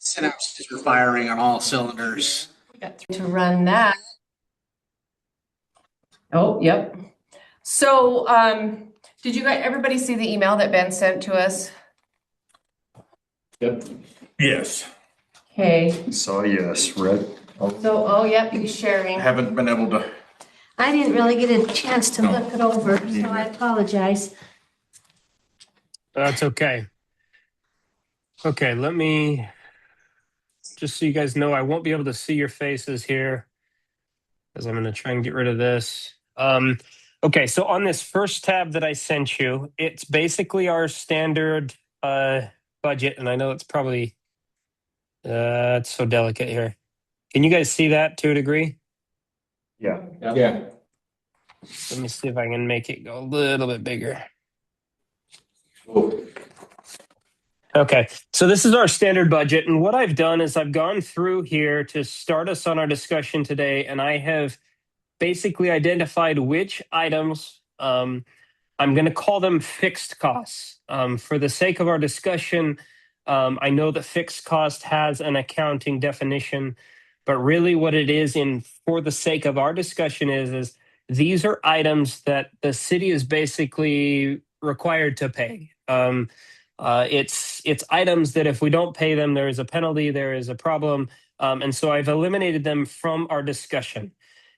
Synapses are firing on all cylinders. Got to run that. Oh, yep. So, did you guys, everybody see the email that Ben sent to us? Yep. Yes. Okay, So yes, Red. so, oh, yep, he's sharing. Haven't been able to. I didn't really get a chance to No. look it over, so I apologize. That's okay. Okay, let me, just so you guys know, I won't be able to see your faces here because I'm going to try and get rid of this. Okay, so on this first tab that I sent you, it's basically our standard budget. And I know it's probably, it's so delicate here. Can you guys see that to a degree? Yeah. Yeah. Let me see if I can make it go a little bit bigger. Oh. Okay, so this is our standard budget. And what I've done is I've gone through here to start us on our discussion today, and I have basically identified which items I'm going to call them fixed costs. For the sake of our discussion, I know that fixed cost has an accounting definition, but really what it is in for the sake of our discussion is these are items that the city is basically required to pay. It's items that if we don't pay them, there is a penalty, there is a problem, and so I've eliminated them from our discussion.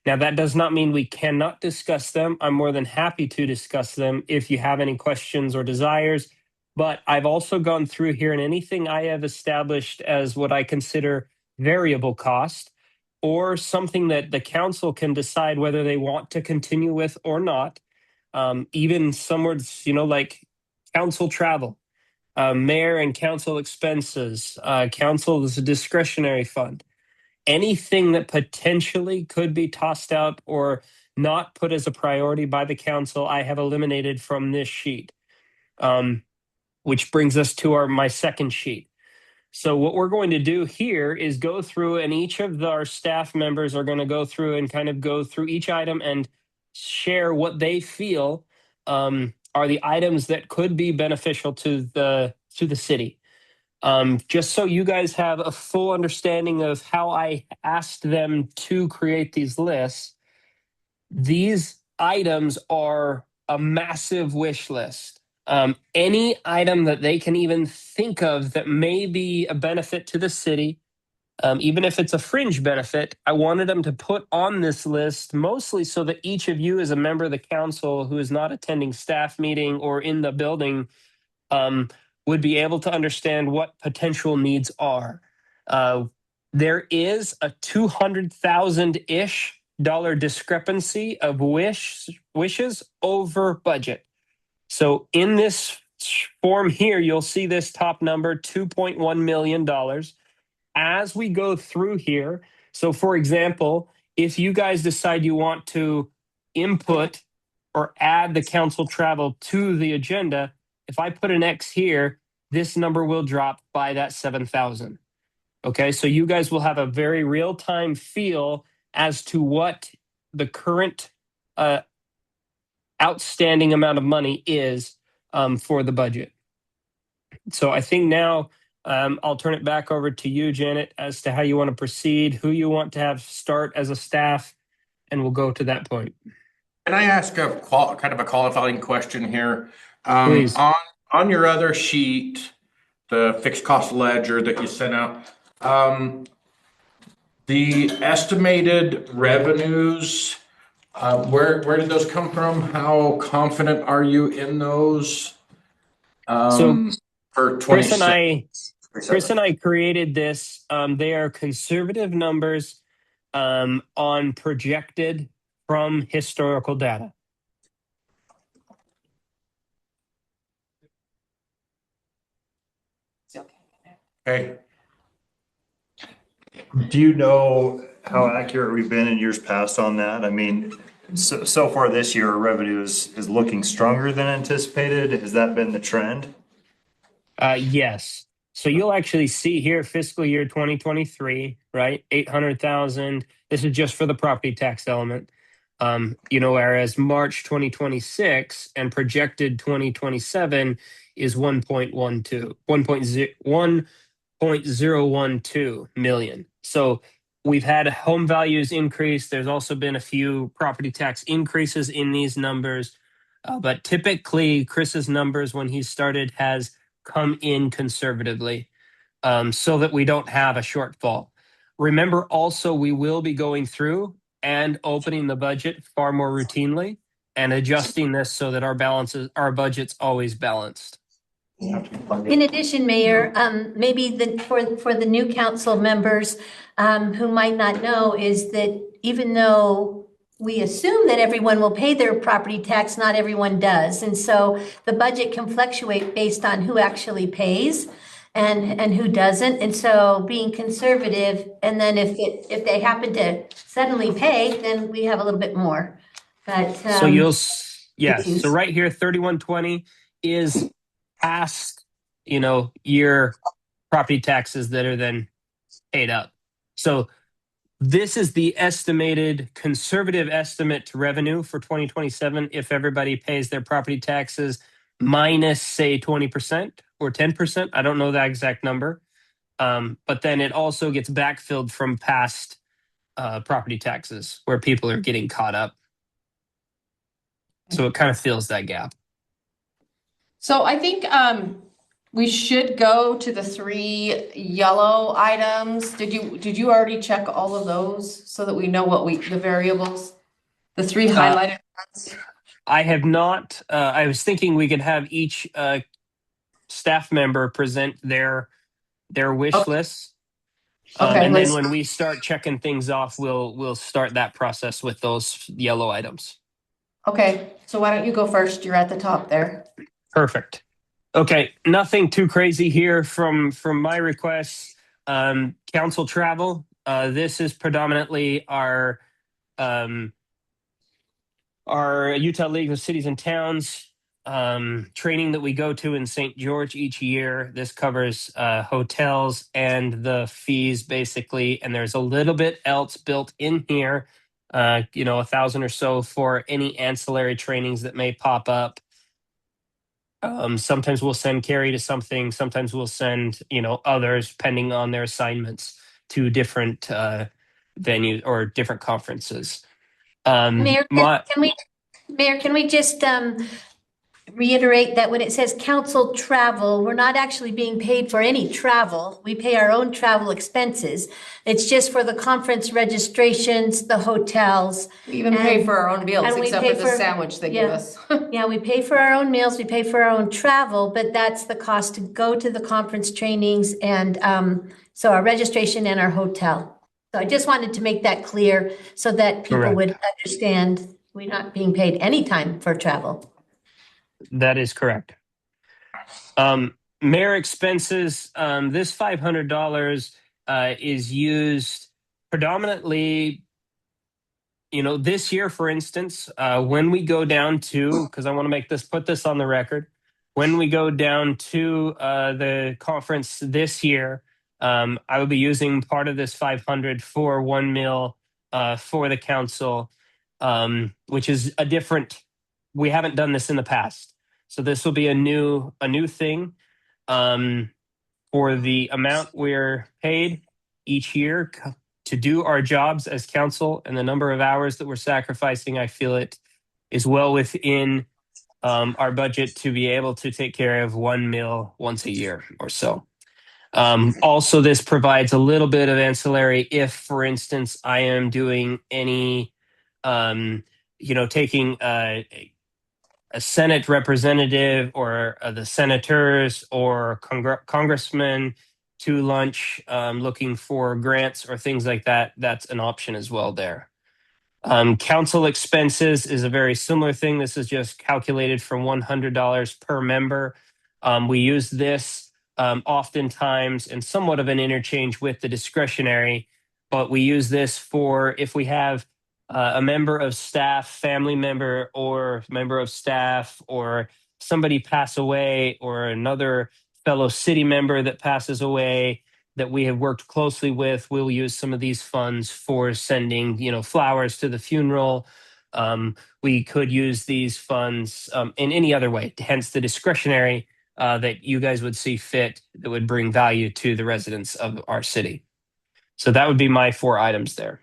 Now that does not mean we cannot discuss them. I'm more than happy to discuss them if you have any questions or desires. But I've also gone through here, and anything I have established as what I consider variable cost, or something that the council can decide whether they want to continue with or not. Even some words, like council travel. Mayor and council expenses, council is a discretionary fund. Anything that potentially could be tossed out or not put as a priority by the council, I have eliminated from this sheet, which brings us to my second sheet. So what we're going to do here is go through, and each of our staff members are going to go through and kind of go through each item and share what they feel are the items that could be beneficial to the city. Just so you guys have a full understanding of how I asked them to create these lists, these items are a massive wish list. Any item that they can even think of that may be a benefit to the city, even if it's a fringe benefit, I wanted them to put on this list, mostly so that each of you as a member of the council who is not attending staff meeting or in the building would be able to understand what potential needs are. There is a $200,000-ish discrepancy of wishes over budget. So in this form here, you'll see this top number, $2.1 million. As we go through here, so for example, if you guys decide you want to input or add the council travel to the agenda, if I put an X here, this number will drop by that 7,000. Okay, so you guys will have a very real-time feel as to what the current outstanding amount of money is for the budget. So I think now I'll turn it back over to you, Janet, as to how you want to proceed, who you want to have start as a staff, and we'll go to that point. Can I ask a kind of a qualifying question here? Please. On your other sheet, the fixed cost ledger that you sent out, the estimated revenues, where did those come from? How confident are you in those? So for Chris and I created this. They are conservative numbers on projected from historical data. Okay. Do you know how accurate we've been in years past on that? I mean, so far this year, our revenue is looking stronger than anticipated. Has that been the trend? Yes. So you'll actually see here fiscal year 2023, right? 800,000. This is just for the property tax element. Whereas March 2026 and projected 2027 is 1.12, 1.0, 0.012 million. So we've had home values increase. There's also been a few property tax increases in these numbers. But typically, Chris's numbers when he started has come in conservatively, so that we don't have a shortfall. Remember also, we will be going through and opening the budget far more routinely and adjusting this so that our budget's always balanced. In addition, Mayor, maybe for the new council members who might not know is that even though we assume that everyone will pay their property tax, not everyone does. And so the budget can fluctuate based on who actually pays and who doesn't. And so being conservative, and then if they happen to suddenly pay, then we have a little bit more. But So so right here, 3120 is past, year property taxes that are then paid up. So this is the estimated conservative estimate to revenue for 2027 if everybody pays their property taxes minus, say, 20% or 10%. I don't know that exact number. But then it also gets backfilled from past property taxes where people are getting caught up. So it kind of fills that gap. So I think we should go to the 3 yellow items. Did you already check all of those so that we know the variables? The 3 highlighted ones? I have not. I was thinking we could have each staff member present their wish lists. Okay, and then when we start checking things off, we'll start that process with those yellow items. Okay, so why don't you go first? You're at the top there. Perfect. Okay, nothing too crazy here from my requests. Council travel. This is predominantly our Utah League of Cities and Towns training that we go to in St. George each year. This covers hotels and the fees basically, and there's a little bit else built in here. $1,000 or so for any ancillary trainings that may pop up. Sometimes we'll send Carrie to something. Sometimes we'll send, others, depending on their assignments, to different venues or different conferences. Mayor, can we just reiterate that when it says council travel, we're not actually being paid for any travel. We pay our own travel expenses. It's just for the conference registrations, the hotels. We even pay for our own meals, and we except pay for the for- sandwich they give yeah. us. Yeah, we pay for our own meals, we pay for our own travel, but that's the cost to go to the conference trainings and so our registration and our hotel. So I just wanted to make that clear so that people Correct. would understand we're not being paid any time for travel. That is correct. Mayor expenses, this $500 is used predominantly, this year, for instance, when we go down to, because I want to put this on the record, when we go down to the conference this year, I will be using part of this $500 for $1 million for the council, which is a different. We haven't done this in the past, so this will be a new thing. For the amount we're paid each year to do our jobs as council and the number of hours that we're sacrificing, I feel it is well within our budget to be able to take care of $1 million once a year or so. Also, this provides a little bit of if, for instance, I am doing any, taking a Senate representative or the senators or congressmen to lunch looking for grants or things like that. That's an option as well there. Council expenses is a very similar thing. This is just calculated from $100 per member. We use this oftentimes in somewhat of an interchange with the discretionary, but we use this for if we have a member of staff, family member, or member of staff, or somebody pass away, or another fellow city member that passes away that we have worked closely with. We'll use some of these funds for sending, flowers to the funeral. We could use these funds in any other way, hence the discretionary. that you guys would see fit that would bring value to the residents of our city. So that would be my 4 items there.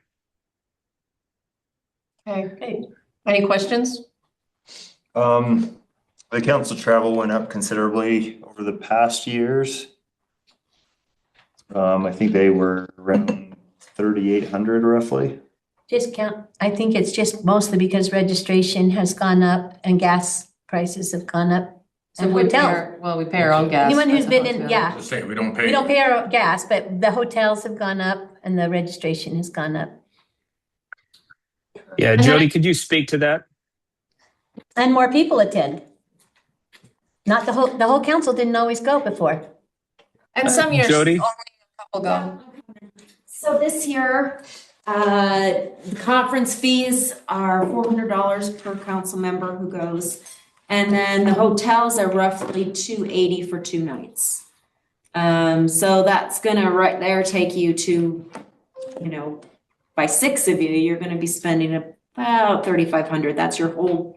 Okay. Any questions? The council travel went up considerably over the past years. I think they were around 3,800 roughly. I think it's just mostly because registration has gone up and gas prices have gone up. And we pay hotels. we pay our own gas. Anyone who's at the been in, hotel. yeah, Just say we don't pay. we don't pay our gas, but the hotels have gone up and the registration has gone up. Yeah, Jody, could you speak to that? And more people attend. Not the whole council didn't always go before. And some years, Jody? only a couple go. So this year, the conference fees are $400 per council member who goes. And then the hotels are roughly $280 for 2 nights. So that's gonna right there take you to, by 6 of you, you're gonna be spending about $3,500. That's your whole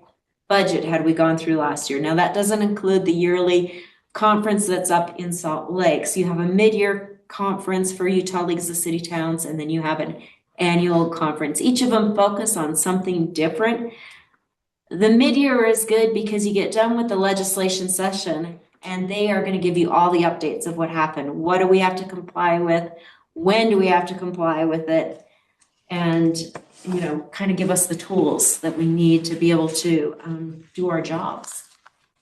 budget had we gone through last year. Now that doesn't include the yearly conference that's up in Salt Lake. So you have a mid-year conference for Utah Leagues of City Towns, and then you have an annual conference. Each of them focus on something different. The mid-year is good because you get done with the legislation session and they are going to give you all the updates of what happened. What do we have to comply with? When do we have to comply with it? And, kind of give us the tools that we need to be able to do our jobs.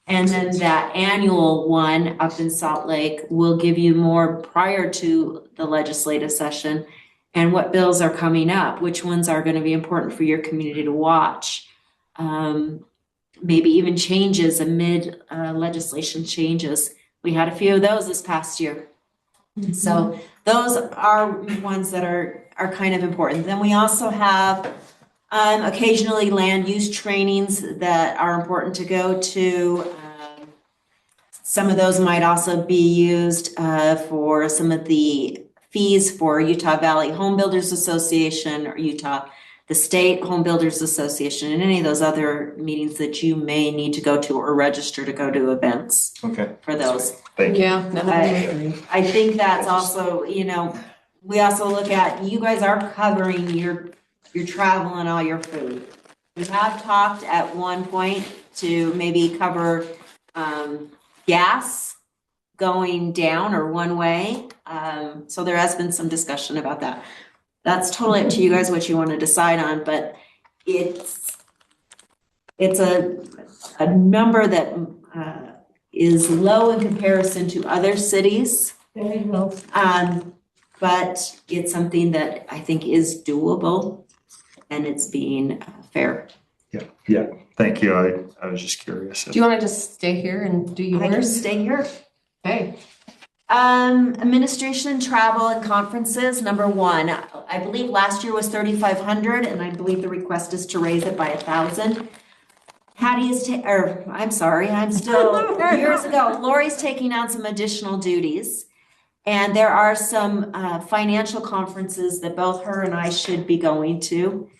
And then that annual one up in Salt Lake will give you more prior to the legislative session and what bills are coming up, which ones are going to be important for your community to watch. Maybe even changes amid legislation changes. We had a few of those this past year. So those are ones that are kind of important. Then we also have occasionally land use trainings that are important to go to. Some of those might also be used for some of the fees for Utah Valley Home Builders Association or the State Home Builders Association, and any of those other meetings that you may need to go to or register to go to events Okay, for those. thank you. Yeah. I think that's also, we also look at, you guys are covering your travel and all your food. We have talked at one point to maybe cover gas going down or one way. So there has been some discussion about that. That's totally up to you guys what you want to decide on, but it's a number that is low in comparison to other cities. Very low. But it's something that I think is doable and it's being fair. Yeah, thank you. I was just curious. Do you want to just stay here and do I can yours? stay here. Okay. Administration, travel and conferences, number 1. I believe last year was 3,500 and I believe the request is to raise it by 1,000. I'm still years ago. Lori's taking on some additional duties. And there are some financial conferences that both her and I should be going to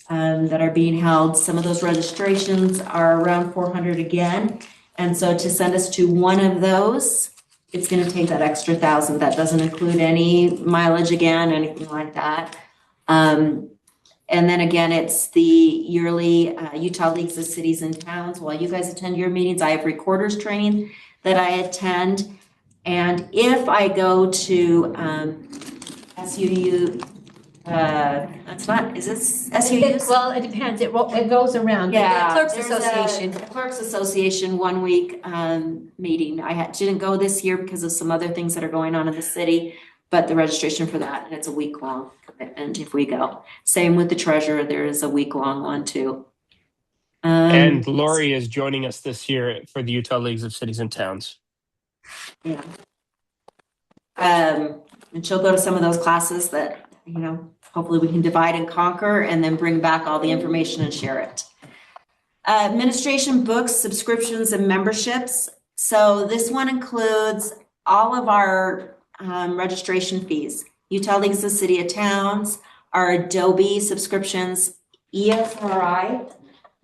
that are being held. Some of those registrations are around 400 again. And so to send us to one of those, it's going to take that extra 1,000. That doesn't include any mileage again, anything like that. And then again, it's the yearly Utah Leagues of Cities and Towns. While you guys attend your meetings, I have recorders training that I attend. And if I go to SUU, is this SUU? Well, it depends. It goes around. Yeah. The Clerks there's Association. a Clerks Association 1 week meeting. I didn't go this year because of some other things that are going on in the city, but the registration for that, and it's a week-long commitment if we go. Same with the treasurer, there is a week-long one too. And Lori is joining us this year for the Utah Leagues of Cities and Towns. Yeah. And she'll go to some of those classes that, hopefully we can divide and conquer and then bring back all the information and share it. Administration, books, subscriptions, and memberships. So this one includes all of our registration fees. Utah Leagues of City of Towns, our Adobe subscriptions, ESRI,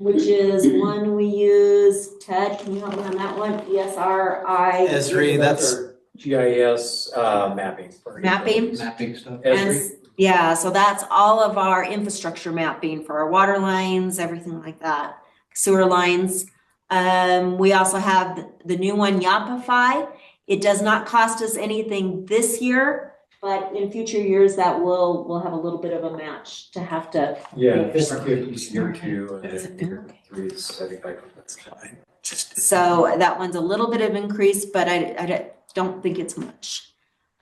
which is one we use. Ted, can you help me on that one? ESRI. Esri, that's GIS mapping. Mapping. mapping stuff. And yeah, so that's all of our infrastructure mapping for our water lines, everything like that, sewer lines. We also have the new one, Yapify. It does not cost us anything this year, but in future years that we'll have a little bit of a match to have to. Yeah, this is year 2 and then year 3 is 75. That's fine. So that one's a little bit of increase, but I don't think it's much.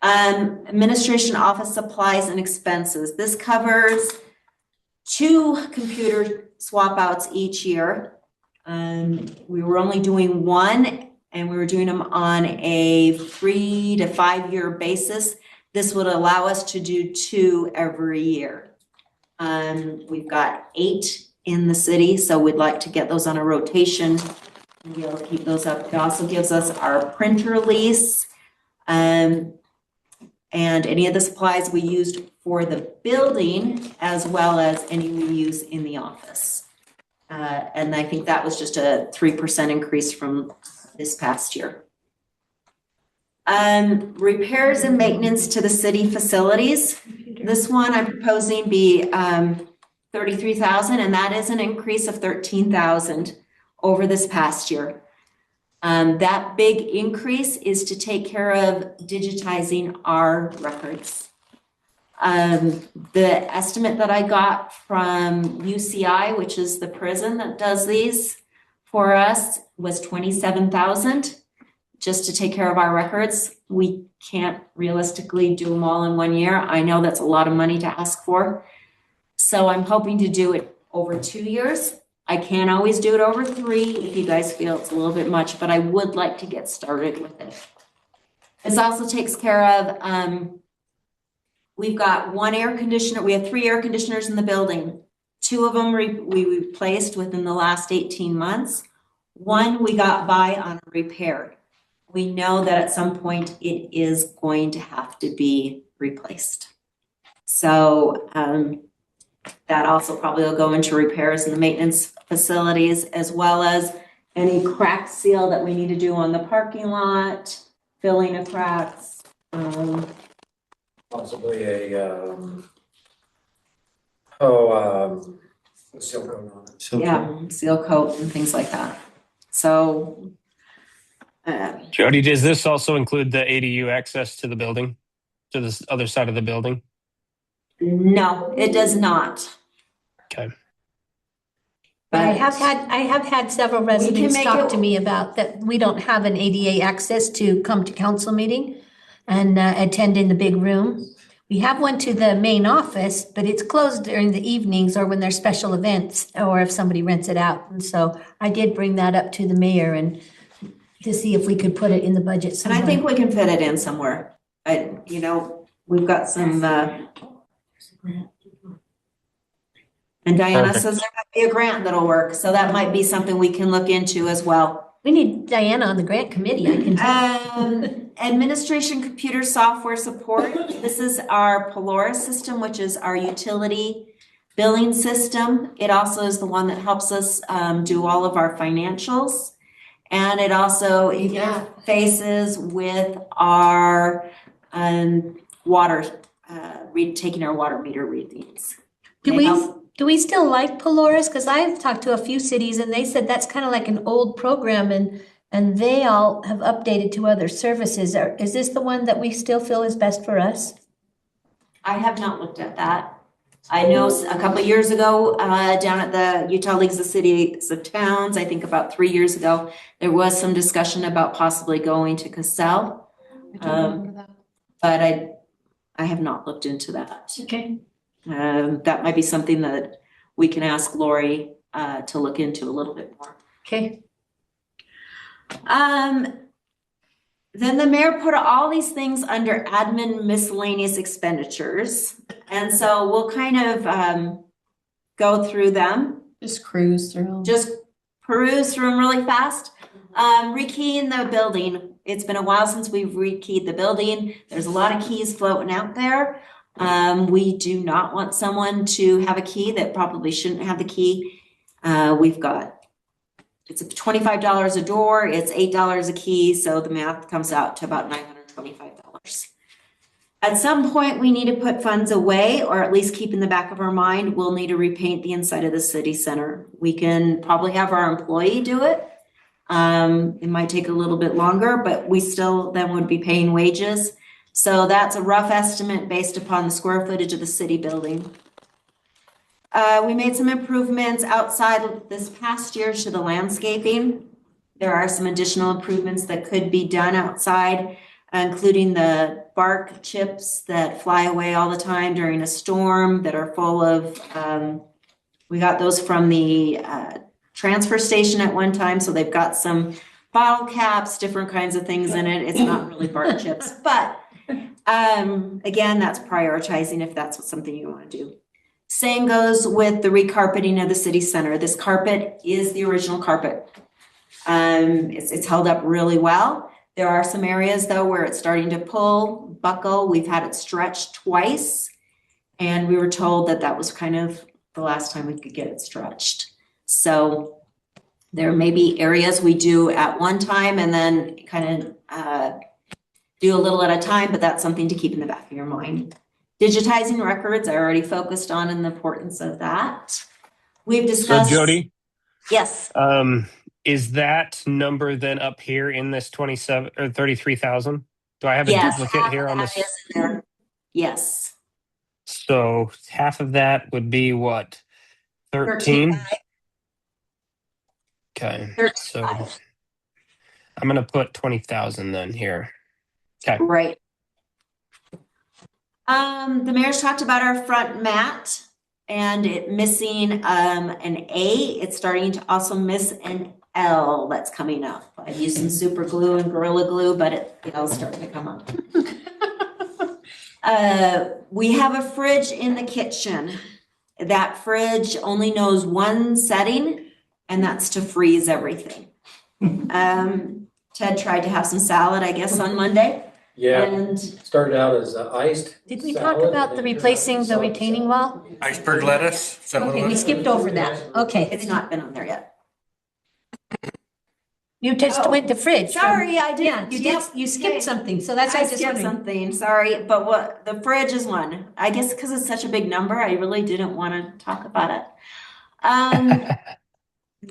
Administration office supplies and expenses. This covers 2 computer swap outs each year. We were only doing 1 and we were doing them on a 3 to 5 year basis. This would allow us to do 2 every year. We've got 8 in the city, so we'd like to get those on a rotation and be able to keep those up. It also gives us our printer lease, and any of the supplies we used for the building, as well as any we use in the office. And I think that was just a 3% increase from this past year. Repairs and maintenance to the city facilities. This one I'm proposing be $33,000, and that is an increase of $13,000 over this past year. That big increase is to take care of digitizing our records. The estimate that I got from UCI, which is the prison that does these for us, was $27,000 just to take care of our records. We can't realistically do them all in 1 year. I know that's a lot of money to ask for. So I'm hoping to do it over 2 years. I can't always do it over 3 if you guys feel it's a little bit much, but I would like to get started with it. This also takes care of, we've got 1 air conditioner. We have 3 air conditioners in the building. 2 of them we replaced within the last 18 months. 1 we got by on repair. We know that at some point it is going to have to be replaced. So that also probably will go into repairs and the maintenance facilities, as well as any crack seal that we need to do on the parking lot, filling of cracks. Possibly a seal coat on it. Yeah, seal coat and things like that. So. Jody, does this also include the ADU access to the building, to the other side of the building? No, it does not. Okay. I have had several residents make talk it- to me about that we don't have an ADA access to come to council meeting and attend in the big room. We have one to the main office, but it's closed during the evenings or when there's special events or if somebody rents it out. And so I did bring that up to the mayor and to see if we could put it in the budget And somewhere. I think we can fit it in somewhere. We've got some, and Diana Perfect. says there might be a grant that'll work, so that might be something we can look into as well. We need Diana on the grant committee, I can tell. Administration computer software support. This is our Polaris system, which is our utility billing system. It also is the one that helps us do all of our financials. And it also interfaces with our water, taking our water meter readings. Do we still like Polaris? Because I've talked to a few cities and they said that's kind of like an old program and they all have updated to other services. Is this the one that we still feel is best for us? I have not looked at that. I know a couple of years ago, down at the Utah Leagues of Cities of Towns, I think about 3 years ago, there was some discussion about possibly going to Cassell. But I have not looked into that. Okay. That might be something that we can ask Lori to look into a little bit more. Okay. Then the mayor put all these things under admin miscellaneous expenditures. And so we'll kind of go through them. Just cruise through. Just peruse through them really fast. Rekeying the building. It's been a while since we've rekeyed the building. There's a lot of keys floating out there. We do not want someone to have a key that probably shouldn't have the key. We've got, it's $25 a door, it's $8 a key, so the math comes out to about $925. At some point, we need to put funds away, or at least keep in the back of our mind, we'll need to repaint the inside of the city center. We can probably have our employee do it. It might take a little bit longer, but we still then would be paying wages. So that's a rough estimate based upon the square footage of the city building. We made some improvements outside this past year to the landscaping. There are some additional improvements that could be done outside, including the bark chips that fly away all the time during a storm that are full of, we got those from the transfer station at one time, so they've got some bottle caps, different kinds of things in it. It's not really bark chips, but again, that's prioritizing if that's something you want to do. Same goes with the recarpeting of the city center. This carpet is the original carpet. It's held up really well. There are some areas though where it's starting to pull, buckle. We've had it stretched twice, and we were told that that was kind of the last time we could get it stretched. So there may be areas we do at one time and then kind of do a little at a time, but that's something to keep in the back of your mind. Digitizing records, I already focused on and the importance of that. We've discussed. So Jody, Yes. is that number then up here in this 27 or 33,000? Do I have a Yes, duplicate half here of on that this? is in there. Yes. So half of that would be what? 13? Okay. So 35. I'm going to put 20,000 then here. Okay. Right. The mayor's talked about our front mat and it missing an A. It's starting to also miss an L that's coming up. I've used some super glue and Gorilla Glue, but the L's starting to come up. We have a fridge in the kitchen. That fridge only knows one setting, and that's to freeze everything. Ted tried to have some salad, I guess, on Monday. Yeah, And started out as iced. Did we talk salad, about and the then replacing the salad. retaining wall? Iceberg lettuce? Is that what it Okay, we was? skipped over that. Okay. it's not been on there yet. You just went to fridge. Sorry, I did. Yeah, you Yep. did, you Okay. skipped something, so that's why I I just skipped wondering. something, sorry, but what, the fridge is one. I guess because it's such a big number, I really didn't want to talk about it.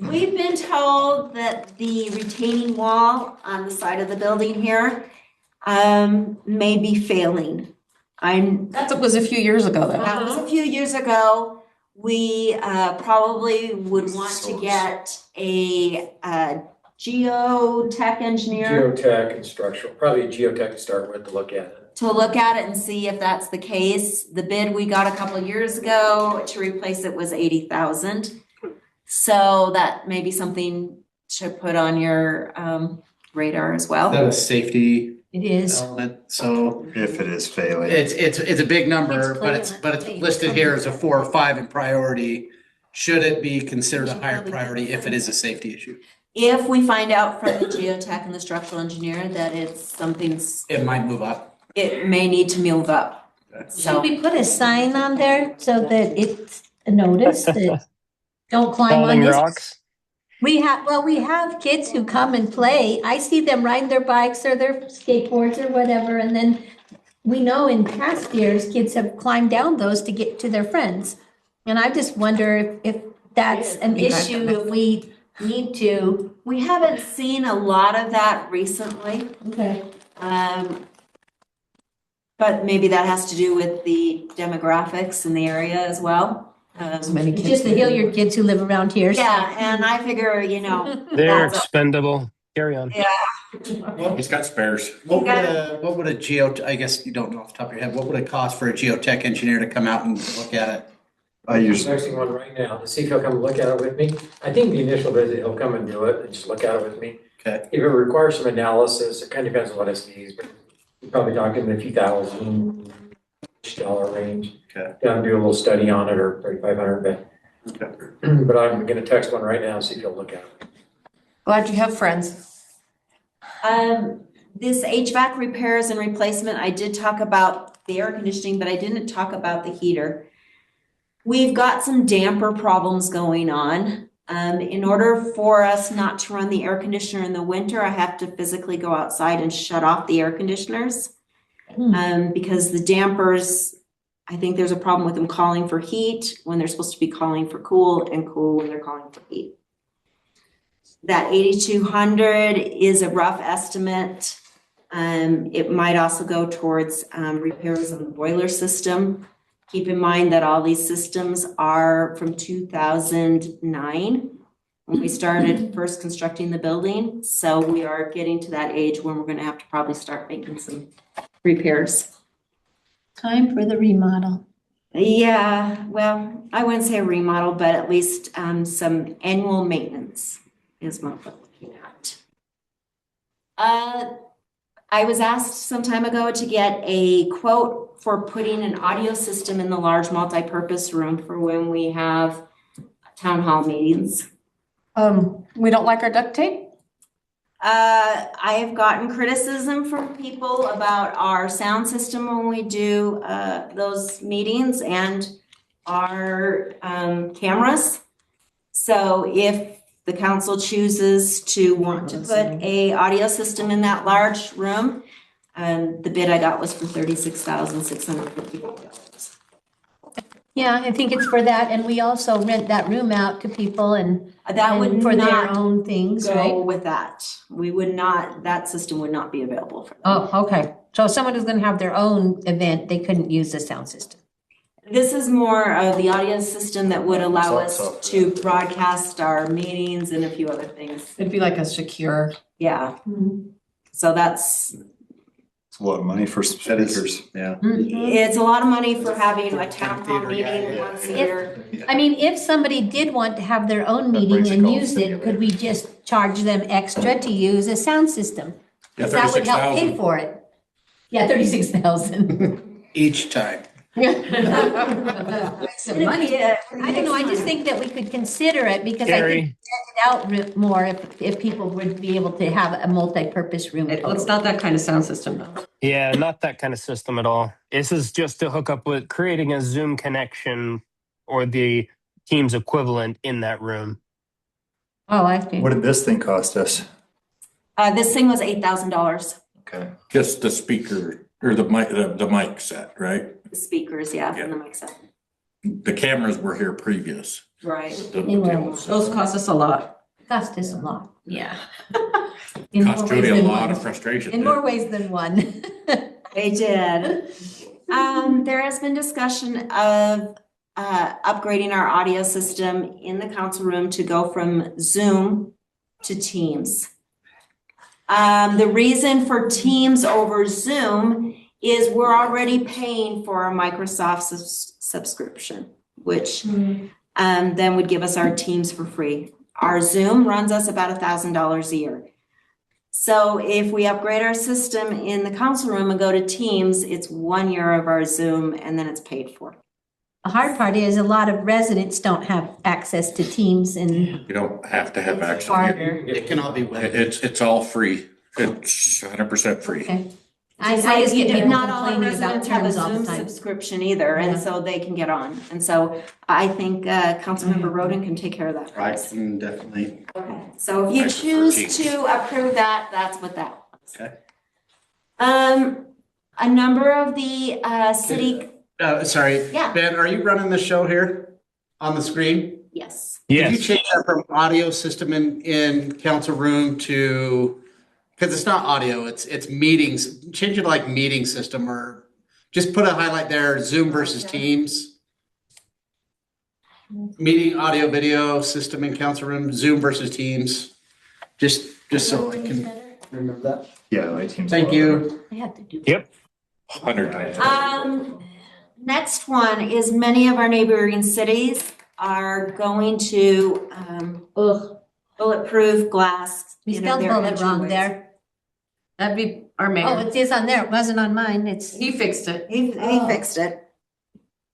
We've been told that the retaining wall on the side of the building here, may be failing. That was a few years ago though. That was a few years ago. We, probably would want to get a geotech engineer Geotech and structural, probably geotech to start with to look at it. to look at it and see if that's the case. The bid we got a couple of years ago to replace it was 80,000. So that may be something to put on your radar as Is that well. a safety It is. element? So If it is failing. it's a big number, It's but it's listed here as a 4 or 5 in priority. Should it be considered a higher priority if it is a safety issue? If we find out from the geotech and the structural engineer that it's something's, It might move up. it may need to move up. Should So we put a sign on there so that it's a notice that don't climb on Falling this? rocks? We have kids who come and play. I see them riding their bikes or their skateboards or whatever, and then we know in past years, kids have climbed down those to get to their friends. And I just wonder if that's an issue, if we need to. we haven't seen a lot of that recently. Okay. But maybe that has to do with the demographics in the area as well. Many kids. Just the Hilliard kids who live around here. so- Yeah, and I figure, you know, They're that's a- expendable. Carry on. He's got spares. What would a I guess you don't know off the top of your head, what would it cost for a geotech engineer to come out and look at it? I I'm usually, texting one right now to see if he'll come look at it with me. I think the initial visit, he'll come and do it and just look at it with me. Okay. If it requires some analysis, it kind of depends on what it needs, but we're probably talking a few thousand dollar range. Okay. Down, do a little study on it or 3,500, but I'm gonna text one right now and see if he'll look at it. Glad you have friends. This HVAC repairs and replacement, I did talk about the air conditioning, but I didn't talk about the heater. We've got some damper problems going on. In order for us not to run the air conditioner in the winter, I have to physically go outside and shut off the air conditioners. Because the dampers, I think there's a problem with them calling for heat when they're supposed to be calling for cool, and cool when they're calling for heat. That 8,200 is a rough estimate. It might also go towards repairs on the boiler system. Keep in mind that all these systems are from 2009, when we started first constructing the building. So we are getting to that age when we're gonna have to probably start making some repairs. Time for the remodel. Yeah, well, I wouldn't say a remodel, but at least some annual maintenance is what we're looking at. I was asked some time ago to get a quote for putting an audio system in the large multi-purpose room for when we have town hall meetings. We don't like our duct tape? I have gotten criticism from people about our sound system when we do those meetings and our cameras. So if the council chooses to want to put a audio system in that large room, the bid I got was for $36,650. Yeah, I think it's for that, and we also rent that room out to people and That would and for their not own things, go right? with that. We would not, that system would not be available for them. Oh, okay. So if someone who's gonna have their own event, they couldn't use the sound system. This is more of the audio system that would allow us Software. to broadcast our meetings and a few other things. It'd be like a secure. Yeah. So that's, It's a lot of money for speakers. Yeah. it's a lot of money for having a town hall Theater, yeah, meeting yeah. once a year. I mean, if somebody did want to have their own meeting brings the and cost use it, together. could we just charge them extra to use a sound system? Yeah, That would help pay 36,000. for it. Yeah, 36,000. Each time. Some money. I don't know, I just think that we could consider it because I think Gary, it out more if people would be able to have a multi-purpose room. It's not that kind of sound system though. yeah, not that kind of system at all. This is just to hook up with creating a Zoom connection or the Teams equivalent in that room. Oh, I see. What did this thing cost us? This thing was $8,000. Okay. Just the speaker or the mic set, right? The speakers, yeah, and the mic set. The cameras were here previous. Right. The- They were. Those cost us a lot. Cost us a lot. Yeah. In more Cost ways Judy a than lot one. of frustration. In more ways than one. They did. There has been discussion of upgrading our audio system in the council room to go from Zoom to Teams. The reason for Teams over Zoom is we're already paying for a Microsoft subscription, which then would give us our Teams for free. Our Zoom runs us about $1,000 a year. So if we upgrade our system in the council room and go to Teams, it's 1 year of our Zoom and then it's paid for. The hard part is a lot of residents don't have access to Teams and You don't have to have it's access. harder. It can all be web. It's all free. It's 100% free. Okay. I I just get people not all our complaining about residents have a terms all Zoom the time. subscription either, and Yeah. so they can get on. And so I think Councilmember Roden can take care of that for I us. can definitely. Okay, so if you I prefer choose Teams. to approve that, that's what that was. Okay. A number of the city, Sorry, Yeah. Ben, are you running the show here on the screen? yes. Did you Yes. change that from audio system in council room to, because it's not audio, it's meetings, change it to like meeting system or just put a highlight there, Zoom versus Teams. Meeting audio video system in council room, Zoom versus Teams. Just so I can remember that. Yeah, my team's. Thank you. I have to do. Yep. 100 times. Next one is many of our neighboring cities are going to bulletproof glass. We you know, spelled their bullet wrong entryways. there. That'd be our Oh, mayor. it is on there. It wasn't on mine. It's, He fixed it. He Oh. fixed it.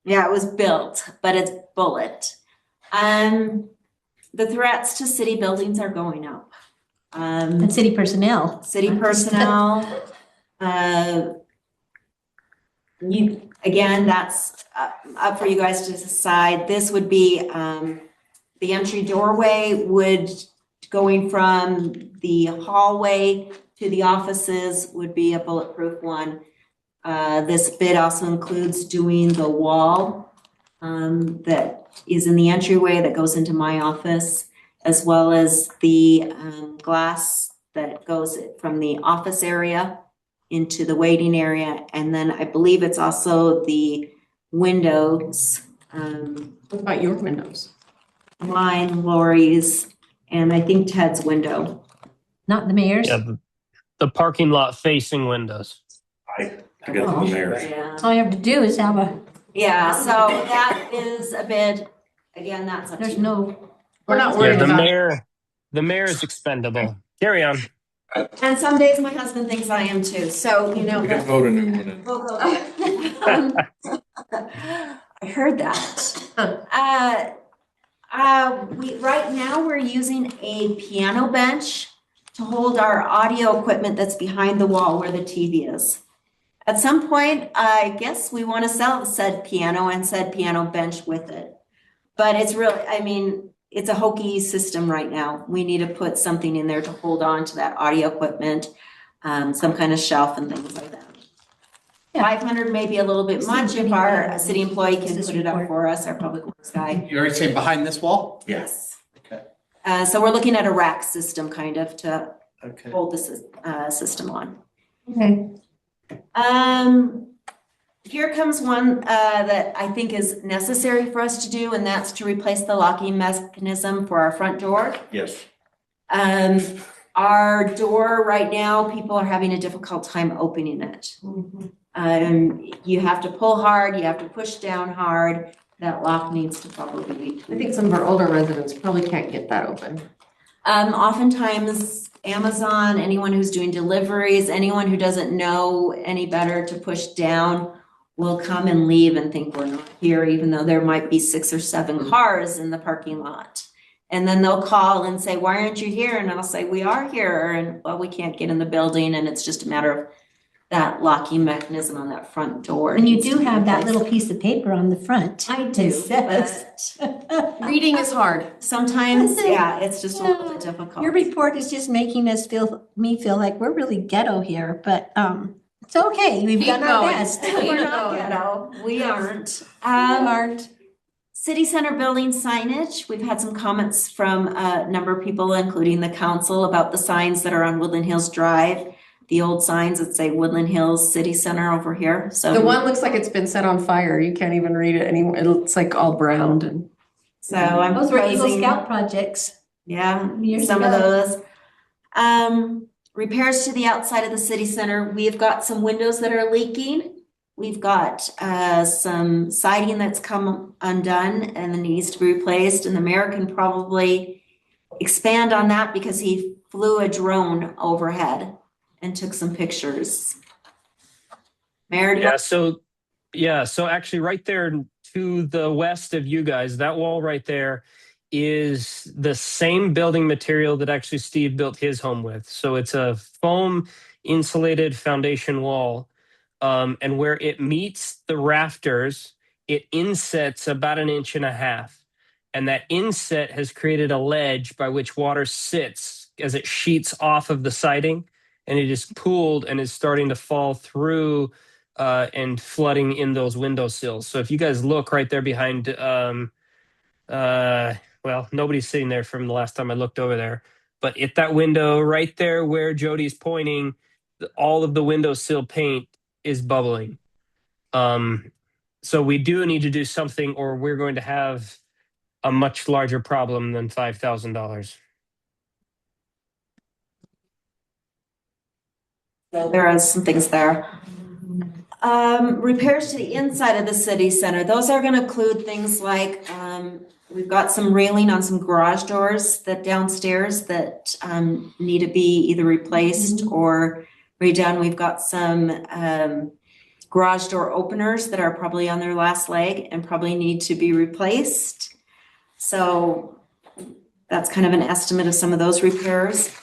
Yeah, it was built, but it's bullet. The threats to city buildings are going up. and city personnel. City personnel, again, that's up for you guys to decide. This would be, the entry doorway would, going from the hallway to the offices would be a bulletproof one. This bid also includes doing the wall that is in the entryway that goes into my office, as well as the glass that goes from the office area into the waiting area. And then I believe it's also the windows, What about your windows? mine, Lori's, and I think Ted's window. Not the mayor's. Yeah, the parking lot facing windows. I get the mayor. Yeah. All you have to do is have a, Yeah, so that is a bid. Again, that's up to there's you. no, We're not Yeah, worried about. the mayor is expendable. Carry on. And some days my husband thinks I am too, so you know. We can vote a new one in. We'll go there. I heard that. Right now, we're using a piano bench to hold our audio equipment that's behind the wall where the TV is. At some point, I guess we want to sell said piano and said piano bench with it. But it's really, I mean, it's a hokey system right now. We need to put something in there to hold on to that audio equipment, some kind of shelf and things like that. Yeah. 500 may be a little bit much if our city employee can put it up for us, our public works guy. You're already saying behind this wall? Yes. Okay. So we're looking at a rack system kind of to Okay. hold the system on. okay. Here comes one that I think is necessary for us to do, and that's to replace the locking mechanism for our front door. Yes. Our door right now, people are having a difficult time opening it. You have to pull hard, you have to push down hard. That lock needs to probably be. I think some of our older residents probably can't get that open. Oftentimes Amazon, anyone who's doing deliveries, anyone who doesn't know any better to push down will come and leave and think we're not here, even though there might be 6 or 7 cars in the parking lot. And then they'll call and say, why aren't you here? And I'll say, we are here. And well, we can't get in the building. And it's just a matter of that locking mechanism on that front door. And you needs do to be have that replaced. little piece of paper on the front. I do, It says- Reading is hard. Sometimes, Listen, yeah, it's just a little bit difficult. Your report is just making me feel like we're really ghetto here, but, it's okay. We've Keep done our going. best. We're not ghetto. We aren't. Aren't. City Center building signage, we've had some comments from a number of people, including the council, about the signs that are on Woodland Hills Drive. The old signs that say Woodland Hills City Center over here, so. The one looks like it's been set on fire. You can't even read it anymore. It looks like all browned and. So I'm Those were Eagle proposing, Scout projects. yeah, years some of ago. those. Repairs to the outside of the city center, we've got some windows that are leaking. We've got some siding that's come undone and then needs to be replaced, and the mayor can probably expand on that because he flew a drone overhead and took some pictures. Mayor, do you So actually right there to the west of you guys, that wall right there is the same building material that actually Steve built his home with. So it's a foam insulated foundation wall. And where it meets the rafters, it insets about 1.5 inches. And that inset has created a ledge by which water sits as it sheets off of the siding. And it is pooled and is starting to fall through and flooding in those windowsills. So if you guys look right there behind, well, nobody's sitting there from the last time I looked over there. But at that window right there where Jody's pointing, all of the windowsill paint is bubbling. So we do need to do something or we're going to have a much larger problem than $5,000. So there are some things there. Repairs to the inside of the city center, those are gonna include things like, we've got some railing on some garage doors that downstairs that, need to be either replaced or redone. We've got some, garage door openers that are probably on their last leg and probably need to be replaced. So that's kind of an estimate of some of those repairs.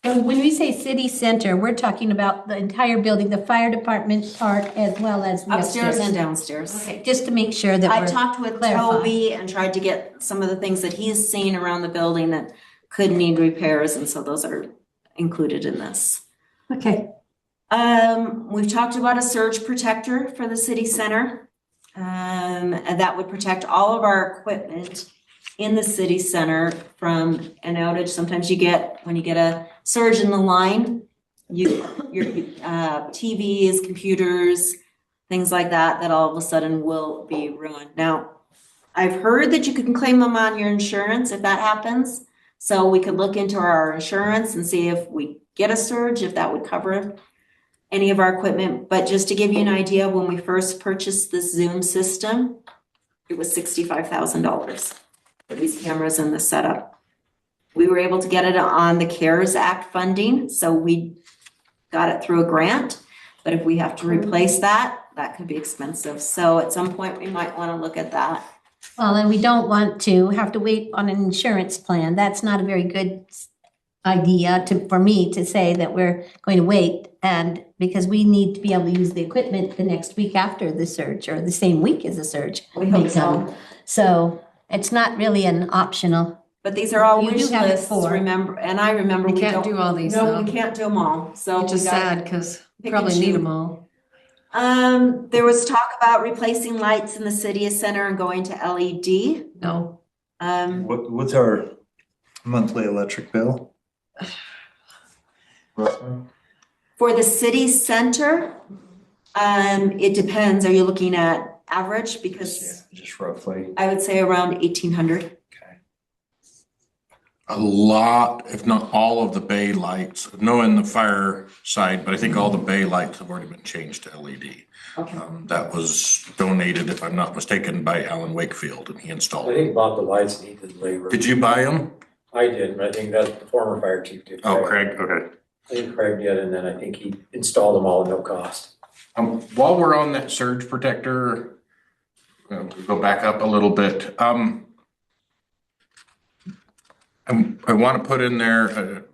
And when we say city center, we're talking about the entire building, the fire department part as well as the Upstairs and downstairs. Okay, just to make sure that I we're talked with clarifying. Toby and tried to get some of the things that he's seen around the building that could need repairs, and so those are included in this. Okay, We've talked about a surge protector for the city center. And that would protect all of our equipment in the city center from an outage. Sometimes when you get a surge in the line, your TVs, computers, things like that all of a sudden will be ruined. Now, I've heard that you can claim them on your insurance if that happens. So we could look into our insurance and see if we get a surge, if that would cover any of our equipment. But just to give you an idea, when we first purchased this Zoom system, it was $65,000 for these cameras and the setup. We were able to get it on the CARES Act funding, so we got it through a grant. But if we have to replace that, that could be expensive. So at some point, we might want to look at that. well, and we don't want to have to wait on an insurance plan. That's not a very good idea for me to say that we're going to wait, and because we need to be able to use the equipment the next week after the surge or the same week as the surge. We hope so. So it's not really an optional. But these are all You do wish have it lists, for. remember, and I remember We we can't don't. do all these, No, though. we can't do them all, so. Which is we gotta sad, because we pick and probably need choose. them all. There was talk about replacing lights in the city center and going to LED. No, What's our monthly electric bill? For the city center, it depends. Are you looking at average? Because Just roughly. I would say around 1,800. A lot, if not all of the bay lights, no in the fire side, but I think all the bay lights have already been changed to LED. Okay. That was donated, if I'm not mistaken, by Alan Wakefield, and he installed I it. think Bob the lights needed labor. Did you buy them? I did, but I think that the former fire chief did. Oh, Craig, okay. I think Craig did, and then I think he installed them all at no cost. While we're on that surge protector, we'll go back up a little bit. I want to put in there,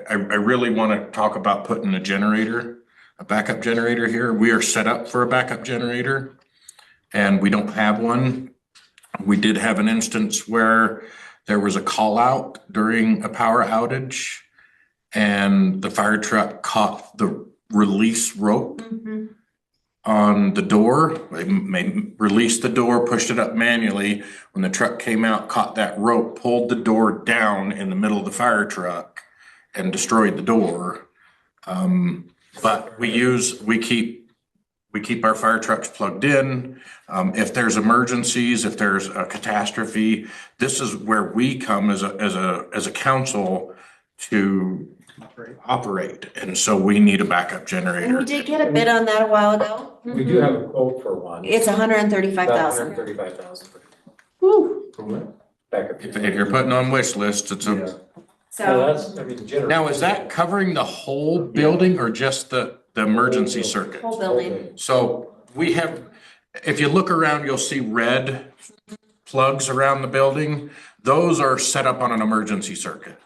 I really want to talk about putting a generator, a backup generator here. We are set up for a backup generator, and we don't have one. We did have an instance where there was a call out during a power outage, and the fire truck caught the release rope on the door. They released the door, pushed it up manually. When the truck came out, caught that rope, pulled the door down in the middle of the fire truck and destroyed the door. But we keep our fire trucks plugged in. If there's emergencies, if there's a catastrophe, this is where we come as a council to operate. And so we need a backup And generator. we did get a bid on that a while ago. We do have a quote for one. It's $135,000. $135,000 Woo. for backup. If you're putting on wish list, it's a, So So that's, I mean, the generator. now is that covering the whole building or just the emergency circuit? whole building. So we have, if you look around, you'll see red plugs around the building. Those are set up on an emergency circuit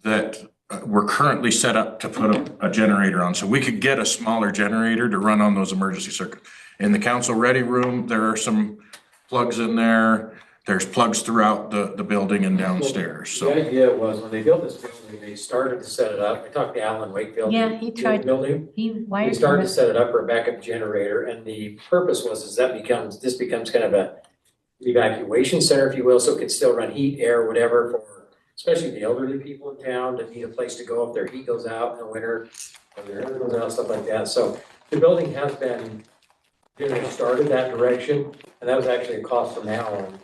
that we're currently set up to put a generator on. So we could get a smaller generator to run on those emergency circuits. In the council ready room, there are some plugs in there. There's plugs throughout the building and downstairs. The So idea was when they built this building, they started to set it up. I talked to Alan Wakefield. Yeah, he the tried- Building. He We wired started for to it. set it up for a backup generator, and the purpose was this becomes kind of a evacuation center, if you will, so it could still run heat, air, whatever, for especially the elderly people in town that need a place to go if their heat goes out in the winter, or their air goes out, stuff like that. So the building has been, started that direction, and that was actually a cost from Alan.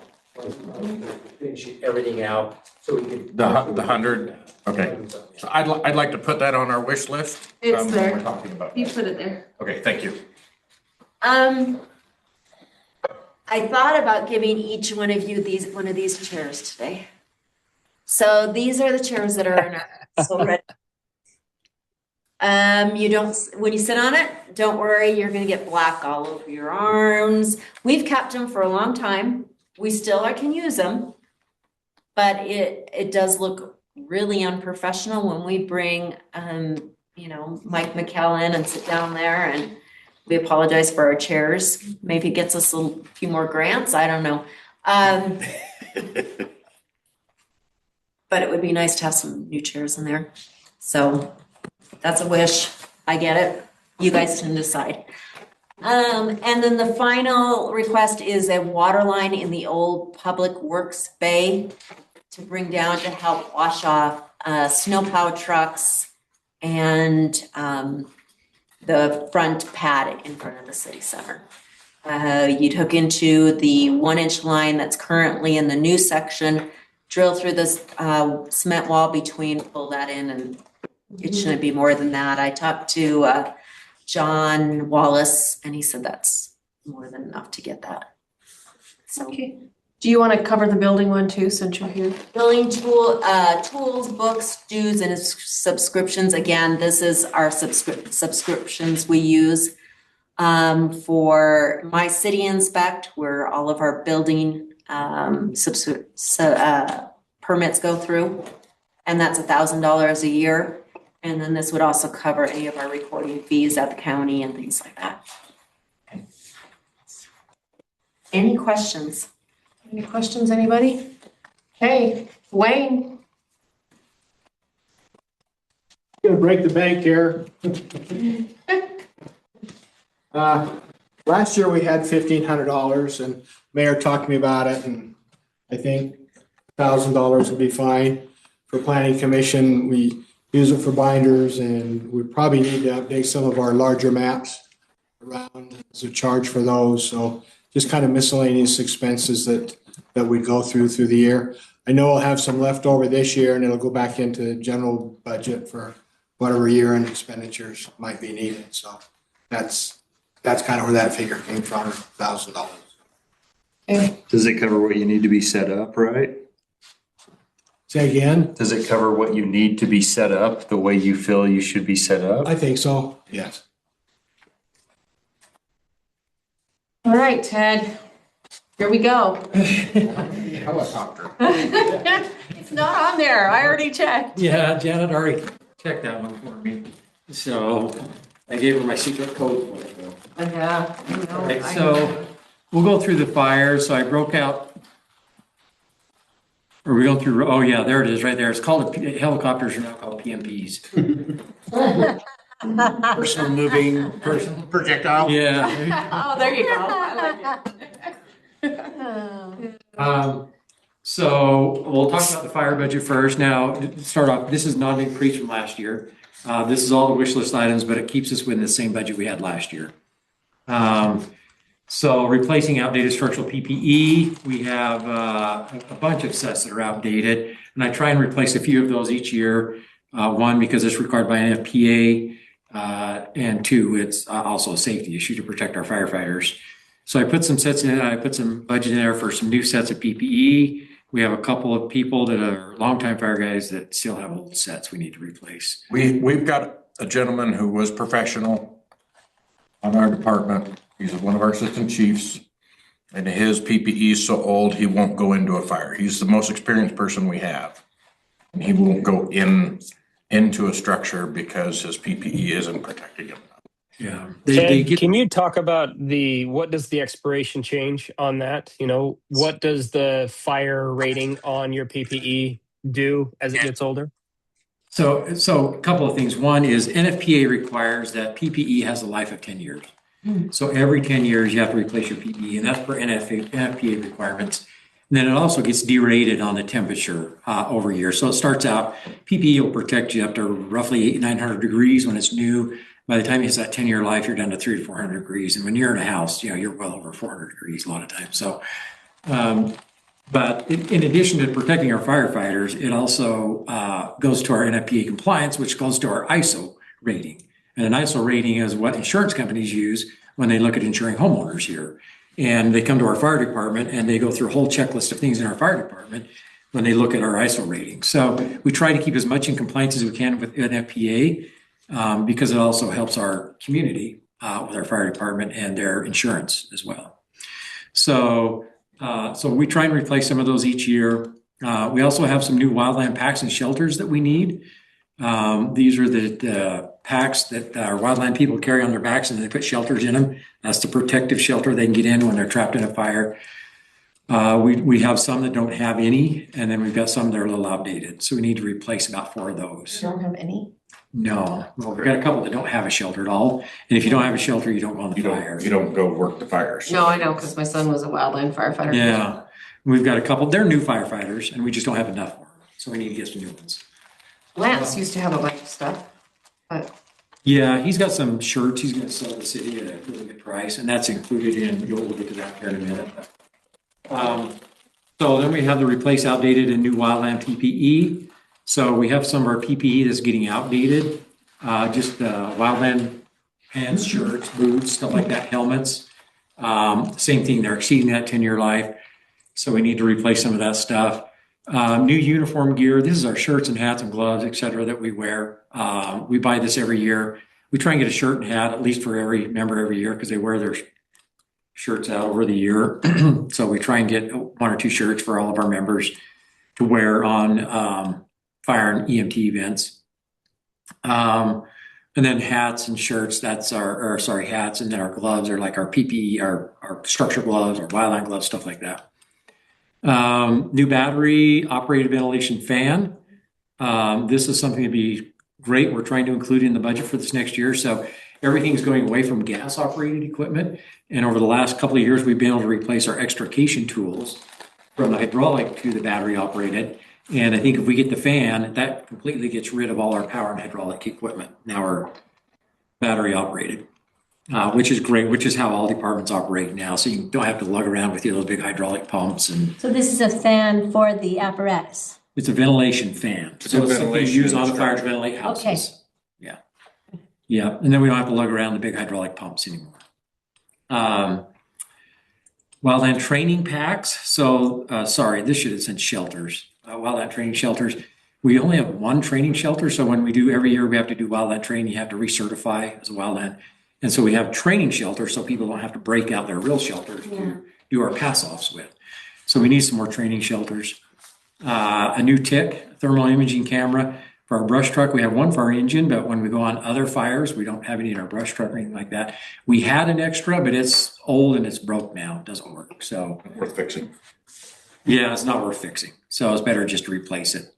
Finish everything out, so we could. the 100, okay. So I'd like to put that on our wish list. It's when there. We're talking about you that. put it there. Okay, thank you. I thought about giving each one of you one of these chairs today. So these are the chairs that are in our council ready. You don't, when you sit on it, don't worry, you're gonna get black all over your arms. We've kept them for a long time. We still can use them. But it does look really unprofessional when we bring, Mike McKellen and sit down there, and we apologize for our chairs. Maybe it gets us a few more grants, I don't know. But it would be nice to have some new chairs in there. So that's a wish. I get it. You guys can decide. And then the final request is a water line in the old Public Works Bay to bring down to help wash off snowplow trucks and the front pad in front of the city center. You'd hook into the 1-inch line that's currently in the new section, drill through this cement wall between, pull that in, and it shouldn't be more than that. I talked to John Wallace, and he said that's more than enough to get that. So, Okay. Do you want to cover the building one too, since you're here? building tools, books, dues, and subscriptions. Again, this is our subscriptions we use for My City Inspect, where all of our building permits go through, and that's $1,000 a year. And then this would also cover any of our recording fees at the county and things like that. Okay. Any questions? Any questions, anybody? Hey, Wayne. Gonna break the bank here. Last year we had $1,500 and Mayor talked to me about it, and I think $1,000 would be fine. For planning commission, we use it for binders, and we probably need to update some of our larger maps around as a charge for those. So just kind of miscellaneous expenses that we go through the year. I know I'll have some left over this year, and it'll go back into the general budget for whatever year-end expenditures might be needed. So that's kind of where that figure came from, $1,000. Okay. Does it cover what you need to be set up, right? Say again? Does it cover what you need to be set up, the way you feel you should be set up? I think so, yes. All right, Ted. Here we go. Helicopter. It's not on there. I already checked. Yeah, Janet already checked that one for me. So I gave her my secret code for it though. Yeah. I know. All right, so we'll go through the fire. So I broke out. Or we go through, oh yeah, there it is right there. It's called, helicopters are now called PMPs. Personal moving, personal projectile. Yeah. Oh, there you go. I like it. So we'll talk about the fire budget first. Now, to start off, this is not an increase from last year. This is all the wish list items, but it keeps us within the same budget we had last year. So replacing outdated structural PPE, we have a bunch of sets that are outdated, and I try and replace a few of those each year. One, because it's required by NFPA, and two, it's also a safety issue to protect our firefighters. So I put some sets in, I put some budget in there for some new sets of PPE. We have a couple of people that are longtime fire guys that still have old sets we need to replace. We've got a gentleman who was professional on our department. He's one of our assistant chiefs, and his PPE is so old, he won't go into a fire. He's the most experienced person we have. And he won't go into a structure because his PPE isn't protecting him. Yeah. Ted, can you talk about what does the expiration change on that? You know, what does the fire rating on your PPE do as it gets older? So a couple of things. One is NFPA requires that PPE has a life of 10 years. So every 10 years, you have to replace your PPE, and that's for NFPA requirements. And then it also gets derated on the temperature over years. So it starts out, PPE will protect you up to roughly 900 degrees when it's new. By the time you hit that 10-year life, you're down to 300 to 400 degrees. And when you're in a house, you're well over 400 degrees a lot of times. So, but in addition to protecting our firefighters, it also goes to our NFPA compliance, which goes to our ISO rating. And an ISO rating is what insurance companies use when they look at insuring homeowners here. And they come to our fire department and they go through a whole checklist of things in our fire department when they look at our ISO rating. So we try to keep as much in compliance as we can with NFPA because it also helps our community with our fire department and their insurance as well. So we try and replace some of those each year. We also have some new wildland packs and shelters that we need. These are the packs that our wildland people carry on their backs, and they put shelters in them. That's the protective shelter they can get in when they're trapped in a fire. We have some that don't have any, and then we've got some that are a little outdated. So we need to replace about 4 of those. Don't have any? No, well, we've got a couple that don't have a shelter at all. And if you don't have a shelter, you don't go on the You fire. don't go work the fires. No, I know, because my son was a wildland firefighter. Yeah, we've got a couple, they're new firefighters, and we just don't have enough for them. So we need to get some new ones. Lance used to have a bunch of stuff, but Yeah, he's got some shirts he's gonna sell the city at a really good price, and that's included in, we'll get to that here in a minute. So then we have the replace outdated and new wildland PPE. So we have some of our PPE that's getting outdated, just wildland pants, shirts, boots, stuff like that, helmets. Same thing, they're exceeding that 10-year life. So we need to replace some of that stuff. New uniform gear, this is our shirts and hats and gloves, et cetera, that we wear. We buy this every year. We try and get a shirt and hat at least for every member every year because they wear their shirts out over the year. So we try and get 1 or 2 shirts for all of our members to wear on fire and EMT events. And then hats and shirts, that's hats, and then our gloves are like our PPE, our structure gloves, our wildland gloves, stuff like that. New battery operated ventilation fan. This is something to be great. We're trying to include in the budget for this next year. So everything's going away from gas operated equipment. And over the last couple of years, we've been able to replace our extrication tools from the hydraulic to the battery operated. And I think if we get the fan, that completely gets rid of all our power and hydraulic equipment. Now we're battery operated, which is great, which is how all departments operate now. So you don't have to lug around with you those big hydraulic pumps. And So this is a fan for the apparatus. it's a ventilation fan. It's a So it's something you ventilation use on the fire to structure. ventilate houses. Okay. Yeah. Yeah. And then we don't have to lug around the big hydraulic pumps anymore. Wildland training packs. So, sorry, this should have said shelters. Wildland training shelters. We only have 1 training shelter. So when we do every year, we have to do wildland training. You have to recertify as a wildland. And so we have training shelters so people don't have to break out their real shelters to do our pass-offs with. So we need some more training shelters. A new TIC, thermal imaging camera. For our brush truck, we have 1 for our engine, but when we go on other fires, we don't have any in our brush truck or anything like that. We had an extra, but it's old and it's broke now. It doesn't work. So Worth fixing. yeah, it's not worth fixing. So it's better just to replace it.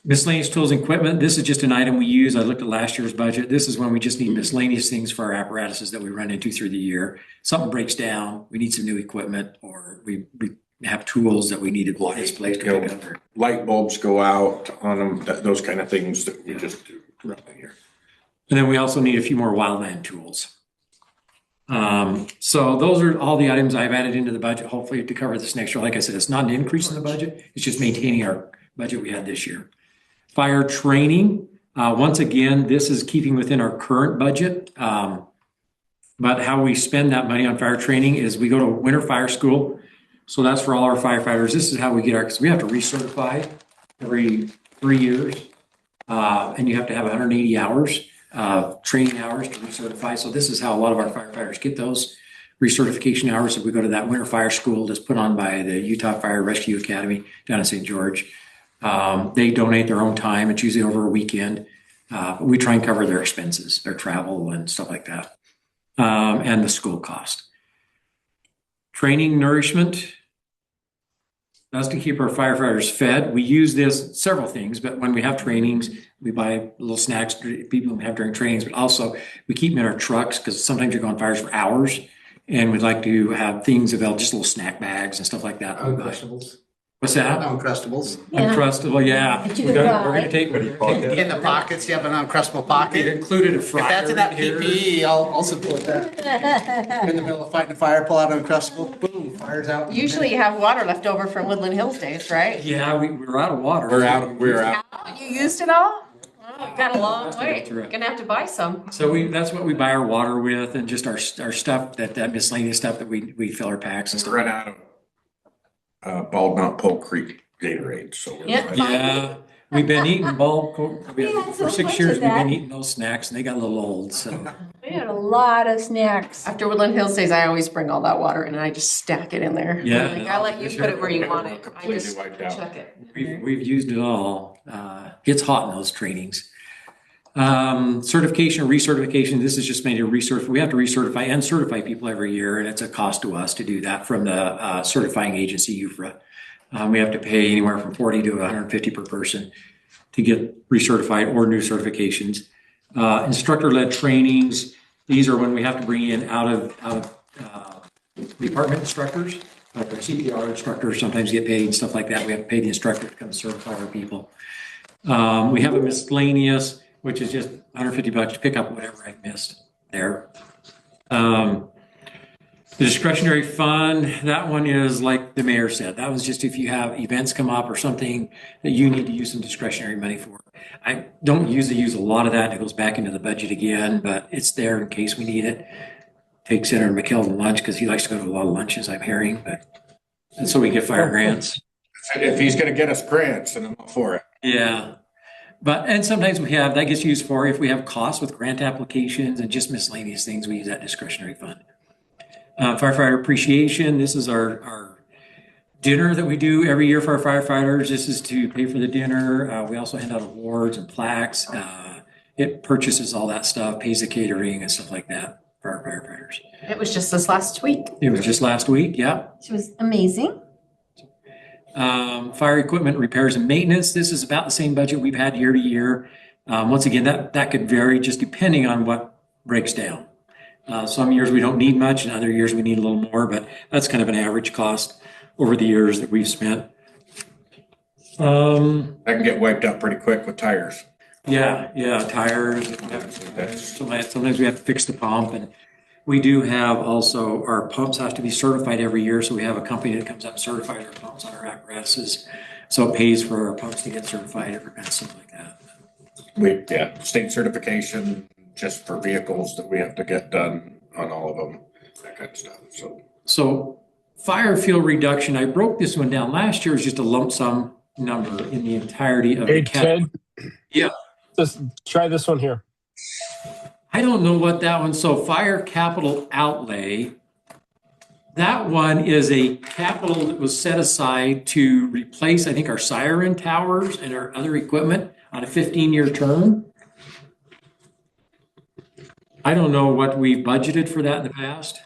Miscellaneous tools and equipment. This is just an item we use. I looked at last year's budget. This is when we just need miscellaneous things for our apparatuses that we run into through the year. Something breaks down, we need some new equipment, or we have tools that we need to displace to pick up. Light bulbs go out on them, those kind of things that we just do right here. And then we also need a few more wildland tools. So those are all the items I've added into the budget, hopefully to cover this next year. Like I said, it's not an increase in the budget. It's just maintaining our budget we had this year. Fire training. Once again, this is keeping within our current budget. But how we spend that money on fire training is we go to winter fire school. So that's for all our firefighters. This is how we get because we have to recertify every 3 years. And you have to have 180 hours, training hours to recertify. So this is how a lot of our firefighters get those recertification hours. So we go to that winter fire school that's put on by the Utah Fire Rescue Academy down in St. George. They donate their own time. It's usually over a weekend. But we try and cover their expenses, their travel and stuff like that, and the school cost. Training nourishment. That's to keep our firefighters fed. We use this several things, but when we have trainings, we buy little snacks people have during trainings, but also we keep them in our trucks because sometimes you're going fires for hours, and we'd like to have things available, just little snack bags and stuff like that. Uncrustables. What's that? Uncrustables. Yeah. Uncrustable, yeah. That you We're could gonna fry. take. In the pockets, you have an uncrustable It pocket. included a If fryer. that's in that here. PPE, I'll support that. In the middle of fighting a fire, pull out an uncrustable, boom, fire's out. usually you have water left over from Woodland Hills days, right? Yeah, we're out of water. We're out. You used it all? Oh, you got a long way. That's right. Gonna have to buy some. So that's what we buy our water with, and just our stuff, that miscellaneous stuff that we fill our packs and stuff. Run out of Bald Mount Polk Creek Gatorade, so. Yeah. Yeah, We've been eating bulk, We had so for 6 much years, of we've been that. eating those snacks and they got a little old, so. We had a lot of snacks. After Woodland Hills Days, I always bring all that water and I just stack it in there. Yeah. Like, I let you put it where you want it. I Completely just wiped out. chuck it. We've used it all. Gets hot in those trainings. Certification or recertification, this is just made to recertify. We have to recertify and certify people every year, and it's a cost to us to do that from the certifying agency, UFRA. We have to pay anywhere from 40 to 150 per person to get recertified or new certifications. Instructor-led trainings, these are when we have to bring in out of department instructors, like our CPR instructors sometimes get paid and stuff like that. We have to pay the instructor to come certify our people. We have a miscellaneous, which is just $150 to pick up whatever I missed there. The discretionary fund, that one is like the mayor said, that was just if you have events come up or something that you need to use some discretionary money for. I don't usually use a lot of that. It goes back into the budget again, but it's there in case we need it. Take Senator McKell to lunch because he likes to go to a lot of lunches, I'm hearing, and so we get fire grants. If he's gonna get us grants, then I'm all for it. Yeah. And sometimes that gets used for if we have costs with grant applications and just miscellaneous things, we use that discretionary fund. Firefighter appreciation, this is our dinner that we do every year for our firefighters. This is to pay for the dinner. We also hand out awards and plaques. It purchases all that stuff, pays the catering and stuff like that for our firefighters. It was just this last week. It was just last week, yeah. Which was amazing. Fire equipment repairs and maintenance. This is about the same budget we've had year to year. Once again, that could vary just depending on what breaks down. Some years we don't need much and other years we need a little more, but that's kind of an average cost over the years that we've spent. That can get wiped out pretty quick with tires. Yeah, tires. Sometimes we have to fix the pump, and we do have also, our pumps have to be certified every year, so we have a company that comes up and certifies our pumps on our apparatuses. So it pays for our pumps to get certified every month, something like that. State certification just for vehicles that we have to get done on all of them, that kind of stuff, So fire fuel reduction, I broke this one down. Last year was just a lump sum number in the entirety of the Hey, category. Ted. Yeah. Just try this one here. I don't know what that one, so fire capital outlay, that one is a capital that was set aside to replace, I think, our siren towers and our other equipment on a 15-year term. I don't know what we've budgeted for that in the past.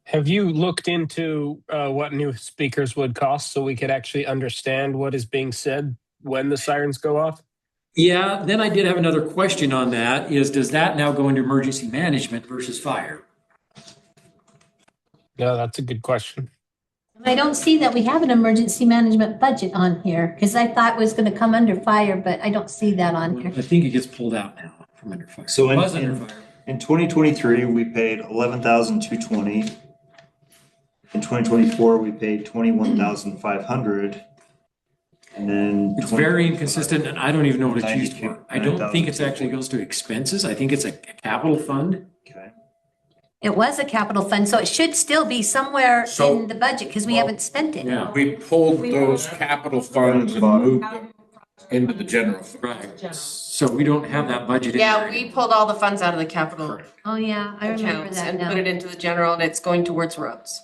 Have you looked into what new speakers would cost so we could actually understand what is being said when the sirens go off? Yeah, then I did have another question on that, does that now go into emergency management versus fire? Yeah, that's a good question. I don't see that we have an emergency management budget on here, because I thought it was going to come under fire, but I don't see that on here. I think it gets pulled out now from under fire. So It was under fire. in 2023, we paid $11,220. In 2024, we paid $21,500. And then It's very inconsistent, and I don't even know what it's used for. I don't think it actually goes to expenses. I think it's a capital fund. Okay. It was a capital fund, so it should still be somewhere So- in the budget, because we haven't spent it. Yeah. We pulled those capital funds and moved them into the general fund. Right. So we don't have that budget in Yeah, there. we pulled all the funds out of the capital Oh, yeah, I remember accounts that and now. put it into the general and it's going towards roads.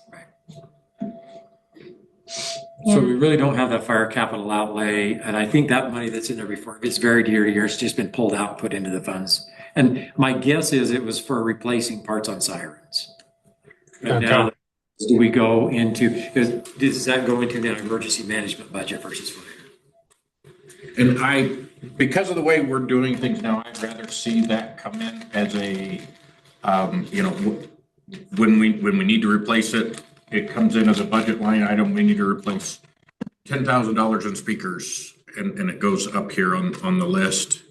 So we really don't have that fire capital outlay, and I think that money that's in there before, it's very dear to year, it's just been pulled out, and put into the funds. And my guess is it was for replacing parts on sirens. And now, do we go into, does that go into an emergency management budget versus fire? And because of the way we're doing things now, I'd rather see that come in as a, when we need to replace it, it comes in as a budget line item. We need to replace $10,000 in speakers, and it goes up here on the list.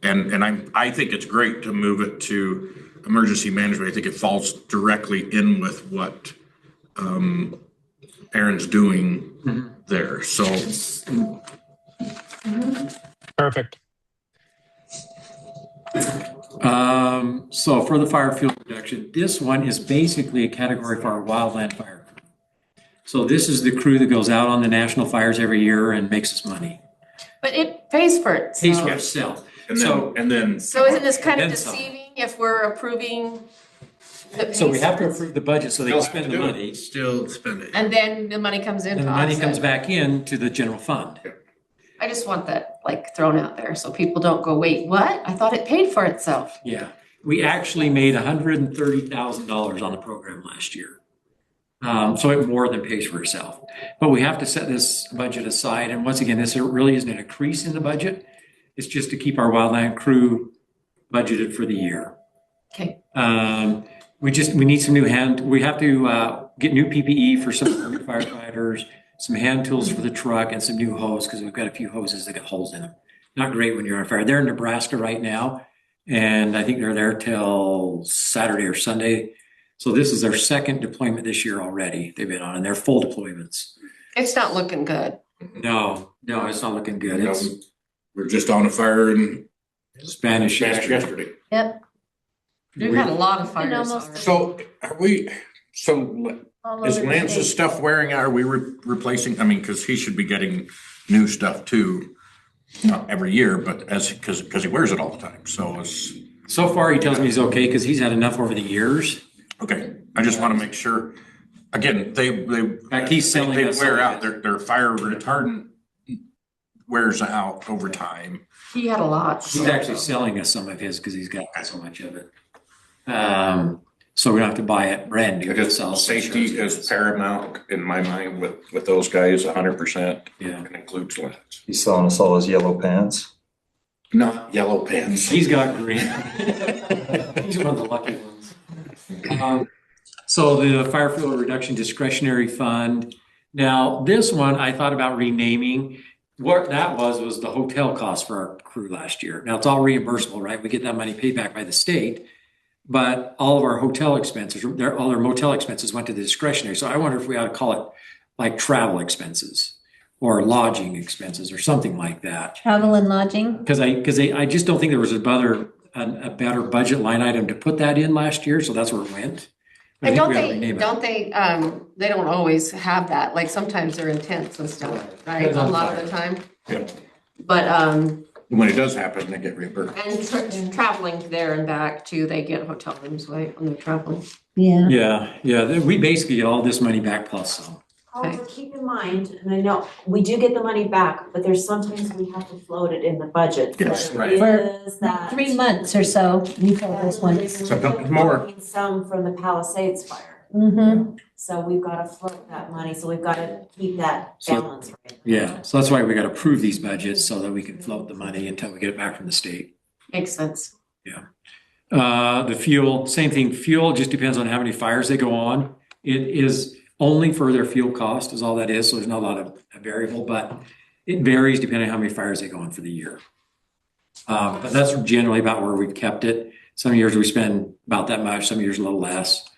And I think it's great to move it to emergency management. I think it falls directly in with what Aaron's doing there. So. Perfect. So for the fire fuel reduction, this one is basically a category for our wildland fire crew. So this is the crew that goes out on the national fires every year and makes us money. But it pays for pays for itself. itself. And So- then So isn't this kind of Then some. deceiving if we're approving? the So we have to pays- approve the budget so they can spend the money. Still spend it. And then the money comes in And to the money comes offset. back in to the general fund. I just want that like thrown out there so people don't go, wait, what? I thought it paid for itself. Yeah, we actually made $130,000 on the program last year. So it more than pays for itself. But we have to set this budget aside. And once again, this really isn't an increase in the budget. It's just to keep our wildland crew budgeted for the year. Okay. We need some we have to get new PPE for some of the firefighters, some hand tools for the truck, and some new hose, because we've got a few hoses that got holes in them. Not great when you're on fire. They're in Nebraska right now, and I think they're there till Saturday or Sunday. So this is their second deployment this year already they've been on, and they're full deployments. It's not looking good. No, it's not looking good. It's we're just on a fire in Spanish Spanish yesterday. yesterday. Yep. We've had a lot of And fires almost- already. So are we, so All is over the Lance's state. stuff wearing out? Are we replacing, I mean, because he should be getting new stuff too. Not every year, but because he wears it all the time. So it's, So far, he tells me he's okay because he's had enough over the years. okay, I just want to make sure, again, fact, he's selling they us wear some out, of his. their fire retardant wears out over time. He had a lot. He's actually selling us some of his because he's got so much of it. So we don't have to buy it brand new. Because Sell safety insurance. is paramount in my mind with those guys, 100%. Yeah. It includes Lance. He's selling us all his yellow pants. Not yellow pants. He's got green. He's one of the lucky ones. So the fire fuel reduction discretionary fund. Now, this one I thought about renaming. What that was the hotel cost for our crew last year. Now it's all reimbursable, right? We get that money paid back by the state, but all of our hotel expenses, all our motel expenses went to the discretionary. So I wonder if we ought to call it like travel expenses or lodging expenses or something like that. Travel and lodging. Because I just don't think there was a better budget line item to put that in last year, so that's where it went. But I And think don't we ought to they, rename it. don't they don't always have that, like sometimes they're in tents and stuff, right, Depends a on lot of the time. Yep. But, When it does happen, they get reimbursed. and traveling there and back too, they get hotel rooms, right, when they're traveling. Yeah. Yeah, we basically get all this money back plus some. Also, keep in mind, and I know, we do get the money back, but there's sometimes we have to float it in the budget. Yes, So right. there is that. 3 months or so, we told us once. Sometimes more. Some from the Palisades fire. Mm-hmm. So we've got to float that money, so we've got to keep that So- balance right. Yeah, so that's why we got to approve these budgets so that we can float the money until we get it back from the state. Makes sense. The fuel, same thing. Fuel just depends on how many fires they go on. It is only for their fuel cost is all that is. So there's not a lot of a variable, but it varies depending on how many fires they go on for the year. But that's generally about where we've kept it. Some years we spend about that much, some years a little less.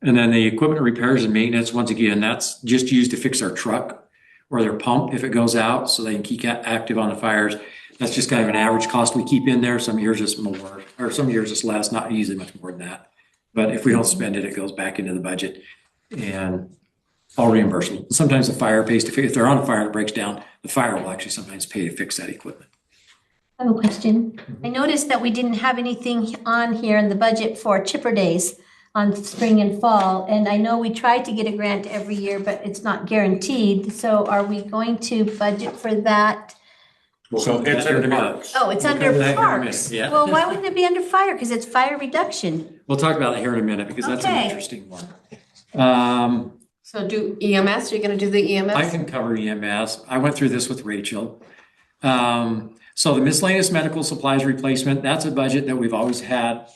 And then the equipment repairs and maintenance, once again, that's just used to fix our truck or their pump if it goes out so they can keep active on the fires. That's just kind of an average cost we keep in there. Some years it's more, or some years it's less, not usually much more than that. But if we don't spend it, it goes back into the budget and all reimbursable. Sometimes the fire pays to fix, if they're on a fire that breaks down, the fire will actually sometimes pay to fix that equipment. I have a question. I noticed that we didn't have anything on here in the budget for chipper days on spring and fall. And I know we try to get a grant every year, but it's not guaranteed. So are we going to budget for that? So it's Under in the parks. Oh, it's We'll under cover that here in a minute, parks. yeah. Well, why wouldn't it be under fire? Because it's fire reduction. We'll talk about that here in a minute because that's an Okay. interesting one. So do EMS, you're gonna do the EMS? I can cover EMS. I went through this with Rachel. So the miscellaneous medical supplies replacement, that's a budget that we've always had,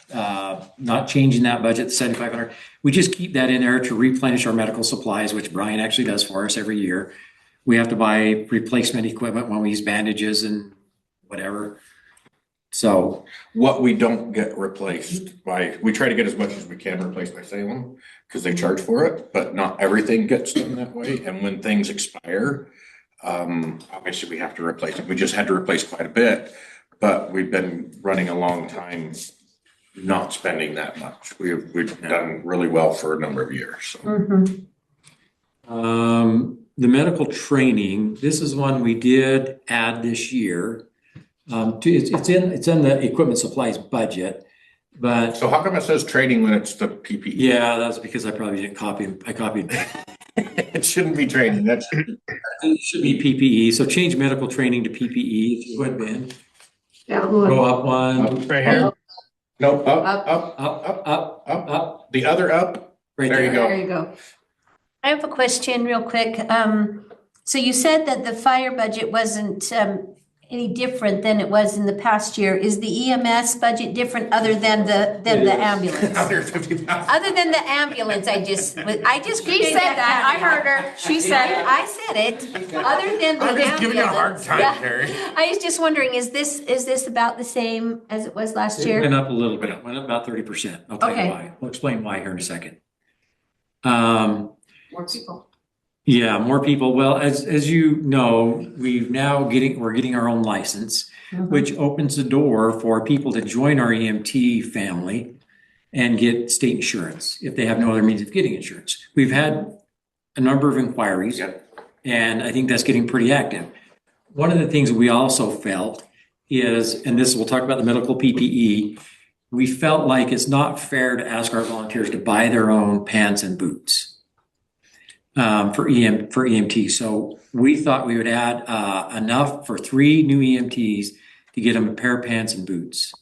not changing that budget, 7,500. We just keep that in there to replenish our medical supplies, which Brian actually does for us every year. We have to buy replacement equipment when we use bandages and whatever. So, What we don't get replaced by, we try to get as much as we can replaced by Salem because they charge for it, but not everything gets done that way. And when things expire, obviously we have to replace it. We just had to replace quite a bit, but we've been running a long time not spending that much. We've done really well for a number of years. So. Mhm. the medical training, this is one we did add this year. It's in the equipment supplies budget, but So how come it says training when it's the PPE? yeah, that's because I probably didn't copy. I copied. It shouldn't be training, that's. It should be PPE. So change medical training to PPE if you would, Ben. Yeah. Go up one, Right here? Nope, up, Up. up, up. up, the other up. Right There you there. go. There you go. I have a question real quick. So you said that the fire budget wasn't any different than it was in the past year. Is the EMS budget different other than the ambulance? $150,000. Other than the ambulance, I just. She said that. I heard her. She said it. I said it. Other than the I'm just giving you a hard ambulance. time, Yeah. Terry. I was just wondering, is this about the same as it was last It year? went up a little bit. It went up about 30%. I'll tell you Okay. why. I'll explain why here in a second. More people. Yeah, more people. Well, as you know, we're getting our own license, which opens the door for people to join our EMT family and get state insurance if they have no other means of getting insurance. We've had a number of inquiries, and I think that's getting pretty active. One of the things we also felt is, and this we'll talk about the medical PPE, we felt like it's not fair to ask our volunteers to buy their own pants and boots for EMT. So we thought we would add enough for 3 new EMTs to get them a pair of pants and boots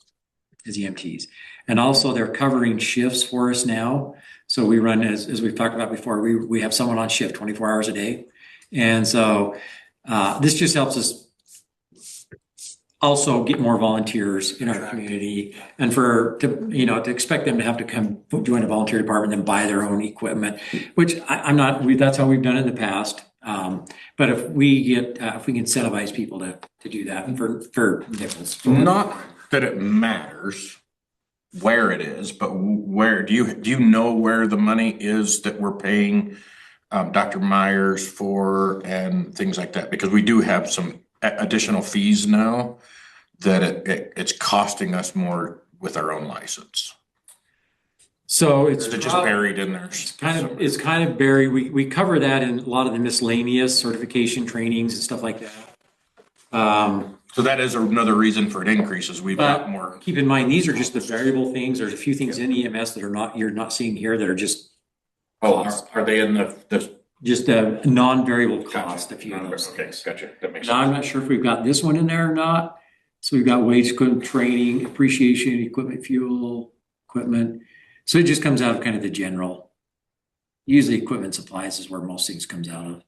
as EMTs. And also they're covering shifts for us now. So we run, as we've talked about before, we have someone on shift 24 hours a day. And so this just helps us also get more volunteers in our community, and to expect them to have to come join a volunteer department and buy their own equipment, which that's how we've done it in the past. But if we can incentivize people to do that and for nickels. Not that it matters where it is, but where, do you know where the money is that we're paying Dr. Myers for and things like that? Because we do have some additional fees now that it's costing us more with our own license. So It's just buried in there. it's kind of buried. We cover that in a lot of the miscellaneous certification trainings and stuff like that. So that is another reason for an increase, is we've got more. Keep in mind, these are just the variable things. There's a few things in EMS that you're not seeing here that are just Oh, are they in the? just a non-variable cost, a few of those. Okay, gotcha. That makes Now, I'm sense. not sure if we've got this one in there or not. So we've got wage equipment training, appreciation, equipment, fuel, equipment. So it just comes out of kind of the general. Usually equipment supplies is where most things comes out of.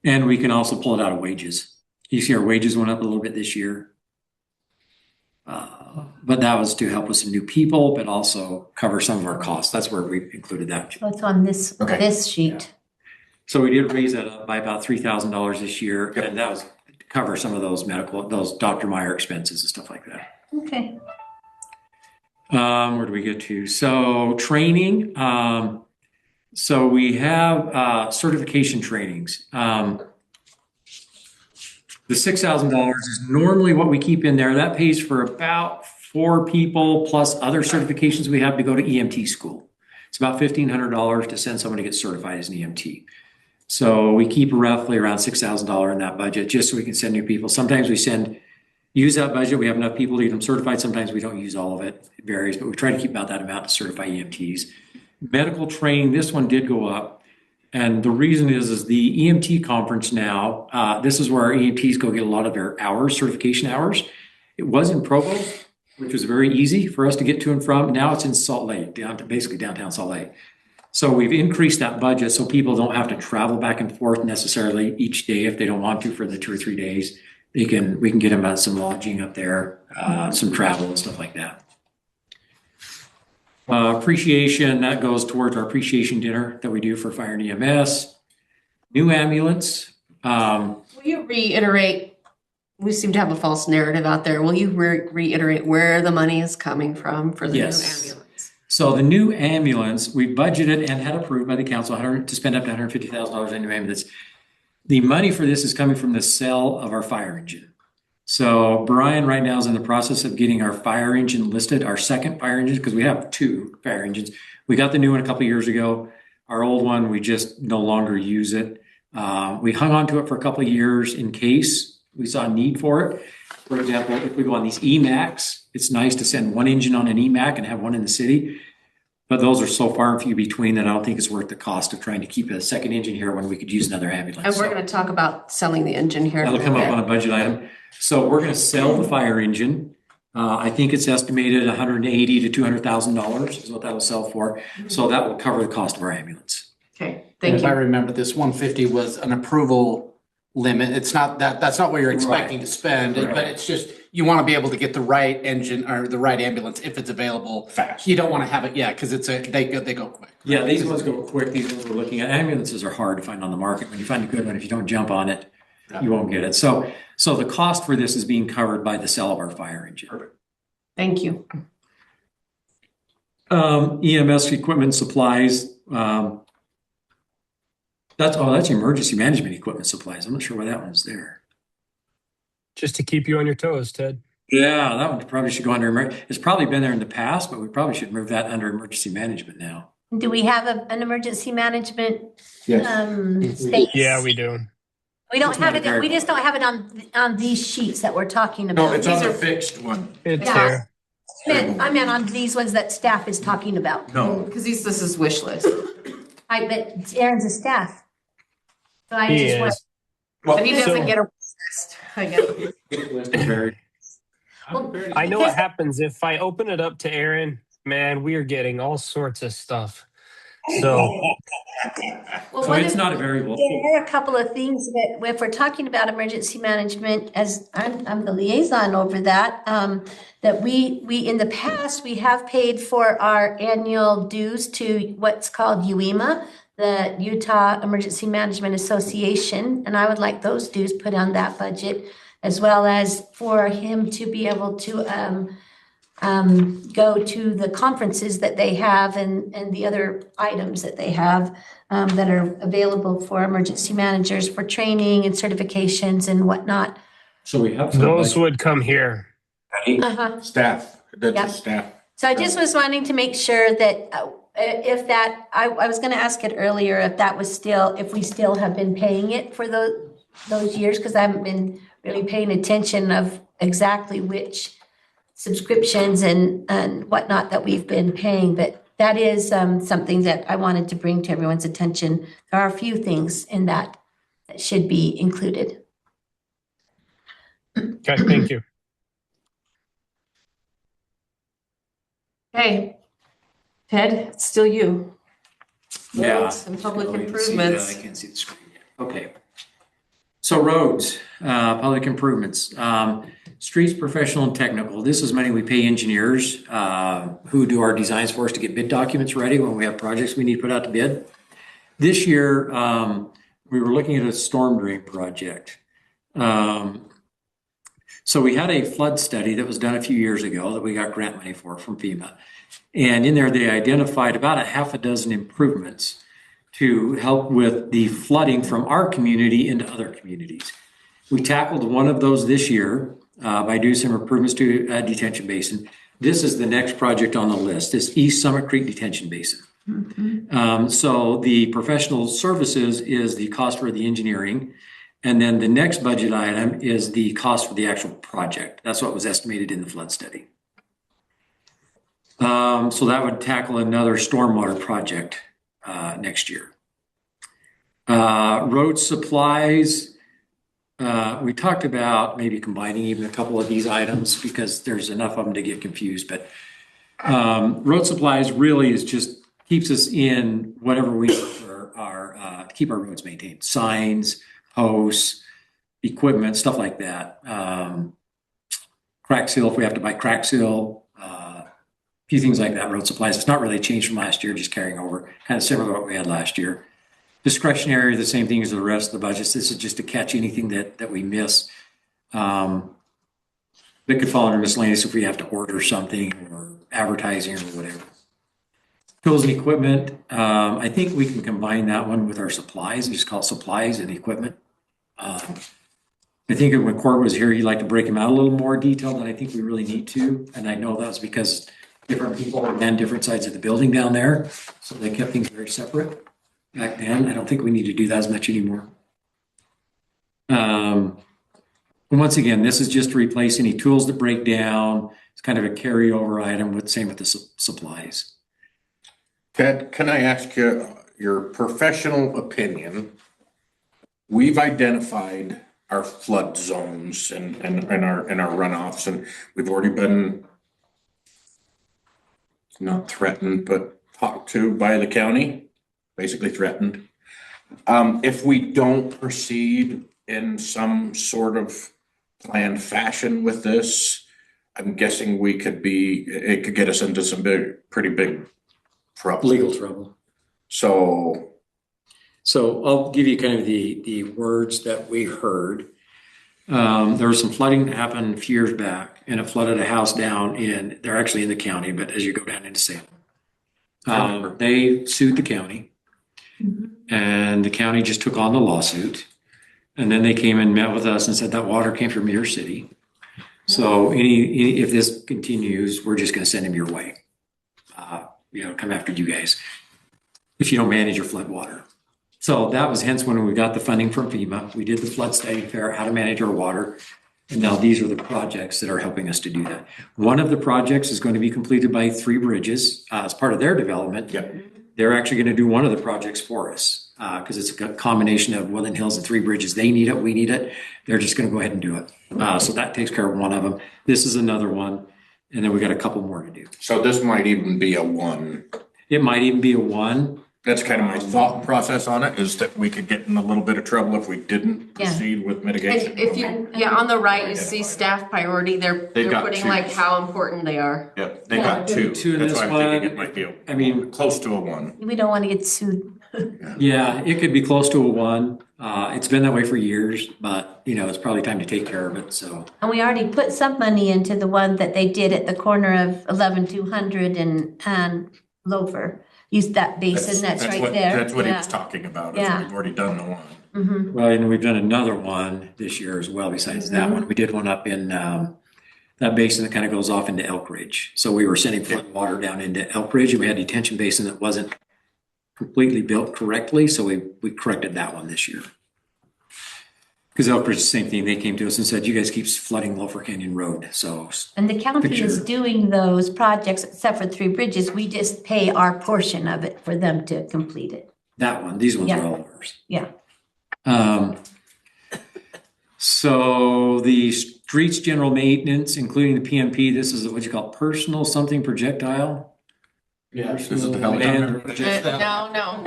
And we can also pull it out of wages. You see our wages went up a little bit this year. But that was to help with some new people, but also cover some of our costs. That's where we included that. So it's on this sheet. So we did raise that up by about $3,000 this year, and that was to cover some of those those Dr. Meyer expenses and stuff like that. Okay. Where do we get to? So training. So we have certification trainings. The $6,000 is normally what we keep in there. That pays for about 4 people plus other certifications we have to go to EMT school. It's about $1,500 to send someone to get certified as an EMT. So we keep roughly around $6,000 in that budget just so we can send new people. Sometimes we use that budget. We have enough people to get them certified. Sometimes we don't use all of it. It varies, but we try to keep about that amount to certify EMTs. Medical training, this one did go up. And the reason is the EMT conference now, this is where our EMTs go get a lot of their hours, certification hours. It was in Provo, which was very easy for us to get to and from. Now it's in Salt Lake, basically downtown Salt Lake. So we've increased that budget so people don't have to travel back and forth necessarily each day if they don't want to for the 2 or 3 days. We can get them some lodging up there, some travel and stuff like that. Appreciation, that goes towards our appreciation dinner that we do for fire and EMS. New ambulance. Will you reiterate, we seem to have a false narrative out there. Will you reiterate where the money is coming from for the new Yes. ambulance? So the new ambulance, we budgeted and had approved by the council to spend up to $150,000 on new ambulance. The money for this is coming from the sale of our fire engine. So Brian right now is in the process of getting our fire engine listed, our second fire engine, because we have 2 fire engines. We got the new one a couple of years ago. Our old one, we just no longer use it. We hung on to it for a couple of years in case we saw a need for it. For example, if we go on these EMACs, it's nice to send one engine on an EMAC and have one in the city. But those are so far and few between that I don't think it's worth the cost of trying to keep a second engine here when we could use another ambulance. And we're So gonna talk about selling the engine here. that'll come up on a budget item. So we're gonna sell the fire engine. I think it's estimated $180,000 to $200,000 is what that'll sell for. So that will cover the cost of our ambulance. Okay, And thank if I you. remember, this 150 was an approval limit. It's not that's not what you're expecting to spend, Right. but it's just, you want to be able to get the right engine or the right ambulance if it's available. Fast. You don't want to have it, because they go quick. Yeah, these ones go quick. These ones we're looking at. Ambulances are hard to find on the market. When you find a good one, if you don't jump on it, you won't get it. So the cost for this is being covered by the sale of our fire engine. Thank you. EMS equipment supplies. That's emergency management equipment supplies. I'm not sure why that one's there. Just to keep you on your toes, Ted. Yeah, that one probably should go under, it's probably been there in the past, but we probably should move that under emergency management now. Do we have an emergency management Yes. space? Yeah, we do. We don't It's have not it, we very- just don't have it on these sheets that we're talking about. No, it's on These the are- fixed one. It's Yeah. there. I meant on these ones that staff is talking about. No, Because this is wish list. I bet Aaron's a staff. So I He just want, is. But he So- doesn't get a wish list. I guess. Very- I know what happens if I open it up to Aaron. Man, we are getting all sorts of stuff. So well, So one it's of- not a variable. there are a couple of things that, if we're talking about emergency management, as I'm the liaison over that, that we, in the past, we have paid for our annual dues to what's called UEMA, the Utah Emergency Management Association, and I would like those dues put on that budget, as well as for him to be able to, go to the conferences that they have and the other items that they have that are available for emergency managers for training and certifications and whatnot. So we have. some those budget. would come here. Uh-huh. staff, that's Yep. a staff. So I just was wanting to make sure that if that, I was gonna ask it earlier, if that was still, if we still have been paying it for those years, because I haven't been really paying attention of exactly which subscriptions and whatnot that we've been paying, but that is something that I wanted to bring to everyone's attention. There are a few things in that should be included. Okay, thank you. Okay. Ted, it's still you. Yeah. Roads and public Oh, you can see that. improvements. I can't see the screen yet. Okay. So roads, public improvements, streets, professional and technical. This is money we pay engineers who do our designs for us to get bid documents ready when we have projects we need to put out to bid. This year, we were looking at a storm drain project. So we had a flood study that was done a few years ago that we got grant money for from FEMA. And in there, they identified about a half a dozen improvements to help with the flooding from our community into other communities. We tackled one of those this year by doing some improvements to a detention basin. This is the next project on the list, this East Summit Creek Detention Basin. So the professional services is the cost for the engineering. And then the next budget item is the cost for the actual project. That's what was estimated in the flood study. So that would tackle another stormwater project next year. Road supplies, we talked about maybe combining even a couple of these items because there's enough of them to get confused. But road supplies really is just keeps us in whatever we need for our to keep our roads maintained. Signs, posts, equipment, stuff like that. Crack seal if we have to buy crack seal. A few things like that, road supplies. It's not really changed from last year, just carrying over, kind of similar to what we had last year. Discretionary, the same thing as the rest of the budgets. This is just to catch anything that we miss. That could fall under miscellaneous if we have to order something or advertising or whatever. Tools and equipment, I think we can combine that one with our supplies and just call it supplies and equipment. I think when Court was here, he'd like to break them out a little more detailed than I think we really need to. And I know that's because different people ran different sides of the building down there. So they kept things very separate. back then. I don't think we need to do that as much anymore. And once again, this is just to replace any tools that break down. It's kind of a carryover item with same with the supplies. Ted, can I ask you your professional opinion? We've identified our flood zones and our runoffs, and we've already been not threatened, but talked to by the county, basically threatened. If we don't proceed in some sort of planned fashion with this, I'm guessing it could get us into some pretty big trouble. Legal trouble. So I'll give you kind of the words that we heard. There was some flooding that happened a few years back, and it flooded a house down they're actually in the county, but as you go down into Salem. They sued the county, and the county just took on the lawsuit. And then they came and met with us and said that water came from your city. So if this continues, we're just gonna send them your way. Come after you guys if you don't manage your flood water. So that was hence when we got the funding from FEMA. We did the flood study, figure out how to manage our water. And now these are the projects that are helping us to do that. One of the projects is going to be completed by Three Bridges as part of their development. Yep. They're actually going to do one of the projects for us because it's a combination of Woodland Hills and Three Bridges. They need it, we need it. They're just going to go ahead and do it. So that takes care of one of them. This is another one. And then we got a couple more to do. So this might even be a one. It might even be a one. That's kind of my thought process on it, is that we could get in a little bit of trouble if we didn't proceed with mitigation. And if you, on the right, you see staff priority, they're got putting two. like how important they are. Yep, they got two. Two in That's this why I'm thinking one. it might be I mean, close to a one. We don't want to get sued. yeah, it could be close to a one. It's been that way for years, but it's probably time to take care of it. So, And we already put some money into the one that they did at the corner of 11200 and Loafer. Use that basin, that's right there. That's what he Yeah. was talking about, is Yeah. we've already done the one. Mhm. well, and we've done another one this year as well. Besides that one, we did one up in that basin that kind of goes off into Elk Ridge. So we were sending flood water down into Elk Ridge, and we had a detention basin that wasn't completely built correctly. So we corrected that one this year. Because Elk Ridge, the same thing. They came to us and said, "You guys keep flooding Loafer Canyon Road." So And the county is Picture. doing those projects, except for Three Bridges. We just pay our portion of it for them to complete it. that one, these ones Yeah. are all ours. Yeah. So the streets general maintenance, including the PMP, this is what you call personal something projectile. Yeah. This is the Man helicopter. project- No.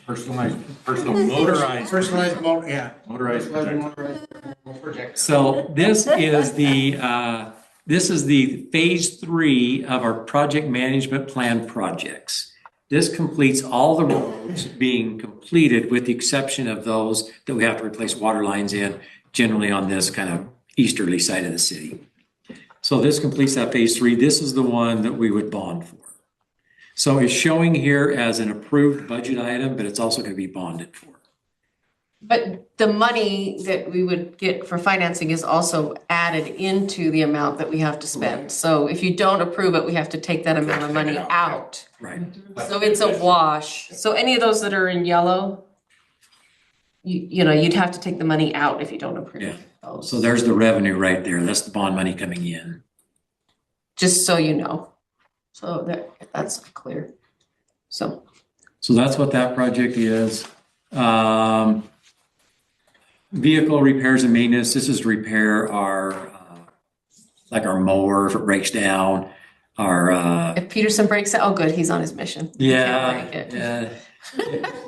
Personal motorized. Personalized motor, yeah. Motorized project. Project. So this is the phase 3 of our project management plan projects. This completes all the roads being completed with the exception of those that we have to replace water lines in, generally on this kind of easterly side of the city. So this completes that phase 3. This is the one that we would bond for. So it's showing here as an approved budget item, but it's also going to be bonded for. But the money that we would get for financing is also added into the amount that we have to spend. So if you don't approve it, we have to take that amount of money out. Right. So it's a wash. So any of those that are in yellow, you'd have to take the money out if you don't approve Yeah. those. So there's the revenue right there. That's the bond money coming in. Just so you know. So that's clear. So, So that's what that project is. Vehicle repairs and maintenance, this is to repair our, like our mower if it breaks down, our, if Peterson breaks it, oh, good, he's on his mission. He can't break it. yeah.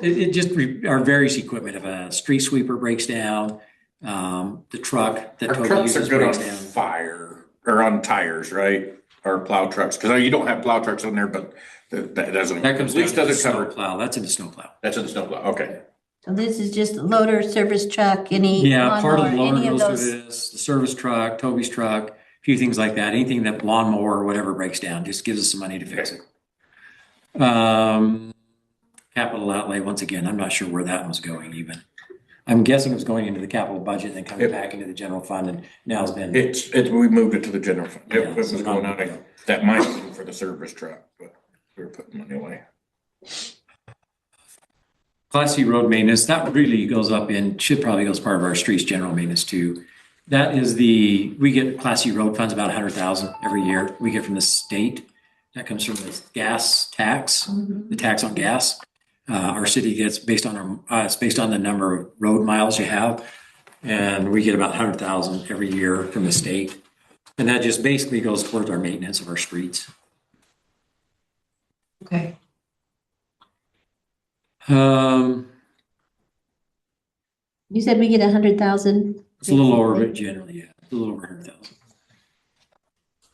It just, our various equipment, if a street sweeper breaks down, the truck that Our Toby trucks are uses good on breaks down. fire, or on tires, right? Or plow trucks, because you don't have plow trucks on there, but that doesn't, That comes at least down to the doesn't cover. snowplow, that's in the snowplow. That's in the snowplow, okay. So this is just loader, service truck, any Yeah, part of the lawnmower, loader any of goes to those. this, the service truck, Toby's truck, a few things like that. Anything that lawnmower or whatever breaks down, just gives us some money to fix it. Capital outlay, once again, I'm not sure where that was going even. I'm guessing it was going into the capital budget and then coming back into the general fund, and now it's been. We moved it to the general fund. Yeah, It was so going not- out, that might have been for the service truck, but we were putting money away. Class C road maintenance, that really goes up in, should probably go as part of our streets general maintenance too. That is we get Class C road funds about 100,000 every year. We get from the state. That comes from the gas tax, the tax on gas. Our city gets based on it's based on the number of road miles you have. And we get about 100,000 every year from the state. And that just basically goes towards our maintenance of our streets. Okay. You said we get 100,000? It's a little over, but generally, yeah, it's a little over 100,000.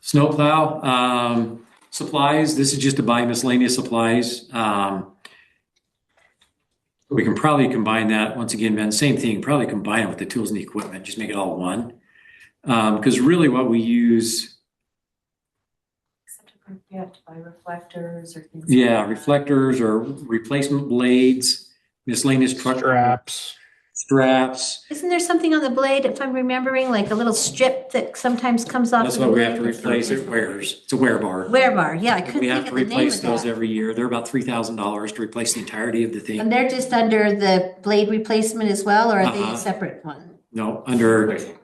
Snowplow, supplies, this is just to buy miscellaneous supplies. We can probably combine that, once again, Ben, same thing, probably combine it with the tools and the equipment, just make it all one. Because really what we use. You have to buy reflectors or things. Yeah, reflectors or replacement blades, miscellaneous truck straps. Isn't there something on the blade, if I'm remembering, like a little strip that sometimes comes off? That's the what we have to blade? replace. It wears. It's a wear bar. Wear bar, yeah, I couldn't We think have of to the name replace of those that. every year. They're about $3,000 to replace the entirety of the thing. And they're just under the blade replacement as well, or are they Uh-huh. a separate one? No,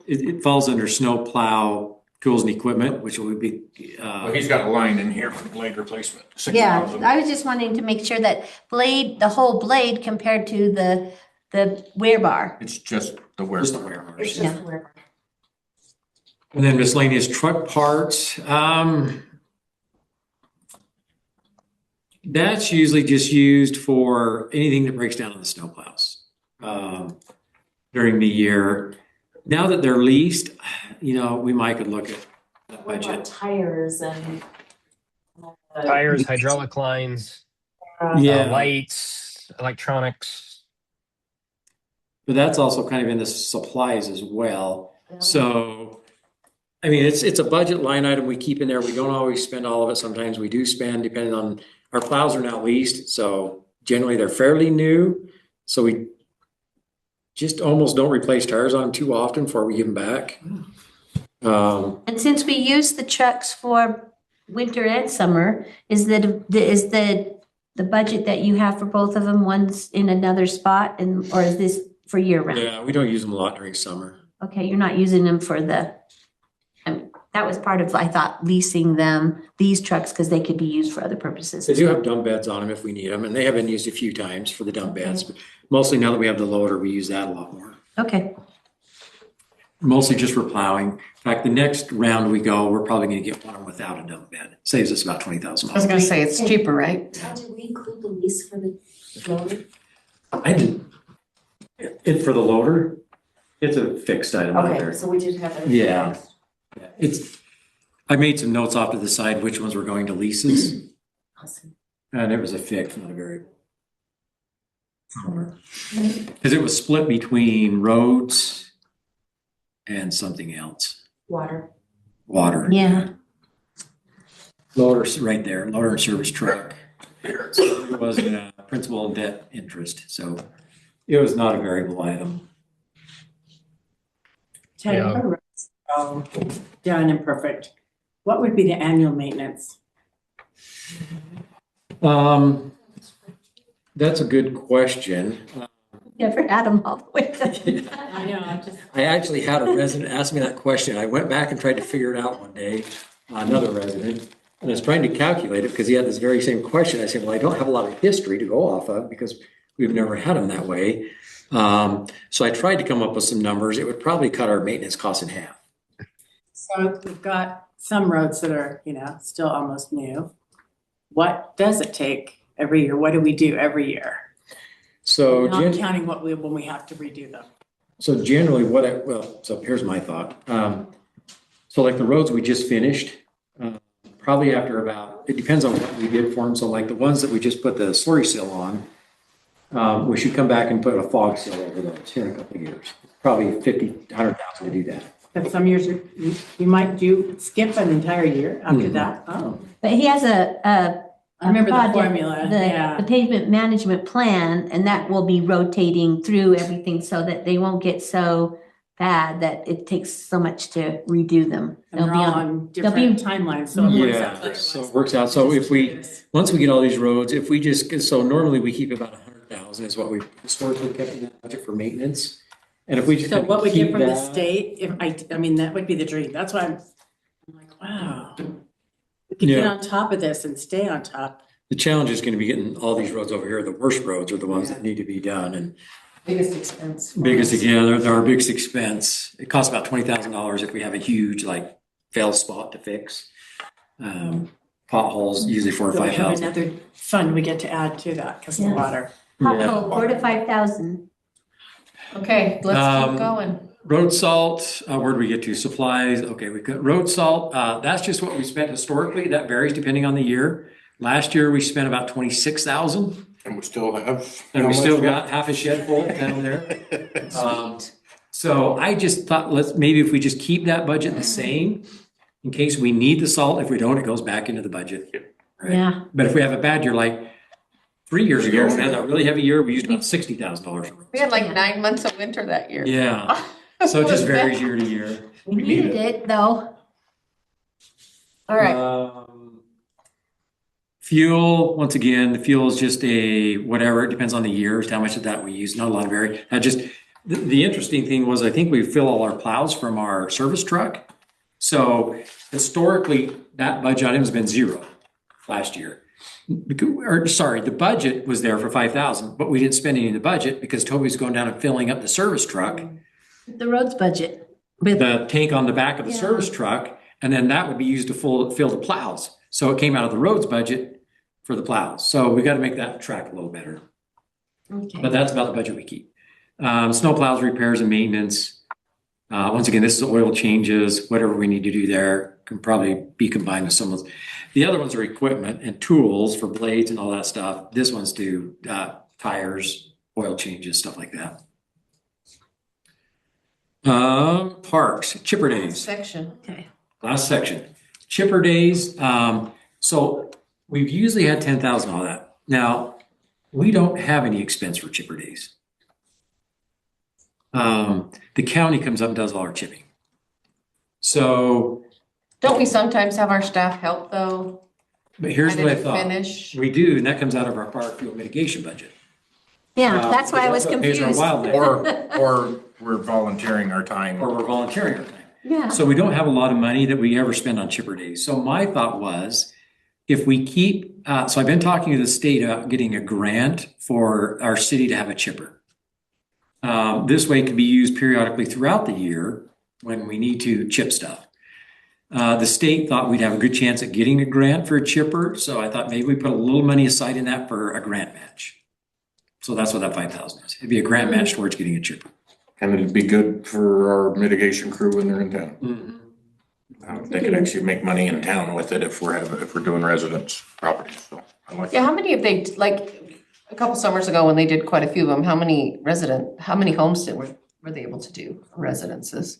it falls under snow plow tools and equipment, which would be, Well, he's got a line in here for blade replacement. Yeah, 6,000. I was just wanting to make sure that blade, the whole blade compared to the wear bar. It's just the wear. just the wear bars. It's just where. And then miscellaneous truck parts. That's usually just used for anything that breaks down on the snowplows during the year. Now that they're leased, we might could look at that What about budget. tires and? Tires, hydraulic lines, Yeah, lights, electronics. but that's also kind of in the supplies as well. So, I mean, it's a budget line item we keep in there. We don't always spend all of it. Sometimes we do spend, depending on, our plows are now leased, so generally they're fairly new. So we just almost don't replace tires on them too often before we give them back. And since we use the trucks for winter and summer, is the budget that you have for both of them, one's in another spot or is this for year round? Yeah, we don't use them a lot during summer. Okay, you're not using them for that was part of, I thought, leasing these trucks because they could be used for other purposes. They do have dump beds on them if we need them, and they have been used a few times for the dump beds. But mostly now that we have the loader, we use that a lot more. Okay, Mostly just for plowing. In fact, the next round we go, we're probably gonna get one without a dump bed. Saves us about $20,000. I was gonna say it's cheaper, right? Do we include the lease for the loader? I did. It for the loader, it's a fixed item out Okay, there. so we did have it. Yeah. I made some notes off to the side which ones were going to leases, Awesome. and it was a fixed, not a variable. Because it was split between roads and something else, Water. water. yeah. Loader's right there, loader and service truck. It wasn't a principal and debt interest, so it was not a variable item. Yeah. Done and perfect. What would be the annual maintenance? That's a good question. Never had them all the way. I know, I'm just. I actually had a resident ask me that question. I went back and tried to figure it out one day, another resident, and I was trying to calculate it because he had this very same question. I said, well, I don't have a lot of history to go off of because we've never had them that way. So I tried to come up with some numbers. It would probably cut our maintenance costs in half. So we've got some roads that are, still almost new. What does it take every year? What do we do every year? So, Not counting when we have to redo them. so generally so here's my thought. So like the roads we just finished, probably after it depends on what we did for them. So like the ones that we just put the slurry seal on, we should come back and put a fog seal over those here in a couple of years. Probably 50, 100,000 to do that. But some years you might skip an entire year after that. Oh, But he has a I remember the project, formula, yeah. the pavement management plan, and that will be rotating through everything so that they won't get so bad that it takes so much to redo them. And They'll they're be all on, on they'll be- different timelines, so it works out. Yeah, so it works out. So once we get all these roads, so normally we keep about 400,000 is what we historically kept in that budget for maintenance. And if we just So what we get keep from the that- state, I mean, that would be the dream. That's why I'm like, wow. We could get Yeah. on top of this and stay on top. The challenge is gonna be getting all these roads over here, the worst roads are the ones that need to be done, and Biggest expense. biggest, again, they're our biggest expense. It costs about $20,000 if we have a huge, like, fail spot to fix. Potholes, usually 4 or So we have 5,000. another fund we get to add to that because of the Yeah. water. Pothole, 4 to 5,000. Okay, let's Um, keep going. Road salt, where do we get to? Supplies, okay, we've got road salt, that's just what we spent historically, that varies depending on the year. Last year, we spent about 26,000, And we still have. and we still got half a shed full down there. So I just thought, maybe if we just keep that budget the same, in case we need the salt, if we don't, it goes back into the budget. Right? Yeah. But if we have a bad year, like 3 years ago, we had a really heavy year, we used about $60,000. We had like 9 months of winter that year. Yeah, so it just varies year to year. We needed it, though. All right, Fuel, once again, the fuel is just a whatever, it depends on the year, how much of that we use, not a lot of vary. The interesting thing was, I think we fill all our plows from our service truck. So historically, that budget item has been zero last year. Or sorry, the budget was there for 5,000, but we didn't spend any in the budget because Toby's going down and filling up the service truck, The roads budget. With, the tank on the back of the Yeah. service truck, and then that would be used to fill the plows. So it came out of the roads budget for the plows. So we got to make that track a little better. okay. But that's about the budget we keep. Snow plows, repairs and maintenance. Once again, this is oil changes, whatever we need to do there can probably be combined with some of those. The other ones are equipment and tools for blades and all that stuff. This one's do tires, oil changes, stuff like that. Parks, chipper days. section. Last section, chipper days. So we've usually had 10,000 on that. Now, we don't have any expense for chipper days. The county comes up and does all our chipping. So, Don't we sometimes have our staff help though? but here's Kind what I of thought. finish? We do, and that comes out of our fire fuel mitigation budget. Yeah, that's why I was That's what pays our confused. wildland, Or we're volunteering our time. or we're volunteering our time. Yeah. So we don't have a lot of money that we ever spend on chipper days. So my thought was, if we keep, so I've been talking to the state about getting a grant for our city to have a chipper. This way it can be used periodically throughout the year when we need to chip stuff. The state thought we'd have a good chance at getting a grant for a chipper, so I thought maybe we put a little money aside in that for a grant match. So that's what that 5,000 is. It'd be a grant match towards getting a chipper. And it'd be good for our mitigation crew when they're in town. They could actually make money in town with it if we're doing residence properties, so I like Yeah, it. how many have they, like, a couple summers ago when they did quite a few of them, how many homes were they able to do residences?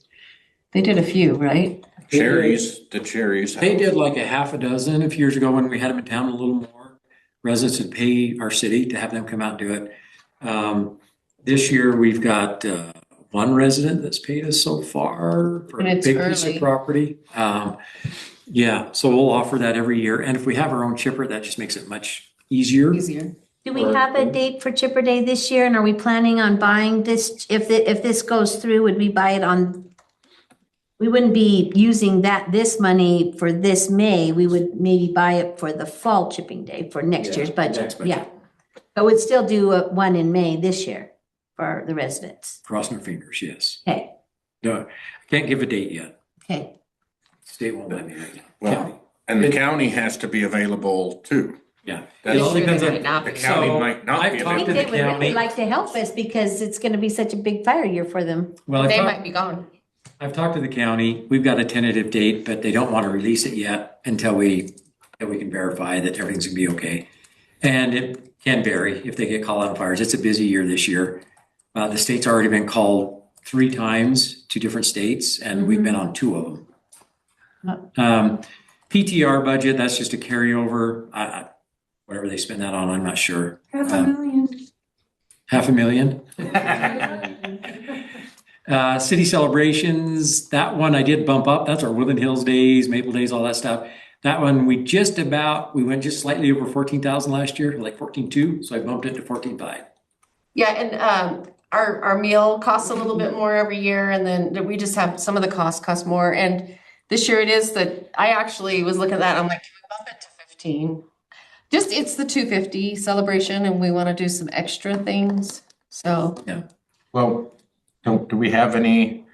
They did a few, right? The cherries. They did like a half a dozen a few years ago when we had them in town, a little more. Residents would pay our city to have them come out and do it. This year, we've got one resident that's paid us so far for And a it's big piece early. of property. Yeah, so we'll offer that every year. And if we have our own chipper, that just makes it much easier. Easier. Do we have a date for Chipper Day this year? And are we planning on buying this? If this goes through, would we buy it on? We wouldn't be using this money for this May. We would maybe buy it for the fall chipping day for next year's budget. next budget. Yeah. But we'd still do one in May this year for the residents. Crossing our fingers, yes. Okay, No, I can't give a date yet. okay. State won't let me right now. Well, County. and the county has to be available too. Yeah. That's- It all depends on- Might not be. The county So, might not I've be talked I think to available. they the would county. really like to help us because it's gonna be such a big fire year for them. Well, They might be gone. I've talked to the county. We've got a tentative date, but they don't want to release it yet until we can verify that everything's gonna be okay. And it can vary if they get called on fires. It's a busy year this year. The state's already been called 3 times to different states, and we've been on 2 of them. PTR budget, that's just a carryover. Whatever they spend that on, I'm not sure. $500,000? City celebrations, that one I did bump up. That's our Woodland Hills Days, Maple Days, all that stuff. That one, we went just slightly over 14,000 last year, like 14.2, so I bumped it to 14.5. Yeah, and our meal costs a little bit more every year, and then we just have, some of the costs cost more, and this year it is that, I actually was looking at that, I'm like, can we bump it to 15? Just, it's the 250 celebration, and we wanna do some extra things, so. Well, do we have anything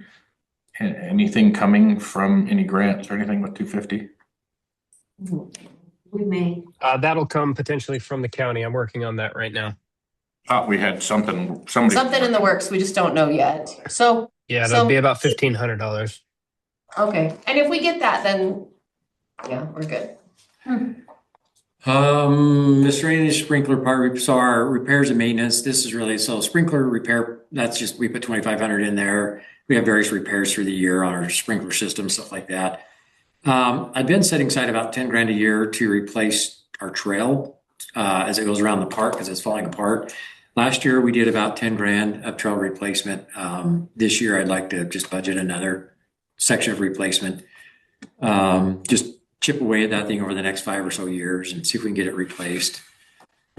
coming from any grants or anything with 250? We may. That'll come potentially from the county. I'm working on that right now. Thought we had something, somebody. Something in the works, we just don't know yet, so. Yeah, So- that'll be about $1,500. Okay, and if we get that, then, yeah, we're good. Miscellaneous sprinkler part, so our repairs and maintenance, this is really, so sprinkler repair, that's just, we put 2,500 in there. We have various repairs through the year on our sprinkler system, stuff like that. I've been setting aside about 10 grand a year to replace our trail, as it goes around the park, because it's falling apart. Last year, we did about 10 grand of trail replacement. This year, I'd like to just budget another section of replacement. Just chip away at that thing over the next 5 or so years and see if we can get it replaced.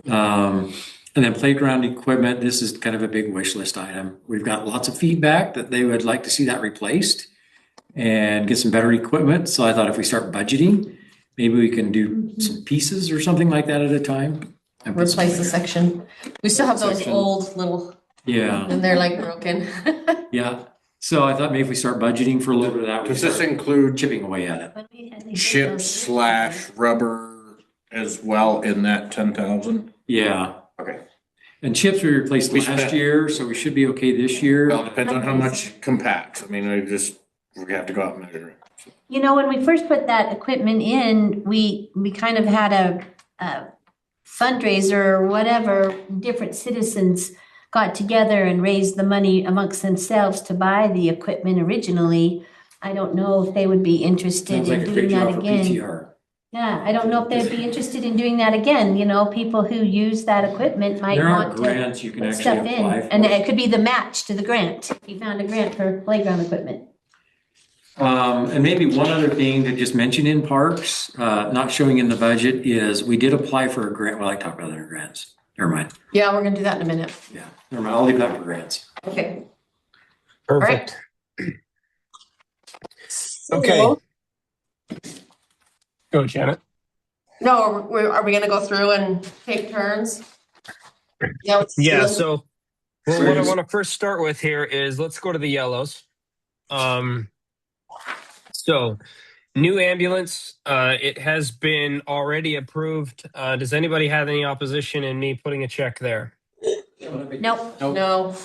And then playground equipment, this is kind of a big wish list item. We've got lots of feedback that they would like to see that replaced and get some better equipment. So I thought if we start budgeting, maybe we can do some pieces or something like that at a time. and put some Replace the together. section. We still have those Section. old little, Yeah, and they're like broken. yeah. So I thought maybe if we start budgeting for a little bit of that, we Does can this start include chipping away at it. When we had these chips videos- / rubber as well in that 10,000? Yeah. Okay. And chips we replaced We last spent- year, so we should be okay this year. Well, it depends on how much compacts. I mean, we have to go out and measure it. You know, when we first put that equipment in, we kind of had a fundraiser or whatever, different citizens got together and raised the money amongst themselves to buy the equipment originally. I don't know if they would be interested Sounds like in a doing great that job for again. PTR. Yeah, I don't know if they'd be interested in doing that again, you know, people who use that equipment might There are want to grants you can put actually stuff in. apply for. And it could be the match to the grant, if you found a grant for playground equipment. And maybe one other thing to just mention in parks, not showing in the budget, is we did apply for a grant. Well, I talked about other grants. Never mind. Yeah, we're gonna do that in a minute. Yeah, never mind. I'll leave that for grants. Okay. Perfect. Okay. Go, Janet. No, are we gonna go through and take turns? Yeah, so well, what I want to first start with here is let's go to the yellows. So new ambulance, it has been already approved. Does anybody have any opposition in me putting a check there? Nope. No,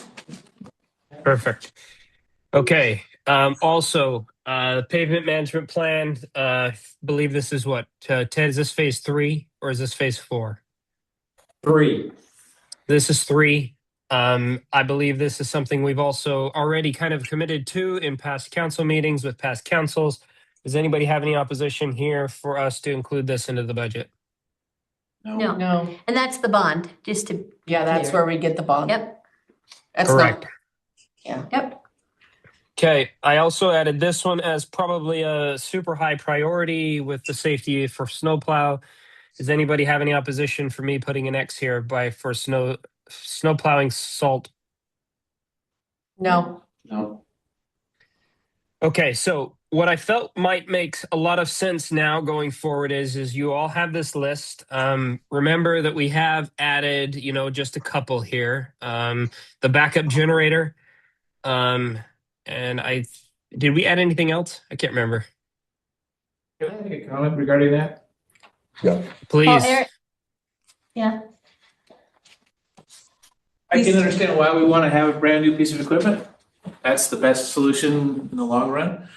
Perfect. Okay. Also, pavement management plan, believe this is what, Ted, is this phase 3 or is this phase 4? 3. This is 3. I believe this is something we've also already kind of committed to in past council meetings with past councils. Does anybody have any opposition here for us to include this into the budget? No, no. and that's the bond, just to, Yeah, that's where we get the bond. yep, That's not, Correct. yep. Okay, I also added this one as probably a super high priority with the safety for snowplow. Does anybody have any opposition for me putting an X here for snow plowing salt? no. No. Okay, so what I felt might make a lot of sense now going forward is you all have this list. Remember that we have added, just a couple here. The backup generator. And did we add anything else? I can't remember. Can I make a comment regarding that? Please. Oh, Eric. Yeah, I can understand why we want to have a brand new piece of equipment. That's the best solution in the long run.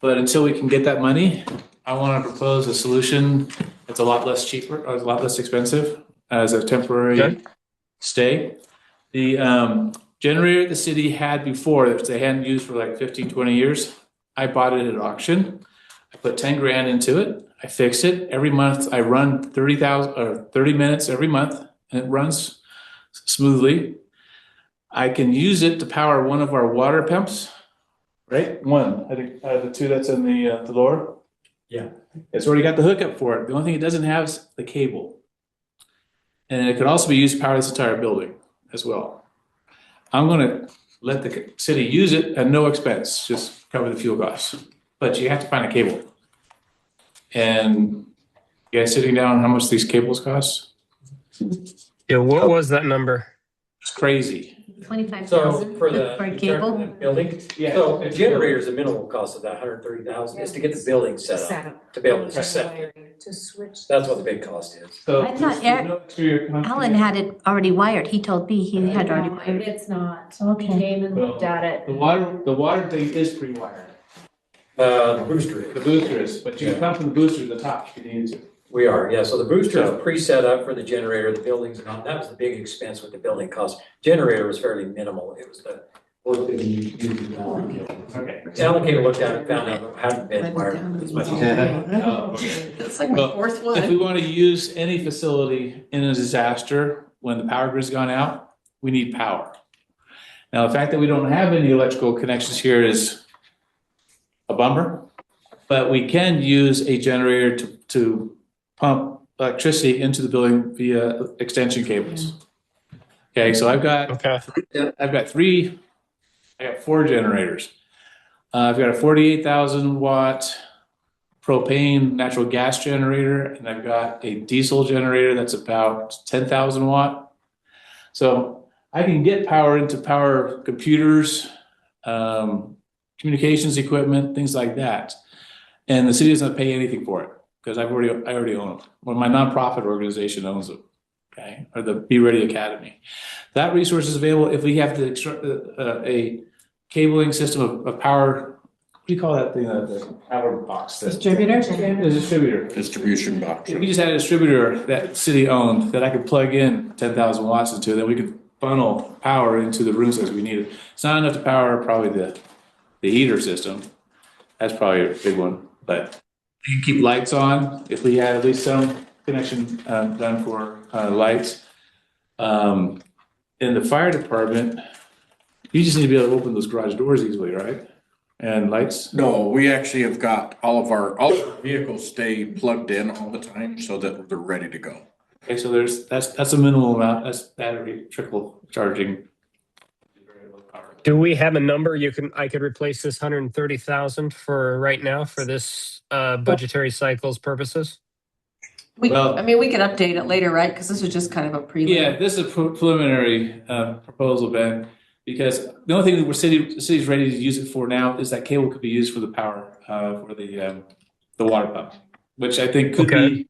But until we can get that money, I want to propose a solution that's a lot less cheaper, or a lot less expensive as a temporary Okay. stay. The generator the city had before, that they hadn't used for like 15, 20 years, I bought it at auction. I put 10 grand into it. I fixed it. Every month I run 30 minutes every month, and it runs smoothly. I can use it to power one of our water pumps, right? One, I think, out of the two that's in the lower. Yeah. It's already got the hookup for it. The only thing it doesn't have is the cable. And it could also be used to power this entire building as well. I'm gonna let the city use it at no expense, just cover the fuel costs. But you have to find a cable. And you guys sitting down, how much these cables cost? Yeah, what was that number? It's crazy. 25,000 for the for a cable? building, Yeah. so the generator is the minimal cost of that 130,000 is to get the building set up, to be able to set it. To switch. That's what the big cost is. So I thought there's no exterior concrete. Alan had it already wired. He told me he had already wired it. It's not. Okay. We came and looked at it. The water thing is pre-wired. The booster The is. booster is, but you can come from the booster to the top if you need to. We are, yeah, so the booster is pre-set up for the generator, the buildings and all, that was the big expense with the building cost. Generator was fairly minimal, it was the work that you used. Okay. Alan came and looked at it, found out it hadn't been wired. Oh, okay. That's like my Well, fourth If we one. want to use any facility in a disaster, when the power grid's gone out, we need power. Now, the fact that we don't have any electrical connections here is a bummer, but we can use a generator to pump electricity into the building via extension cables. Okay, so I've got Okay. I got four generators. I've got a 48,000 watt propane natural gas generator, and I've got a diesel generator that's about 10,000 watt. So I can get power into power computers, communications equipment, things like that. And the city doesn't pay anything for it because I already own them. Well, my nonprofit organization owns them. Okay, or the Be Ready Academy. That resource is available if we have to a cabling system of power. What do you call that thing? The power box. Distributor? The distributor. Distribution box. If we just had a distributor that city owned that I could plug in 10,000 watts into, then we could funnel power into the rooms as we need it. It's not enough to power probably the heater system. That's probably a big one, but you can keep lights on if we had at least some connection done for lights. In the fire department, you just need to be able to open those garage doors easily, right? And lights. No, we actually have got all of our vehicles stay plugged in all the time so that they're ready to go. Okay, so that's a minimal amount. That's battery trickle charging. Do we have a number I could replace this 130,000 for right now for this budgetary cycle's purposes? Well- I mean, we can update it later, right? Because this is just kind of a prelim. Yeah, this is a preliminary proposal, Ben, because the only thing that the city's ready to use it for now is that cable could be used for the power for the water pump, which I think could Okay. be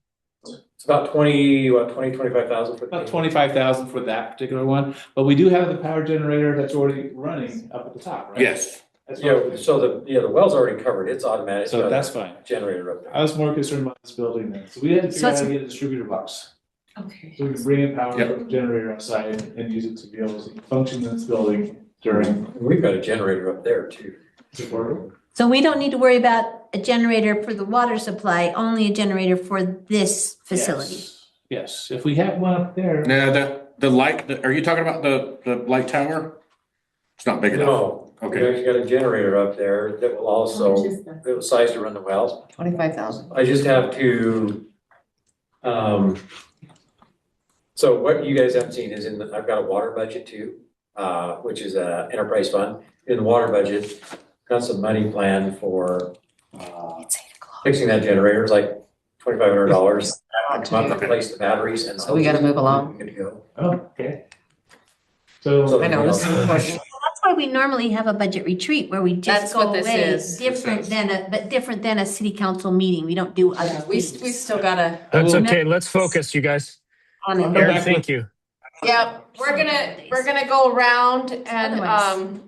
It's about 25,000 for. about 25,000 for that particular one. But we do have the power generator that's already running up at the top, right? Yes. That's Yeah, fine. so the well's already covered, it's automatic. So that's fine. Generator up there. I was more concerned about this building then. So we had to figure So out how it's- to get a distributor box. Okay. So we can bring in power Yep. from the generator outside and use it to be able to function in this building during We've got a generator up there too. support. So we don't need to worry about a generator for the water supply, only a generator for this facility. Yes, if we have one up there. Now, the light, are you talking about the light tower? It's not big enough. No, we Okay. actually got a generator up there that will also, How much is that? it was sized to run the wells. 25,000. I just have to, so what you guys haven't seen is I've got a water budget too, which is a enterprise fund. In the water budget, got some money planned for, fixing that generator, it's like $2,500. To replace the batteries and. So we gotta move along. Good to go. Oh, okay. So. I know, this is important. That's why we normally have a budget retreat where we That's just what go this away. is. Different than a city council meeting. We don't do other We things. still gotta. That's okay. Let's focus, you guys. On it. Eric, thank you. Yeah, we're gonna go around and, Otherwise.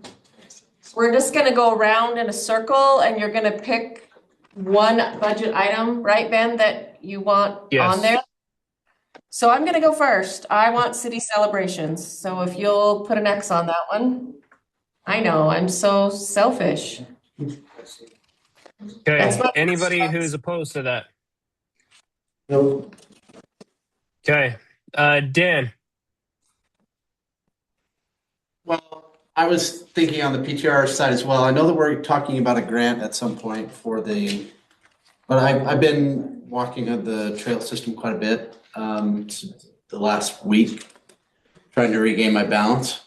we're just gonna go around in a circle and you're gonna pick one budget item, right, Ben, that you want Yes. on there? So I'm gonna go first. I want city celebrations. So if you'll put an X on that one. I know, I'm so selfish. Okay, That's what- anybody who's opposed to that? Nope. Okay, Dan, Well, I was thinking on the PTR side as well. I know that we're talking about a grant at some point for but I've been walking on the trail system quite a bit, the last week, trying to regain my balance.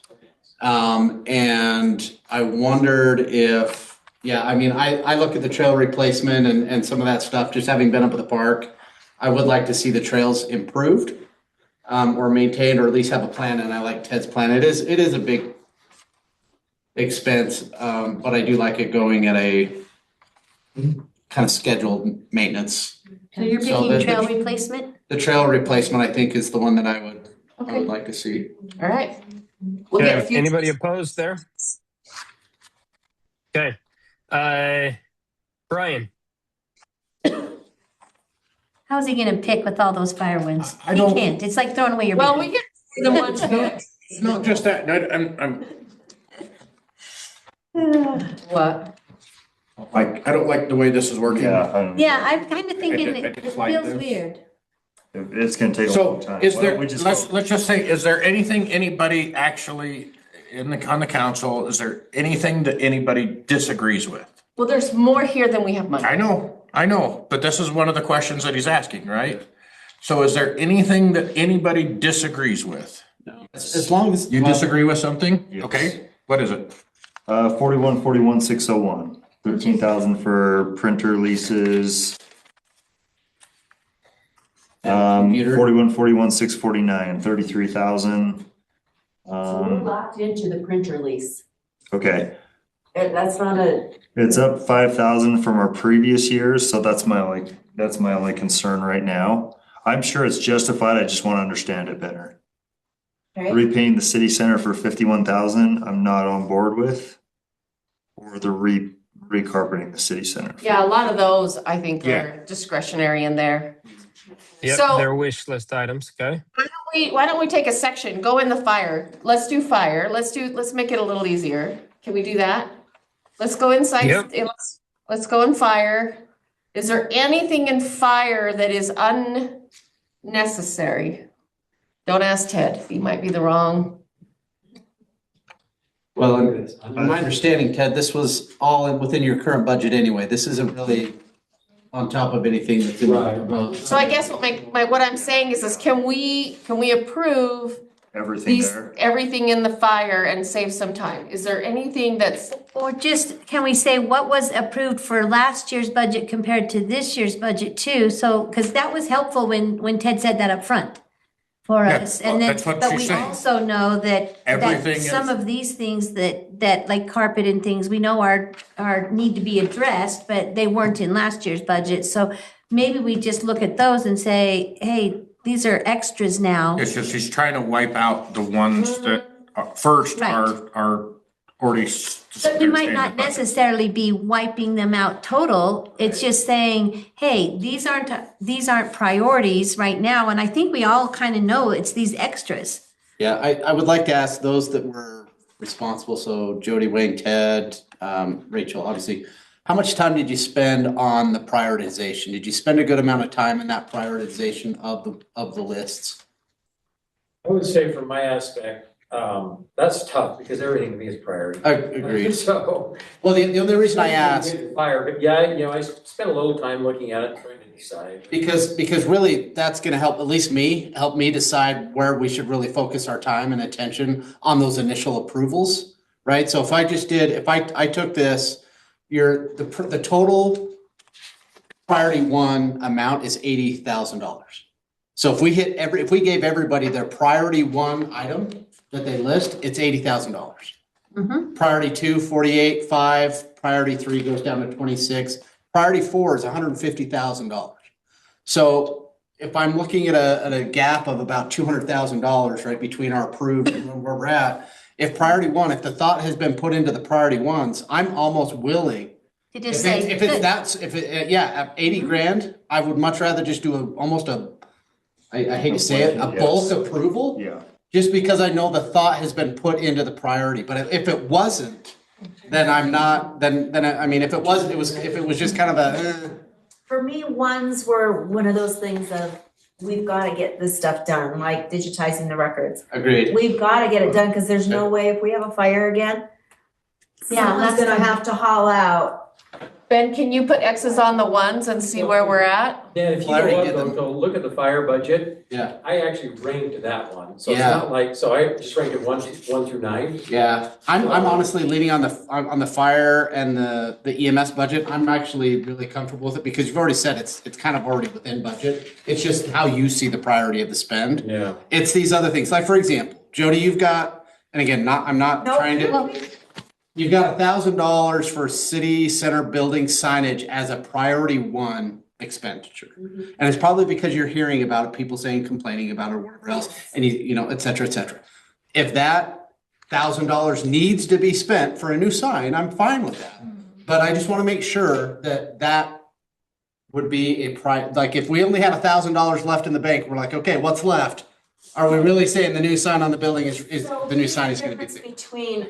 And I wondered if, yeah, I mean, I look at the trail replacement and some of that stuff, just having been up at the park. I would like to see the trails improved, or maintained, or at least have a plan, and I like Ted's plan. It is a big expense, but I do like it going at a kind of scheduled maintenance. So you're So picking the- trail replacement? The trail replacement, I think, is the one that I would Okay, like to see. all right. We'll get a Okay, few. anybody opposed there? Okay, Brian, How's he gonna pick with all those fire winds? I He don't- can't. It's like throwing away your. Well, baby. we get the ones that. It's not just that, I'm What? like, I don't like the way this is working. Yeah, I don't. Yeah, I'm kind of thinking I that it just like feels this. weird. It's gonna take a So long time. is Why don't there, we just let's, go- let's just say, is there anything anybody actually on the council, is there anything that anybody disagrees with? Well, there's more here than we have money. I know, but this is one of the questions that he's asking, right? So is there anything that anybody disagrees with? As long as. You disagree with something? Yes. Okay, what is it? 41,601, 13,000 for printer leases. Computer. 41,649, 33,000. So we're locked into the printer lease. Okay, That's not a, it's up 5,000 from our previous years, so that's my only concern right now. I'm sure it's justified, I just want to understand it better. okay, Repainting the city center for 51,000, I'm not on board with. Or the recarpeting the city center. Yeah, a lot of those, I think, Yeah. are discretionary in there. yep, So- their wish list items, okay? Why don't we take a section, go in the fire, let's do fire, let's make it a little easier. Can we do that? Let's go inside, Yep. let's go in fire. Is there anything in fire that is unnecessary? Don't ask Ted, he might be the wrong. Well, in my understanding, Ted, this was all within your current budget anyway. This isn't really on top of anything that's in the proposed. So I guess what I'm saying is can we approve Everything these, there. everything in the fire and save some time? Is there anything that's, Or just, can we say what was approved for last year's budget compared to this year's budget too? So, because that was helpful when Ted said that up front for Yeah, us. And then, that's what but she's we saying. also know that Everything some is- of these things that like carpet and things, we know are need to be addressed, but they weren't in last year's budget. So maybe we just look at those and say, hey, these are extras now. It's just he's trying to wipe out the ones that first Right. are already. But you might not necessarily be wiping them out total. It's just saying, hey, these aren't priorities right now. And I think we all kind of know it's these extras. Yeah, I would like to ask those that were responsible, so Jody, Wayne, Ted, Rachel, obviously, how much time did you spend on the prioritization? Did you spend a good amount of time in that prioritization of the lists? I would say from my aspect, that's tough because everything to me is priority. I agree. So. Well, the only reason I asked, Fire, but yeah, I spent a little time looking at it, trying to decide. because really that's gonna help, at least help me decide where we should really focus our time and attention on those initial approvals, right? So if I took this, the total priority one amount is $80,000. So if we gave everybody their priority one item that they list, it's $80,000. Mhm. Priority two, 48,500, priority three goes down to 26. Priority four is $150,000. So if I'm looking at a gap of about $200,000, right, between our approved and where we're at, if priority one, if the thought has been put into the priority ones, I'm almost willing. To just say, If it's good. that's, if it, yeah, at 80 grand, I would much rather just do I hate to say it, a bulk approval. Yeah. Just because I know the thought has been put into the priority, but if it wasn't, then I'm not, then I mean, if it wasn't, if it was just kind of For me, ones were one of those things of, we've gotta get this stuff done, like digitizing the records. agreed. We've gotta get it done, cause there's no way if we have a fire again, Yeah, someone's that's gonna the- have to haul out Ben, can you put X's on the ones and see where we're at? Yeah, if you Well, I already go up, did them. go look at the fire budget, Yeah, I actually ranked that one, so it's Yeah. not like, so I just ranked it one through 9. yeah. I'm honestly leaning on the fire and the EMS budget. I'm actually really comfortable with it because you've already said it's kind of already within budget. It's just how you see the priority of the spend. Yeah. It's these other things. Like, for example, Jody, you've got, and again, I'm not Nope. trying to, you've got $1,000 for city center building signage as a priority 1 expenditure. And it's probably because you're hearing about it, people saying, complaining about it or whatever else, and you know, et cetera, et cetera. If that $1,000 needs to be spent for a new sign, I'm fine with that. But I just want to make sure that that would be like, if we only had $1,000 left in the bank, we're like, okay, what's left? Are we really saying the new sign on the building is the new sign is going to be? Difference between,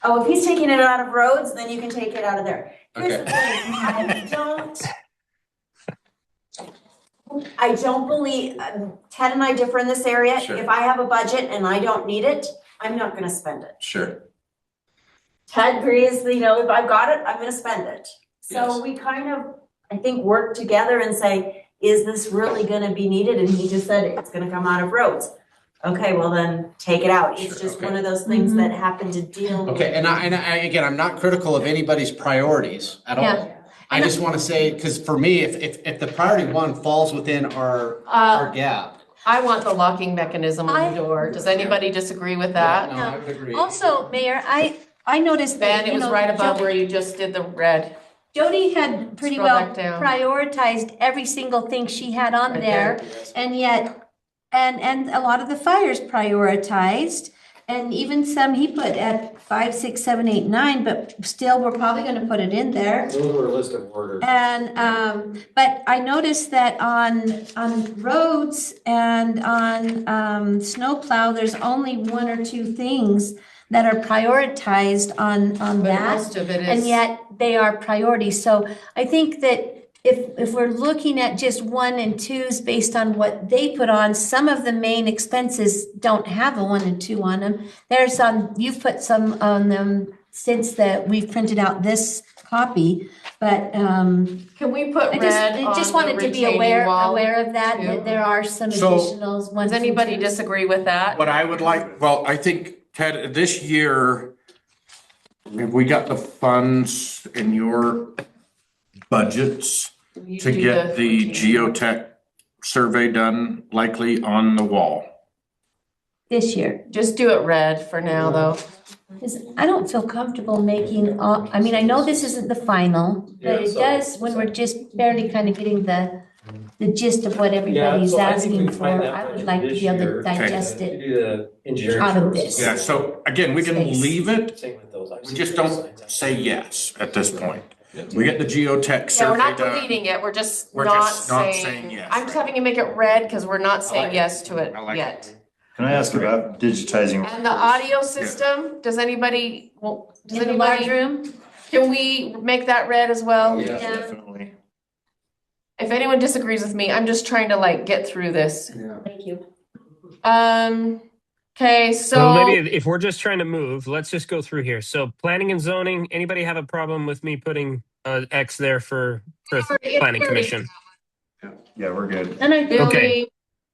oh, if he's taking it out of roads, then you can take it out of there. Here's the thing, I don't believe, Ted and I differ in this area. Sure. If I have a budget and I don't need it, I'm not gonna spend it. Sure. Ted agrees, you know, if I've got it, I'm gonna spend it. Yes. So we kind of, I think, work together and say, is this really gonna be needed? And he just said, it's gonna come out of roads. Okay, well then, take it out. It's Sure, just okay. one of those things that happen to deal. Okay, and I again, I'm not critical of anybody's priorities at all. Yeah. I just want to say, because for me, if the priority 1 falls within our gap. I want the locking mechanism on I- the door. Does anybody disagree with that? No, I would agree. Also, Mayor, I noticed that, Ben, it you was know, right above where you just did the red. Jody had pretty Scroll well back down. prioritized every single thing she had on Right there. And yet, and a lot of the fires prioritized, and even some he put at 5, 6, 7, 8, 9, but still, we're probably gonna put it in there. Those were a list of orders. And, but I noticed that on roads and on, snowplow, there's only 1 or 2 things that are prioritized on But that. most of it is. And yet they are priorities. So I think that if we're looking at just 1 and 2s based on what they put on, some of the main expenses don't have a 1 and 2 on them. There's you've put some on them since that we've printed out this copy, but, Can we put I red on just the wanted to be retaining wall? aware of that, too? that there are some So- additionals, ones Does and anybody twos. disagree with that? What I would like, well, I think, Ted, this year, have we got the funds in your budgets You to do get the geotech survey done likely on the wall? This year. Just do it red for now, though. 'Cause I don't feel comfortable making, I mean, I know this isn't the final, Yeah, but it so- does when we're just barely kind of getting the gist of what everybody's so I think asking we for. find that I would budget like to this be able to year. digest To it. do the engineering. Out of first. this. Yeah, so again, we can Space. leave it, Same with those. I've we seen just those don't signs. say yes at this point. We get the geotech Yeah, we're survey not done. deleting it, we're just We're not just not saying saying, yes. I'm just having you make it red because we're not saying yes to it I like yet. Can I ask about digitizing? And the audio system, does anybody, does In the large anybody, room? can we make that red as well? Yeah, definitely. If anyone disagrees with me, I'm just trying to like get through this. Thank you. Okay, So so Lydia, if we're just trying to move, let's just go through here. So planning and zoning, anybody have a problem with me putting X there for planning commission? Yeah, we're good. And I think building,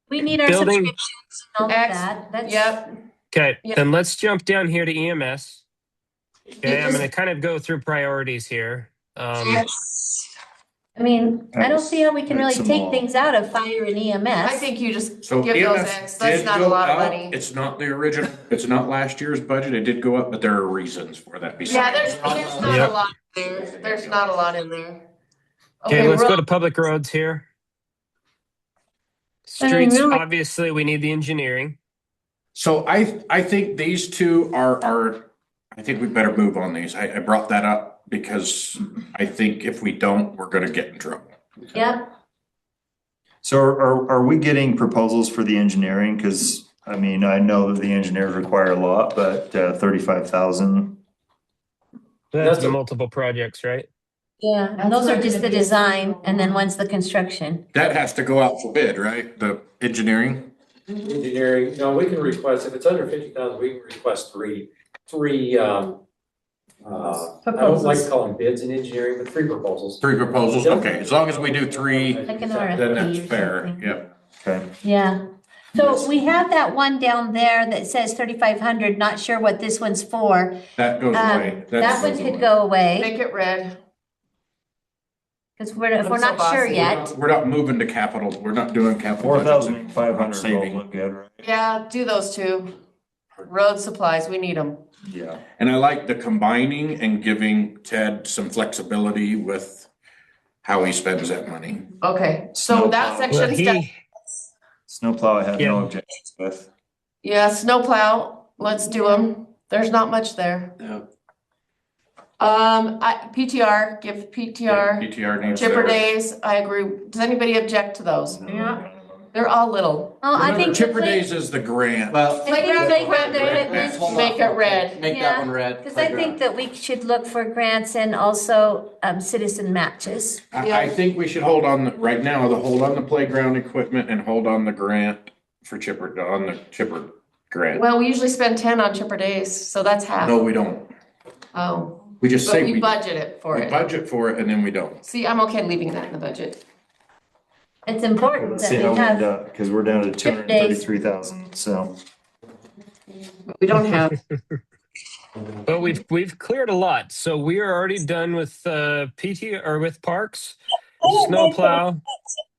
we need our Building. subscriptions and all of X, that. That's. yep. Okay, Yeah. then let's jump down here to EMS. Okay, I'm just- gonna kind of go through priorities here. I mean, I don't see how we can really That's them take all. things out of fire and EMS. I think you just So give those EMS X, that's did not a go lot of up. money. It's not the original, it's not last year's budget. It did go up, but there are reasons for that Yeah, besides. there's not Yep. a lot there, there's not a lot in there. Okay, let's go road- to public roads here. I mean, Streets, really- obviously, we need the engineering. So I think these two are, I think we better move on these. I brought that up because I think if we don't, we're gonna get in trouble. Yep. So are we getting proposals for the engineering? Because, I mean, I know that the engineers require a lot, but 35,000. That's That's a- multiple projects, right? Yeah, and those are just the design, and then one's the construction. That has to go out for bid, right? The engineering? Engineering, no, we can request, if it's under 50,000, we can request three I don't like to call them bids in engineering, but 3 proposals. 3 proposals, okay, as long as we do 3, Like an then RFP that's or fair, something. yep. Okay. Yeah. So we have that one down there that says 3,500, not sure what this one's for. That goes away. That one could go away, Make it red. because if we're I'm so not sure bossy. yet. We're not moving to capital, we're not doing capital. 4,500 Saving. will look good, right? Yeah, do those 2. Road supplies, we need them. Yeah. And I like the combining and giving Ted some flexibility with how he spends that money. Okay, so that Snowplow. Well, section's done. he, Snowplow I had no Yeah. objections with. Yeah, snowplow, let's do them. There's not much there. Yeah. PTR, give PTR. PTR needs Chipper theirs. days, I agree. Does anybody object to those? Yeah. They're all little. Oh, I think. Chipper Days is the grant. Well, Playground equipment, hold on. make it red. Make Yeah, that one red. Because I think that we should look for grants and also citizen matches. I think we should hold on, right now, hold on the playground equipment and hold on the grant for Chipper, on the Chipper grant. Well, we usually spend 10 on chipper days, so that's half. No, we don't. Oh, We just but say we we budget it for it. budget for it and then we don't. See, I'm okay leaving that in the budget. It's important Let's that see we how we end have, up, because we're down to Chip days. 233,000, so. But we don't have, but we've cleared a lot. So we are already done with PT or with parks, snowplow.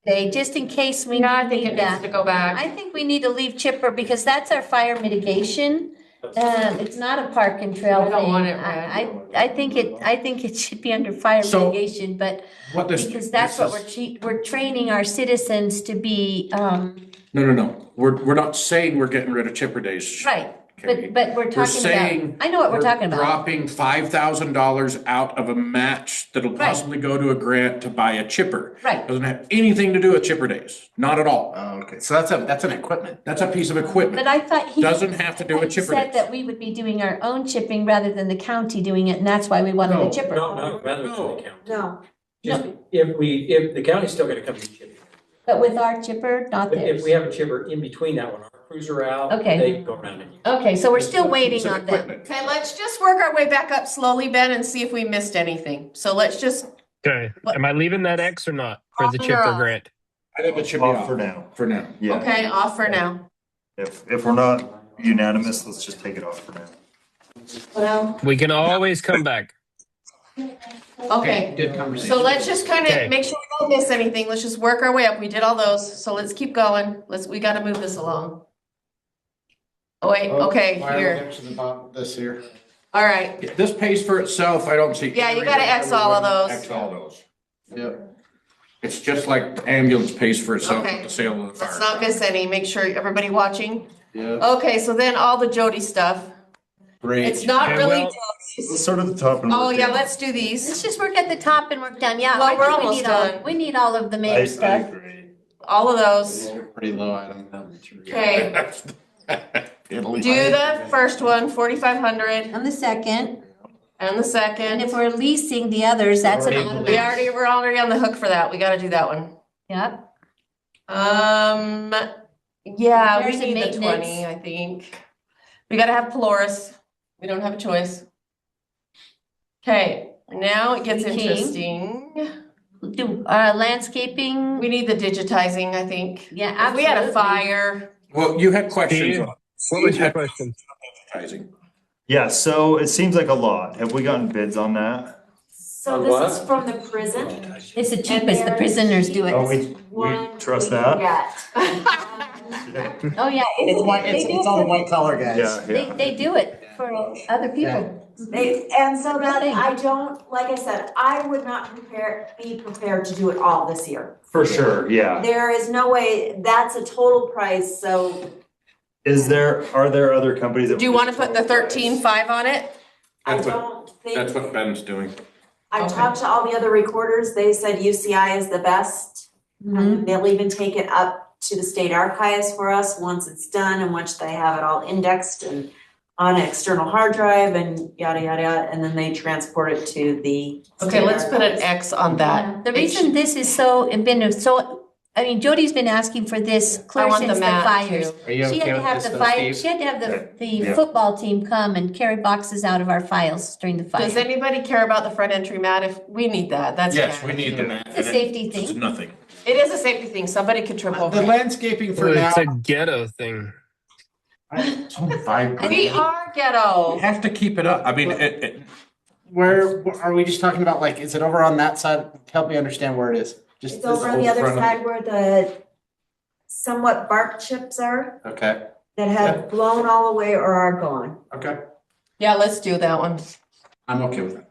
okay, just in case we I think it need needs to that. go back. I think we need to leave Chipper because that's our fire mitigation. It's not a park and trail I thing. don't want it red. I think it should be under fire So, mitigation, but What this. because that's this what is- we're training our citizens to be, No. We're not saying we're getting rid of Chipper Days. right. Okay. But we're talking saying about, I know what we're talking about. Dropping $5,000 out of a match that'll Right. possibly go to a grant to buy a chipper. Right. Doesn't have anything to do with Chipper Days, not at all. Oh, okay, so that's an equipment. That's a piece of equipment. But I thought he. Doesn't have to do with Chipper Said Days. that we would be doing our own chipping rather than the county doing it, and that's why we wanted No. a chipper. No, rather than the county. No, Just if the county's still gonna come to chip. But with our chipper, not If theirs. we have a chipper in between that one, our cruiser out, Okay. they can go around and use. Okay, so we're still It's waiting an on them. equipment. Okay, let's just work our way back up slowly, Ben, and see if we missed anything. So let's just, Okay, am I leaving that X or not for the On or chipper off? grant? I think it should be Off off for now. For now. Yeah. okay, off for now. If we're not unanimous, let's just take it off for now. Well, We can always come back. okay. Good conversation. So let's just kind Okay. of make sure we don't miss anything. Let's just work our way up. We did all those, so let's keep going. We gotta move this along. Oh, wait, okay, Why are we here. up to the bottom, this here? All right, If this pays for itself, I don't see. Yeah, you any gotta reason X why we all of wouldn't those. X all those. Yep. It's just like the ambulance pays for itself Okay. with the sale of the fire. let's not miss any. Make sure everybody watching. Yep. Okay, so then all the Jody stuff. Great. It's not Okay, really well- Jody's. Let's start at the top and Oh, work yeah, down. let's do Let's these. just work at the top and work down. Yeah, Well, I we're think we almost need all, done. we need all of the mayor I stuff. agree. All of those. Pretty low item. Okay, Italy. do the first one, 4,500, On the second, and the and second. if we're leasing the others, that's an We're automatic. already on the hook for that. We gotta do that one. Yep, Yeah, we Repairs and need the maintenance. 20, I think. We gotta have Polaris. We don't have a choice. Okay, now it gets King. interesting. do, landscaping, We need the digitizing, I think. yeah, If absolutely. we had a fire, Well, you had questions Steve, on What was your question? advertising. Yeah, so it seems like a lot. Have we gotten bids on that? so On this is what? from the prison. It's the cheapest, the prisoners do Oh, it. we trust that? Oh, yeah. It's white, they do it's all the it. white collar guys. Yeah, They, yeah. they do it for other people. And so that, Thing. I don't, like I said, I would not be prepared to do it all this year. For sure, yeah. There is no way, that's a total price, so Are there other companies that? do you wanna put the 13.5 on it? I That's what- don't That's think, what Ben's doing. I Okay. talked to all the other recorders, they said UCI is the best. Mhm. They'll even take it up to the state archives for us once it's done and once they have it all indexed and on an external hard drive and yada, yada, yada, and then they transport it to the. Okay, state let's put an archives. X on that. The reason this is so, been so I mean, Jody's been asking for this I clear want since the the mat fires. too. Are you She had okay to with have this the though, fire, Steve? she had to have the Yeah. football team come and carry boxes out of our files during the fire. Does anybody care about the front entry mat? If we need that, that's. Yes, fine. we need the mat. It's a safety It's thing. nothing. It is a safety thing. Somebody could trip over The it. landscaping for Well, now, it's a ghetto thing. It's only $5 We grand. are We ghetto. have to keep it up. I mean, where, are we just talking about, like, is it over on that side? Help me understand where it is. Just It's this over on the whole other front of side where the somewhat bark chips are it. Okay, that have blown all away or are gone. okay. Yeah, let's do that one. I'm okay with that.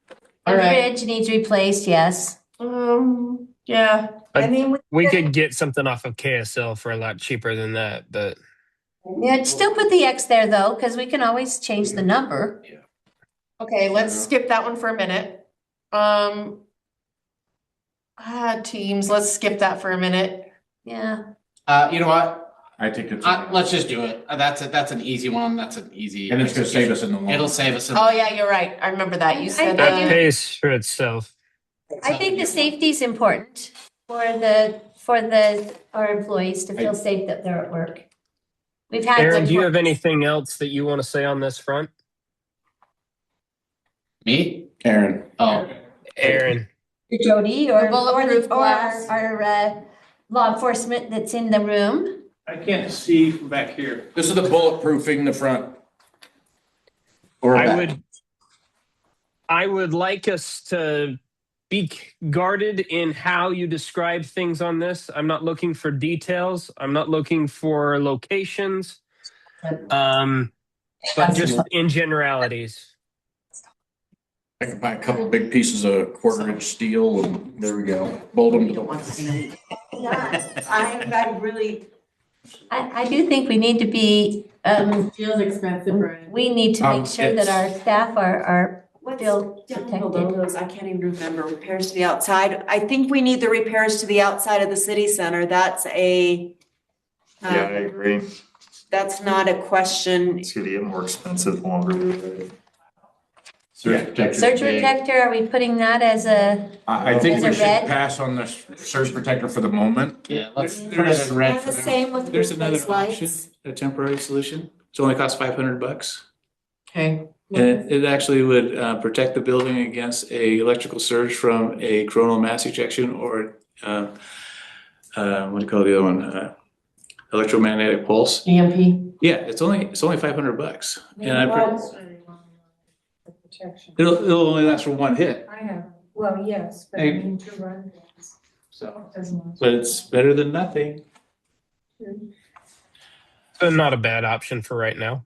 The All right. bridge needs replaced, yes. Yeah. I mean, We could get something off of KSL for a lot cheaper than that, but Yeah, still put the X there though, because we can always change the number. Okay, let's skip that one for a minute. Teams, let's skip that for a minute. Yeah. You know what? I think it's, Let's just do it. That's an easy one. That's an easy. and it's gonna save us in the long run. It'll save us. Oh, yeah, you're right. I remember that. You said, I that do- pays for itself. I think the safety is important for our employees to feel safe that they're at work. We've had. Aaron, good do you work. have anything else that you want to say on this front? Me? Aaron. Oh, Aaron, Jody or bulletproof glass. our law enforcement that's in the room. I can't see from back here. This is the bulletproofing the front. Or back. I would like us to be guarded in how you describe things on this. I'm not looking for details. I'm not looking for locations. But just in generalities. I can buy a couple big pieces of 1/4-inch steel and there we go. Bolt them to the wall. I really, I do think we need to be, Feels expensive, right? we need to make sure that our staff are what's still down protected. below those, I can't even remember, repairs to the outside. I think we need the repairs to the outside of the city center. That's a. Yeah, I agree. That's not a question. It's gonna get more expensive the longer we do it. Surge Surge protector, are we putting that as a, I think Is we it should red? pass on the surge protector for the moment. yeah, let's put it in red And for the now. same with There's another replace option, lights. a temporary solution. It's only costs $500. Okay. And it actually would protect the building against a electrical surge from a coronal mass ejection or what do you call the other one? Electromagnetic pulse. EMP. Yeah, it's only $500. And it'll only last for one hit. I have, well, yes, but I Hey. mean to run things. So, Doesn't last. but it's better than nothing. So not a bad option for right now.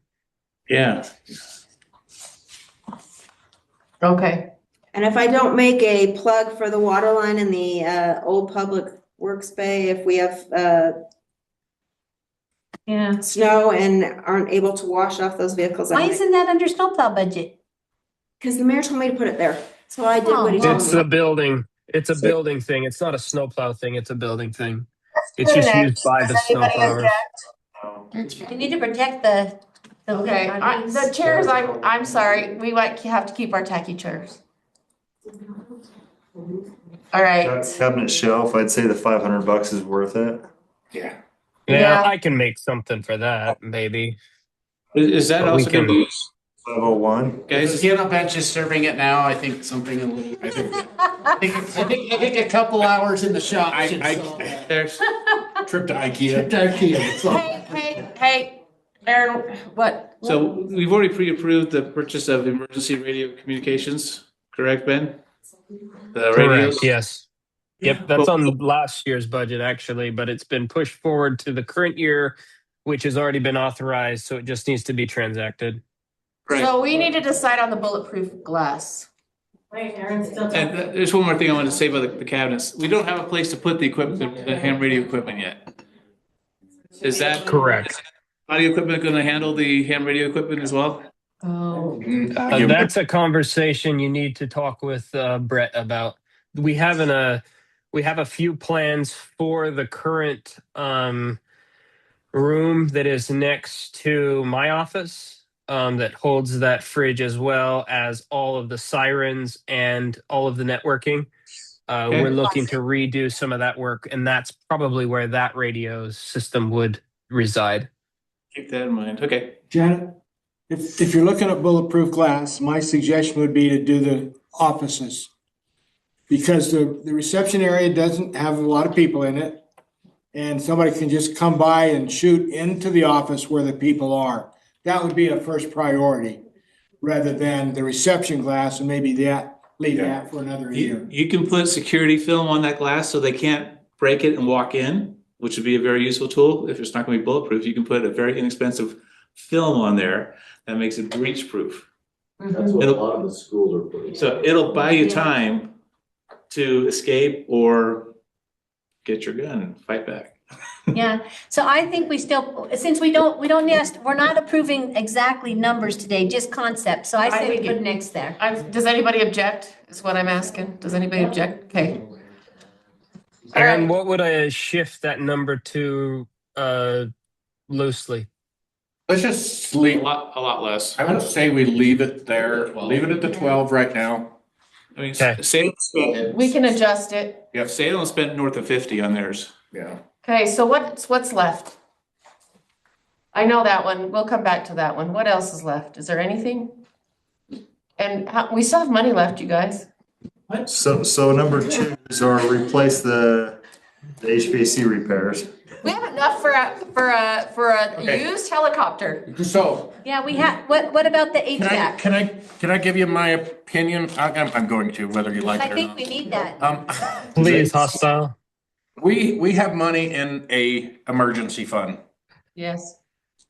Yeah. Okay. And if I don't make a plug for the water line in the old public works bay, if we have yeah. snow and aren't able to wash off those vehicles. Why isn't that under snowplow budget? Because the mayor told me to put it there. So I did what he told It's me. a building. It's a building thing. It's not a snowplow thing. It's a building thing. It's just used by the snowplowers. We need to protect the. Okay, the chairs, I'm sorry, we might have to keep our tacky chairs. All right. Cabinet shelf, I'd say the $500 is worth it. Yeah. Yeah, I can make something for that, maybe. Is that But we also gonna can- be, 501. guys? Piano bench is serving it now. I think something a little, I think a couple hours in the shop should solve that. There's, Trip to IKEA. It's like- Hey, Aaron, what? so we've already pre-approved the purchase of emergency radio communications, correct, Ben? The radios? Correct, yes. Yep, that's on last year's budget actually, but it's been pushed forward to the current year, which has already been authorized, so it just needs to be transacted. Right. So we need to decide on the bulletproof glass. Wait, Aaron's still And talking. there's one more thing I wanted to say about the cabinets. We don't have a place to put the equipment, the ham radio equipment yet. Is that Correct. audio equipment gonna handle the ham radio equipment as well? Oh. That's a conversation you need to talk with Brett about. We have a few plans for the current room that is next to my office that holds that fridge as well as all of the sirens and all of the networking. Okay. We're looking to redo some of that work, and that's probably where that radio system would reside. Keep that in mind. Okay. Janet, if you're looking at bulletproof glass, my suggestion would be to do the offices. Because the reception area doesn't have a lot of people in it. And somebody can just come by and shoot into the office where the people are. That would be a first priority, rather than the reception glass and maybe leave that for another year. You can put security film on that glass so they can't break it and walk in, which would be a very useful tool. If it's not going to be bulletproof, you can put a very inexpensive film on there that makes it breach proof. That's what a lot of the schools are putting. So it'll buy you time to escape or get your gun and fight back. Yeah, so I think we still, since we're not approving exactly numbers today, just concepts, so I say we put next there. Does anybody object, is what I'm asking? Does anybody object? Okay. Aaron, what would I shift that number to loosely? Let's just A leave, lot less. I would say we leave it there, leave it at the 12 right now. I mean, Okay. We can adjust it. Salem spent north of 50 on theirs. Yeah. Okay, so what's left? I know that one. We'll come back to that one. What else is left? Is there anything? And we still have money left, you guys. So number 2 is our replace the HVAC repairs. We have enough for a used helicopter. So Yeah, we have, what about the HVAC? can I give you my opinion? I'm going to, whether you like it I or think not. we need that. Please, hostile. We have money in a emergency fund. Yes.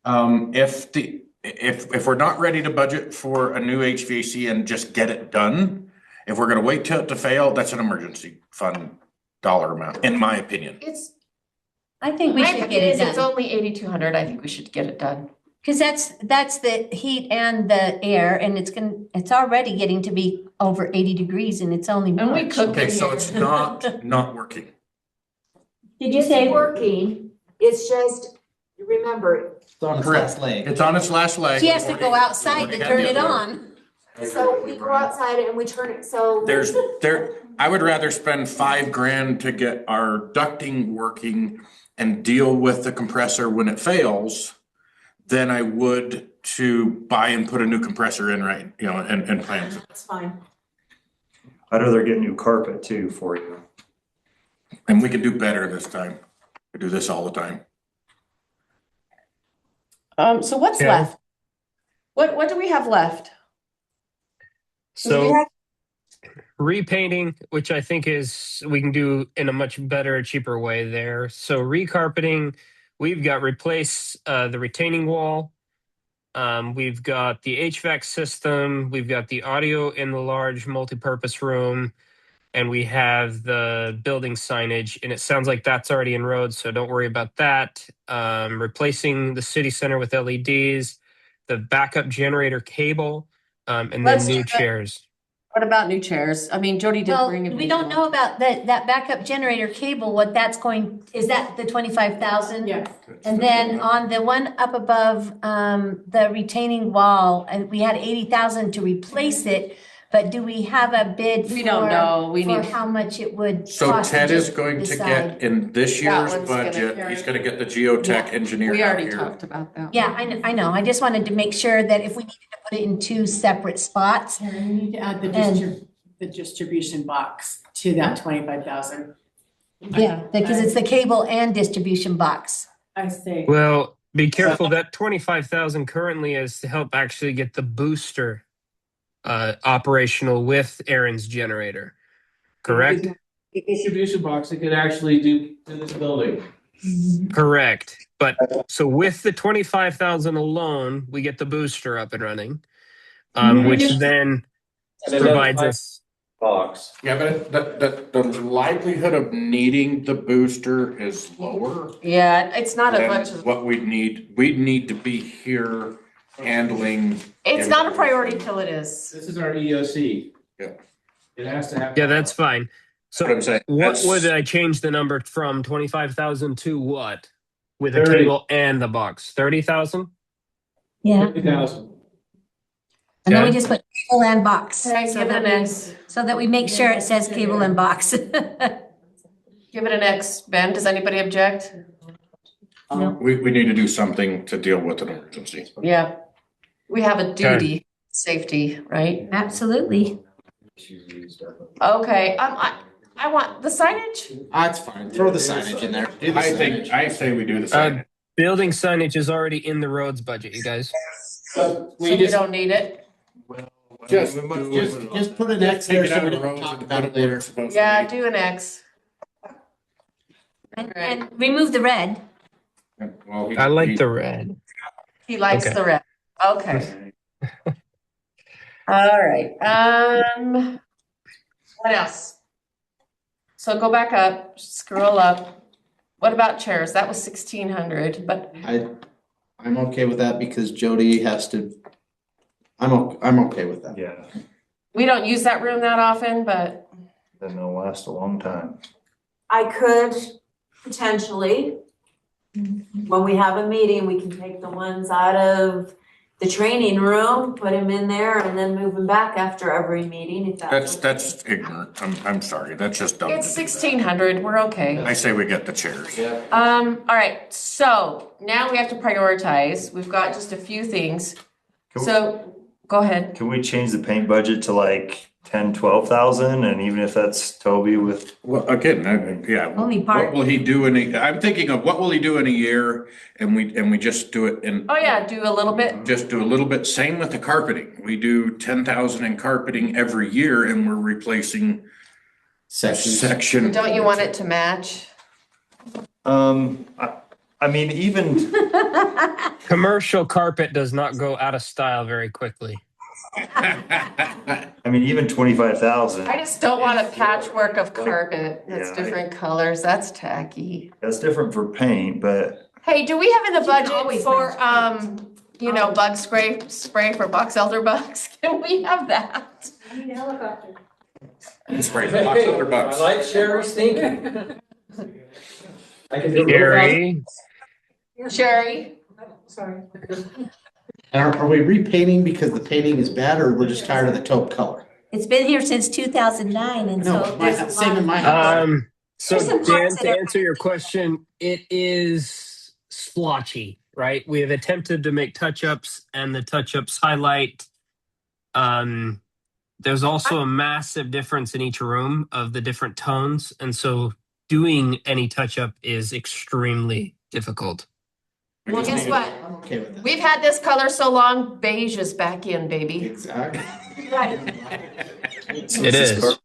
If we're not ready to budget for a new HVAC and just get it done, if we're gonna wait till it to fail, that's an emergency fund dollar amount, in my opinion. I think we should get it It's done. only 8,200. I think we should get it done. Because that's the heat and the air, and it's already getting to be over 80 degrees and it's only And we March. cook Okay, in so here. it's not working. Did you say working? It's just, remember, It's on its Correct. last leg. It's on its last leg. She has to go outside to turn it on. so we go outside and we turn it, so. I would rather spend $5,000 to get our ducting working and deal with the compressor when it fails than I would to buy and put a new compressor in, right, and plan. That's fine. I'd rather get new carpet too for you. And we can do better this time. We do this all the time. So what's Yeah. left? What do we have left? So repainting, which I think we can do in a much better, cheaper way there. So recarpeting, we've got replace the retaining wall. We've got the HVAC system. We've got the audio in the large multipurpose room. And we have the building signage. And it sounds like that's already in road, so don't worry about that. Replacing the city center with LEDs, the backup generator cable, and then Let's new do that. chairs. What about new chairs? I mean, Jody did Well, bring a we don't visual. know about that backup generator cable, what that's is that the 25,000? Yes. And then on the one up above, the retaining wall, and we had 80,000 to replace it, but do we have a bid We don't for- know. We for need, how much it would So cost? Ted is just going to decide? get, in this That year's one's gonna budget, carry- he's gonna get the geotech engineer we out already here. talked about that. Yeah, I know. I just wanted to make sure that if we needed to put it in 2 separate spots. Terry, you need to add the And- the distribution box to that 25,000. Yeah, because it's the cable and distribution box. I say. Well, be careful. That 25,000 currently is to help actually get the booster operational with Aaron's generator. Correct? The distribution box, it could actually do this building. Correct. But so with the 25,000 alone, we get the booster up and running, which then provides us. Box. Yeah, but the likelihood of needing the booster is lower Yeah, it's not as much than as, what we'd need. We'd need to be here handling. it's not a priority till it is. This is our EOC. Yeah. It has to have. Yeah, that's fine. What I'm So saying. what That's- would I change the number from 25,000 to what? With a 30. table and the box, 30,000? Yeah. 50,000. And then we Okay. just put cable and box. Okay, so give it that an we- X. So that we make sure it says cable and box. Give it an X. Ben, does anybody object? We need to do something to deal with an emergency. Yeah. We have a duty, safety, right? Absolutely. Okay, I want the signage. That's fine. Throw the signage in there. Do the signage. I say we do the same. Building signage is already in the roads budget, you guys. So we don't need it. Just put an X there so we don't talk about it later. Yeah, do an X. And remove the red. Well, I like the red. He likes Okay. the red. Okay. All right, what else? So go back up, scroll up. What about chairs? That was 1,600, but I'm okay with that because Jody has to, I'm okay with that. Yeah, we don't use that room that often, but then they'll last a long time. I could potentially, when we have a meeting, we can take the ones out of the training room, put them in there and then move them back after every meeting if That's ignorant. I'm sorry. That's just dumb. it's to do that. 1,600, we're okay. I say we get the chairs. All right, so now we have to prioritize. We've got just a few things. Can we- So, go ahead. Can we change the paint budget to like 10, 12,000? And even if that's Toby with, Well, again, yeah. Only part. What will he do I'm thinking of what will he do in a year and we just do it in, Oh yeah, do a little bit. just do a little bit. Same with the carpeting. We do 10,000 in carpeting every year and we're replacing section. Don't you want it to match? I mean, even, Commercial carpet does not go out of style very quickly. I mean, even 25,000, I just don't want a patchwork of carpet that's Yeah. different colors. That's tacky. that's different for paint, but Hey, do we have in the You can budget always for, match bug spray for box elder bugs? Can we have that? I need a helicopter. Spray for box elder bugs. I like Sherry's thinking. I can do it. Gary, Sherry? Sorry. And are we repainting because the painting is bad or we're just tired of the taupe color? It's been here since 2009 and No, so my, there's a same in lot. my house. so There's some Dan, parts to that are- answer your question, it is splotchy, right? We have attempted to make touch-ups and the touch-ups highlight. There's also a massive difference in each room of the different tones. And so doing any touch-up is extremely difficult. Well, guess what? I'm okay with that. We've had this color so long, beige is back in, baby. Exactly. It is.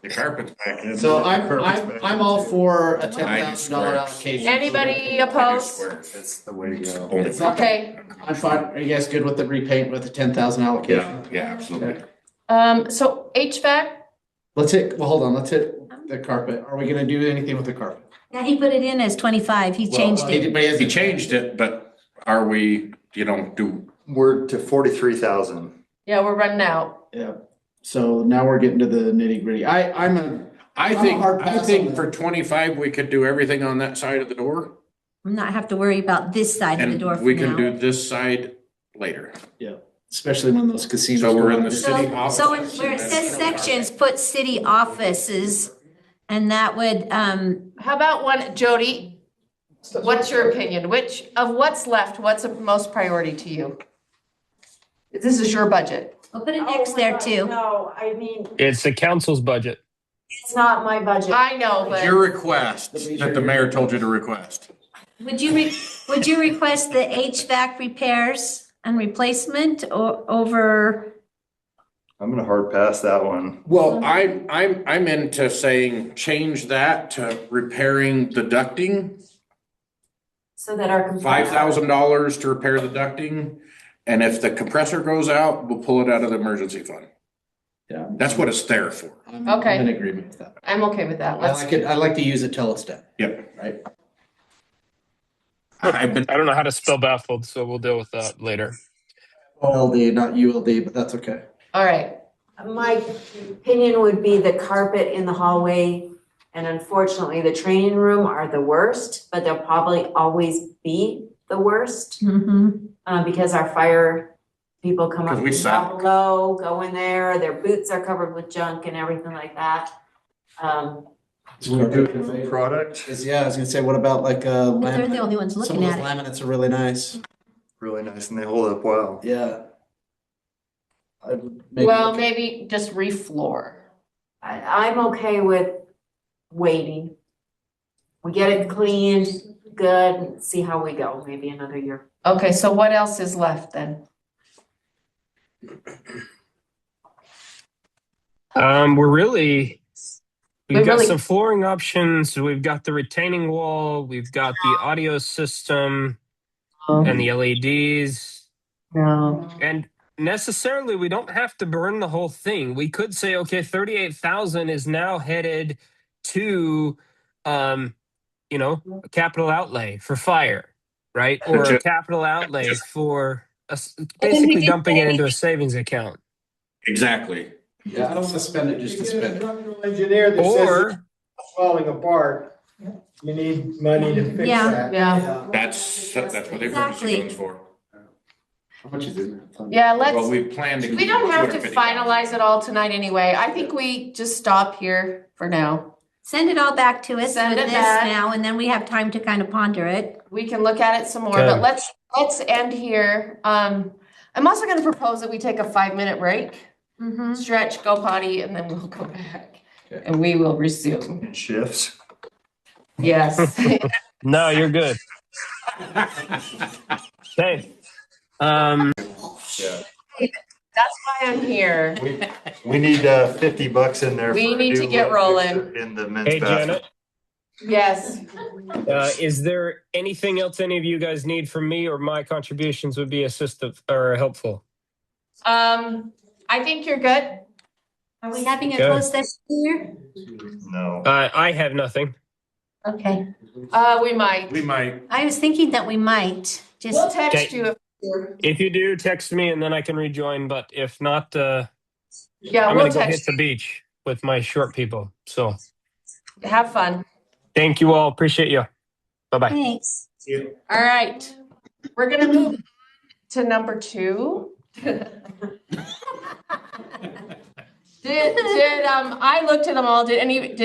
The carpet's back in. So Perfect. I'm all for a $10,000 squares. allocation. Anybody opposed? that's the way to go. It's not- Okay, I'm fine. Are you guys good with the repaint with the 10,000 allocation? Yeah, absolutely. so HVAC, Let's hit, well, hold on, let's hit the carpet. Are we gonna do anything with the carpet? Yeah, he put it in as 25. He changed it. But he He hasn't- changed it, but are we, We're to 43,000. yeah, we're running out. Yeah, so now we're getting to the nitty gritty. I'm a hard pass on for that. 25, we could do everything on that side of the door. Not have to worry about this side of the And door for we can now. do this side later. Especially when those casinos. So we're go in up. the city office. So where it says sections, put city offices, and that would, How about one, Jody? What's your opinion? Which of what's left, what's of most priority to you? This is your budget. we'll put an Oh X my there God, too. No, I mean, It's the council's budget. it's not my budget. I know, but. Your request that the mayor told you to request. Would you request the HVAC repairs and replacement or over, I'm gonna hard pass that one. Well, I'm into saying change that to repairing the ducting, So that our. $5,000 to repair the ducting. And if the compressor goes out, we'll pull it out of the emergency fund. Yeah. That's what it's there for. I'm Okay. in agreement with that. I'm okay with that. I like it, I like to use it till it's done, Yep. right? I don't know how to spell baffled, so we'll deal with that later. LD, not ULD, but that's okay. All right, My opinion would be the carpet in the hallway and unfortunately the training room are the worst, but they'll probably always be the worst. Mhm. Because our fire People come up Because we from suck. down below, go in there, their boots are covered with junk and everything like that. Product, I was gonna say, what about like They're the laminate? only ones Some of looking those at it. laminates are really nice. really nice, and they hold up well. Yeah. Well, maybe just refloor. I'm okay with waiting. We get it cleaned, good, and see how we go, maybe another year. Okay, so what else is left then? We've got really- some flooring options. We've got the retaining wall. We've got the audio system and the LEDs. No. And necessarily, we don't have to burn the whole thing. We could say, okay, 38,000 is now headed to, a capital outlay for fire, right? Or a capital outlay for basically dumping it into a savings account. Exactly. Yeah, I don't wanna spend it just to spend it. Structural engineer that says Or it's falling apart, you need money to fix Yeah. that. Yeah. That's what the emergency Exactly. funds for. How much is in that? Yeah, Well, we plan to. we don't have to 250,000. finalize it all tonight anyway. I think we just stop here for now. Send it all back to us Send with it this back. now, and then we have time to kind of ponder it. We can look at it some more, Okay. but let's end here. I'm also gonna propose that we take a 5-minute break, Mm-hmm. stretch, go potty, and then we'll go back. And we will resume. It shifts. Yes. no, you're good. Okay. Yeah. That's why I'm here. We need $50 in there. We for a need to new get look rolling. in the men's Hey, bathroom. Janet, Yes. is there anything else any of you guys need from me, or my contributions would be assistive or helpful? I think you're good. Are we having a Good. closed session here? No. I have nothing. Okay. We might. We might. I was thinking that we might, We'll just, text Okay. you if you're. If you do, text me and then I can rejoin. But if not, Yeah, I'm we'll gonna go hit text the beach with my short people. So you. Have fun. thank you all. Appreciate you. Bye bye. thanks. All right. We're gonna move to number 2. I looked at them all. Did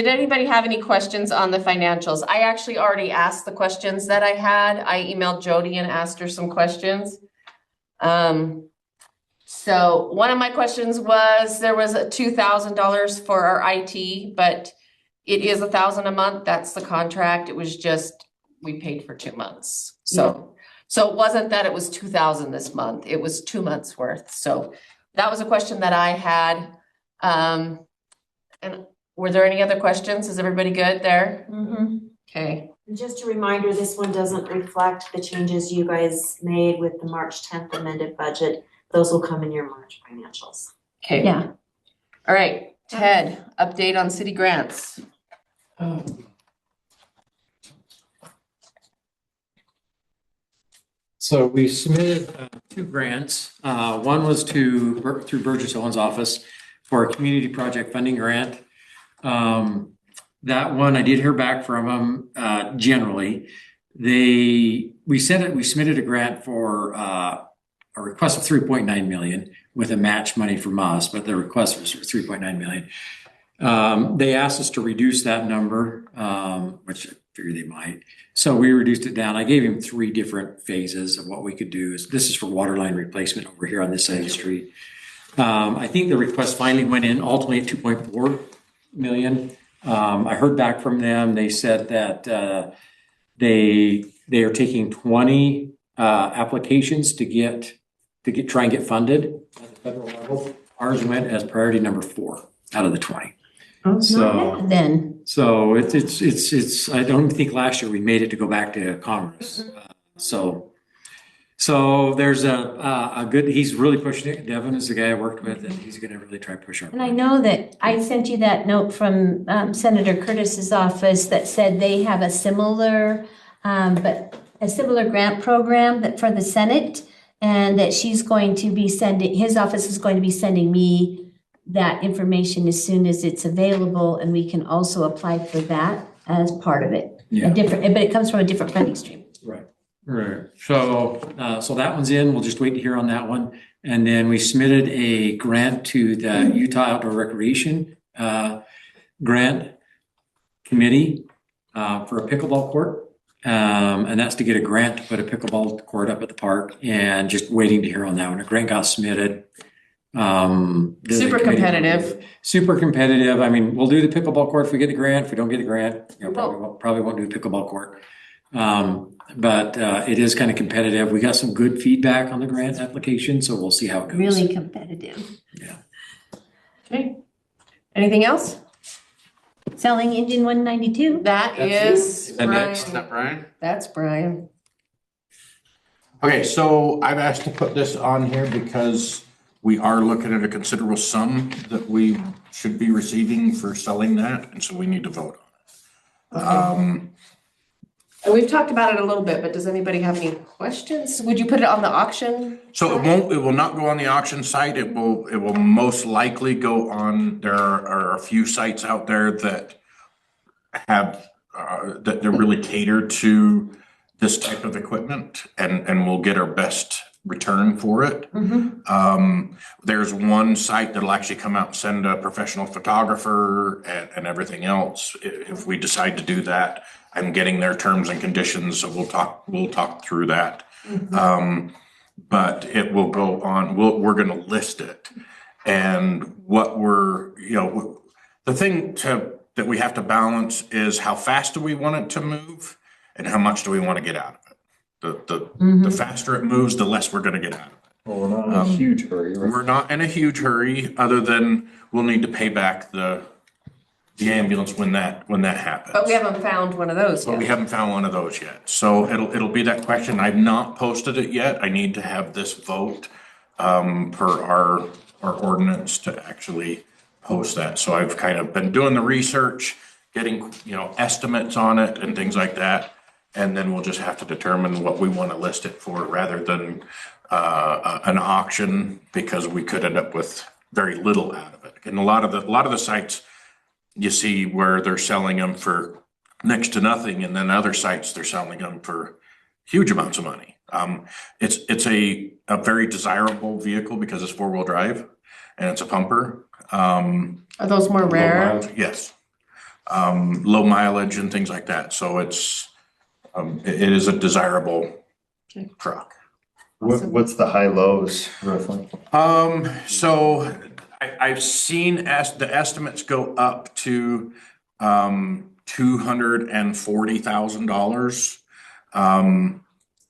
anybody have any questions on the financials? I actually already asked the questions that I had. I emailed Jody and asked her some questions. So one of my questions was, there was $2,000 for our IT, but it is $1,000 a month. That's the contract. It was just, we paid for 2 months. So it wasn't that it was 2,000 this month. It was 2 months worth. So that was a question that I had. And were there any other questions? Is everybody good there? Mm-hmm. Okay. And just a reminder, this one doesn't reflect the changes you guys made with the March 10th amended budget. Those will come in your March financials. Okay. Yeah. All right. Ted, update on city grants. So we submitted 2 grants. One was through Burgess Owens' office for a community project funding grant. That one, I did hear back from them generally. We submitted a grant for a request of 3.9 million with a match money from us, but the request was for 3.9 million. They asked us to reduce that number, which I figured they might. So we reduced it down. I gave him 3 different phases of what we could do. This is for water line replacement over here on this side of the street. I think the request finally went in ultimately at 2.4 million. I heard back from them. They said that they are taking 20 applications to try and get funded at the federal level. Ours went as priority number 4 out of the 20. So Then, so it's I don't think last year we made it to go back to Congress. So there's a good, he's really pushing it. Devin is the guy I worked with, and he's going to really try to push our. and I know that I sent you that note from Senator Curtis's office that said they have a similar grant program that for the Senate, and that she's going to be his office is going to be sending me that information as soon as it's available, and we can also apply for that as part of it. Yeah. But it comes from a different funding stream. Right. So that one's in. We'll just wait to hear on that one. And then we submitted a grant to the Utah Outdoor Recreation Grant Committee for a pickleball court. And that's to get a grant to put a pickleball court up at the park, and just waiting to hear on that one. A grant got submitted. Super competitive. Super competitive. I mean, we'll do the pickleball court if we get the grant. If we don't get the grant, probably won't do the pickleball court. But it is kind of competitive. We got some good feedback on the grant application, so we'll see how it goes. Really competitive. Yeah. Okay. Anything else? Selling engine 192. That is And Brian. next, is that Brian? That's Brian. Okay, so I've asked to put this on here because we are looking at a considerable sum that we should be receiving for selling that, and so we need to vote on it. And we've talked about it a little bit, but does anybody have any questions? Would you put it on the auction? So it will not go on the auction site. It will most likely go on, there are a few sites out there that have, that they're really catered to this type of equipment, and we'll get our best return for it. There's one site that'll actually come out and send a professional photographer and everything else. If we decide to do that, I'm getting their terms and conditions, so we'll talk through that. But it will go on, we're gonna list it. And what we're, the thing that we have to balance is how fast do we want it to move and how much do we want to get out of it? The faster it moves, the less we're gonna get out of it. Well, we're not in a huge hurry, right? We're not in a huge hurry, other than we'll need to pay back the ambulance when that happens. But we haven't found one of those But we yet. haven't found one of those yet. So it'll be that question. I've not posted it yet. I need to have this vote per our ordinance to actually post that. So I've kind of been doing the research, getting, estimates on it and things like that. And then we'll just have to determine what we want to list it for rather than an auction, because we could end up with very little out of it. And a lot of the sites you see where they're selling them for next to nothing, and then other sites they're selling them for huge amounts of money. It's a very desirable vehicle because it's 4-wheel drive and it's a pumper. Are those more rare? Yes. Low mileage and things like that. So it is a desirable truck. What's the high lows roughly? So I've seen the estimates go up to $240,000.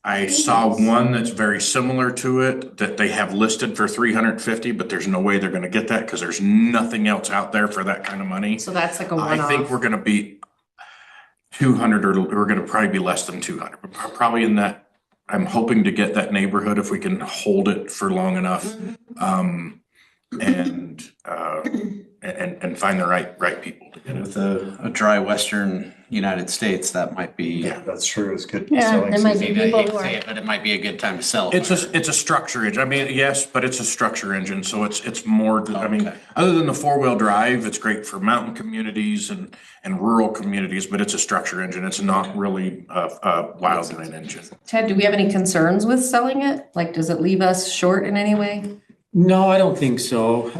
I saw one that's very similar to it that they have listed for 350, but there's no way they're going to get that because there's nothing else out there for that kind of money. So that's like a I think one-off. we're going to be 200, or we're going to probably be less than 200, but probably in that. I'm hoping to get that neighborhood if we can hold it for long enough. And find the right people to get it. With a dry western United States, that might be. Yeah, that's true. It's good. Yeah, selling there might season. be I people hate who to are. say it, but it might be a good time to sell. It's a structure engine. I mean, yes, but it's a structure engine, so it's more, I mean, other than the 4-wheel drive, it's great for mountain communities and rural communities, but it's a structure engine. It's not really a wildland engine. Ted, do we have any concerns with selling it? Like, does it leave us short in any way? No, I don't think so.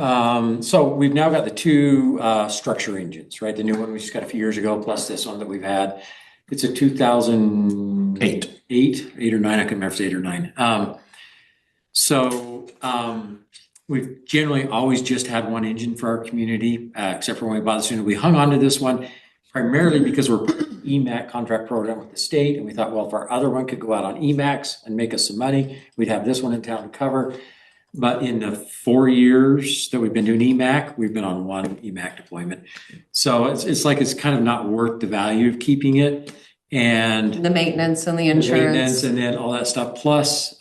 So we've now got the two structure engines, right? The new one we just got a few years ago, plus this one that we've had. It's a 2008, 8 or 9. I couldn't remember if it's 8 or 9. We've generally always just had one engine for our community, except for when we bought this unit. We hung on to this one primarily because we're putting an EMAC contract program with the state, and we thought, well, if our other one could go out on EMACs and make us some money, we'd have this one in town to cover. But in the 4 years that we've been doing EMAC, we've been on one EMAC deployment. So it's like it's kind of not worth the value of keeping it, and The maintenance and the maintenance insurance. and then all that stuff. Plus,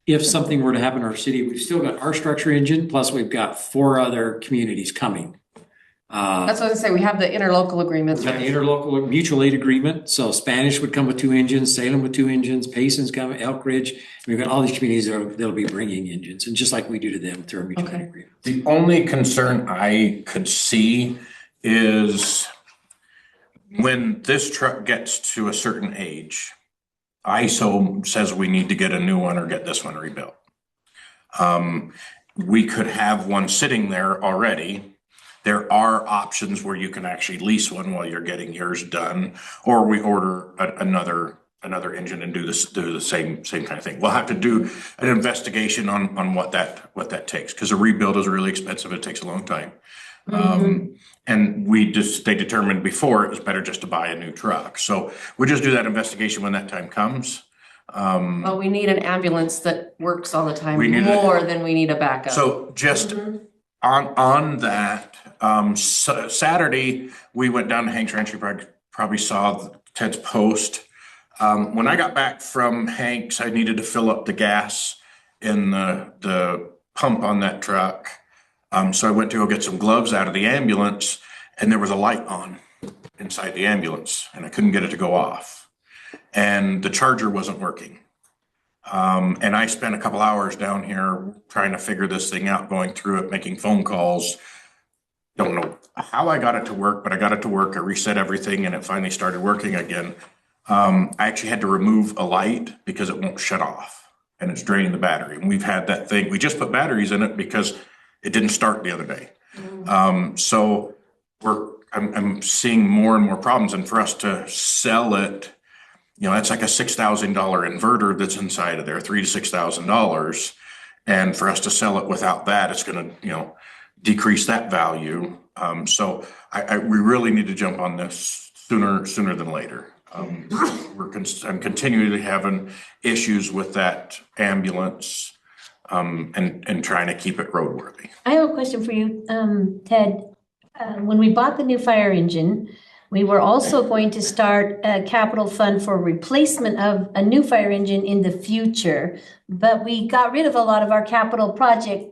if something were to happen in our city, we've still got our structure engine, plus we've got 4 other communities coming. That's what I was gonna say, we have the interlocal agreements. We've got the interlocal mutual aid agreement, so Spanish would come with 2 engines, Salem with 2 engines, Payson's coming, Elk Ridge. We've got all these communities that'll be bringing engines, and just like we do to them through our mutual aid agreement. The only concern I could see is when this truck gets to a certain age, ISO says we need to get a new one or get this one rebuilt. We could have one sitting there already. There are options where you can actually lease one while you're getting yours done, or we order another engine and do the same kind of thing. We'll have to do an investigation on what that takes, because a rebuild is really expensive. It takes a long time. And they determined before it was better just to buy a new truck. So we'll just do that investigation when that time comes. Well, we need an ambulance that works all the time, We need more than we need a backup. So just on that, Saturday, we went down to Hank's Ranch. You probably saw Ted's post. When I got back from Hank's, I needed to fill up the gas in the pump on that truck. So I went to go get some gloves out of the ambulance, and there was a light on inside the ambulance, and I couldn't get it to go off. And the charger wasn't working. And I spent a couple hours down here trying to figure this thing out, going through it, making phone calls. Don't know how I got it to work, but I got it to work. I reset everything, and it finally started working again. I actually had to remove a light because it won't shut off, and it's draining the battery. And we've had that thing. We just put batteries in it because it didn't start the other day. So I'm seeing more and more problems, and for us to sell it, that's like a $6,000 inverter that's inside of there, $3,000 to $6,000. And for us to sell it without that, it's going to, decrease that value. So we really need to jump on this sooner than later. I'm continually having issues with that ambulance, and trying to keep it roadworthy. I have a question for you, Ted. When we bought the new fire engine, we were also going to start a capital fund for replacement of a new fire engine in the future, but we got rid of a lot of our capital project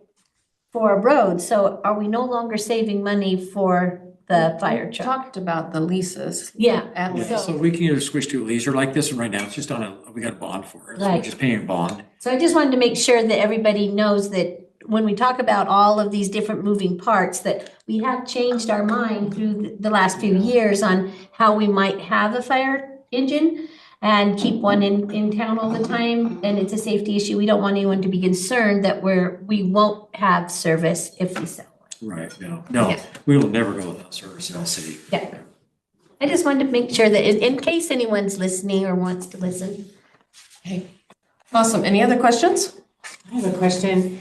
for roads. So are we no longer saving money for the fire We truck? talked about the leases. Yeah. And So we can either switch to a lease or like this one right now, it's just we got a bond for it. So we're Right. just paying a bond. So I just wanted to make sure that everybody knows that when we talk about all of these different moving parts, that we have changed our mind through the last few years on how we might have a fire engine and keep one in town all the time. And it's a safety issue. We don't want anyone to be concerned that we won't have service if we sell one. Right, no, Yeah. we will never go without service in the city. Yeah. I just wanted to make sure that in case anyone's listening or wants to listen. Okay. Awesome. Any other questions? I have a question.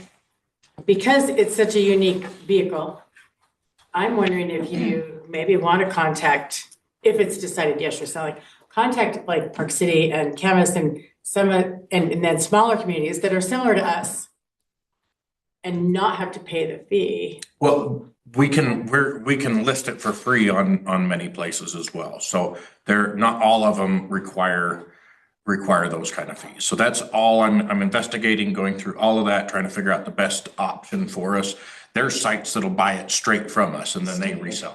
Because it's such a unique vehicle, I'm wondering if you maybe want to contact, if it's decided yes, you're selling, contact like Park City and Camas and and then smaller communities that are similar to us and not have to pay the fee. Well, we can list it for free on many places as well. So not all of them require those kind of fees. So that's all I'm investigating, going through all of that, trying to figure out the best option for us. There's sites that'll buy it straight from us and then they resell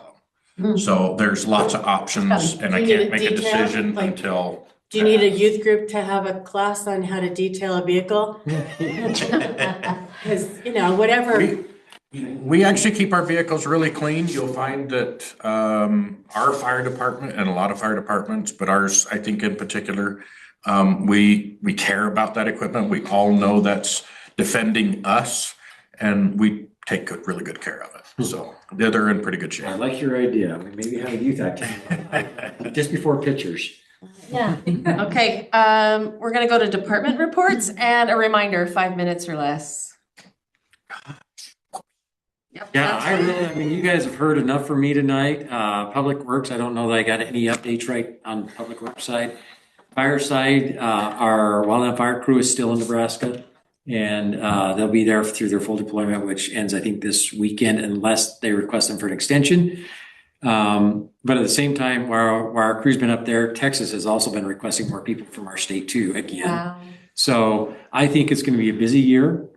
them. So there's lots of options, and I Do you need can't a make a detail? decision Like, until. Do you need a youth group to have a class on how to detail a vehicle? Because, whatever. We actually keep our vehicles really clean. You'll find that our fire department and a lot of fire departments, but ours, I think in particular, we care about that equipment. We all know that's defending us, and we take really good care of it. So they're in pretty good I shape. like your idea. We maybe have a youth activity just before pictures. Yeah. Okay, we're gonna go to department reports and a reminder, 5 minutes or less. Yep, Yeah, that's fine. you guys have heard enough from me tonight. Public Works, I don't know that I got any updates right on Public Works side. Fire side, our wildland fire crew is still in Nebraska. And they'll be there through their full deployment, which ends, I think, this weekend, unless they request them for an extension. But at the same time, while our crew's been up there, Texas has also been requesting more people from our state too, again. Wow. So I think it's going to be a busy year,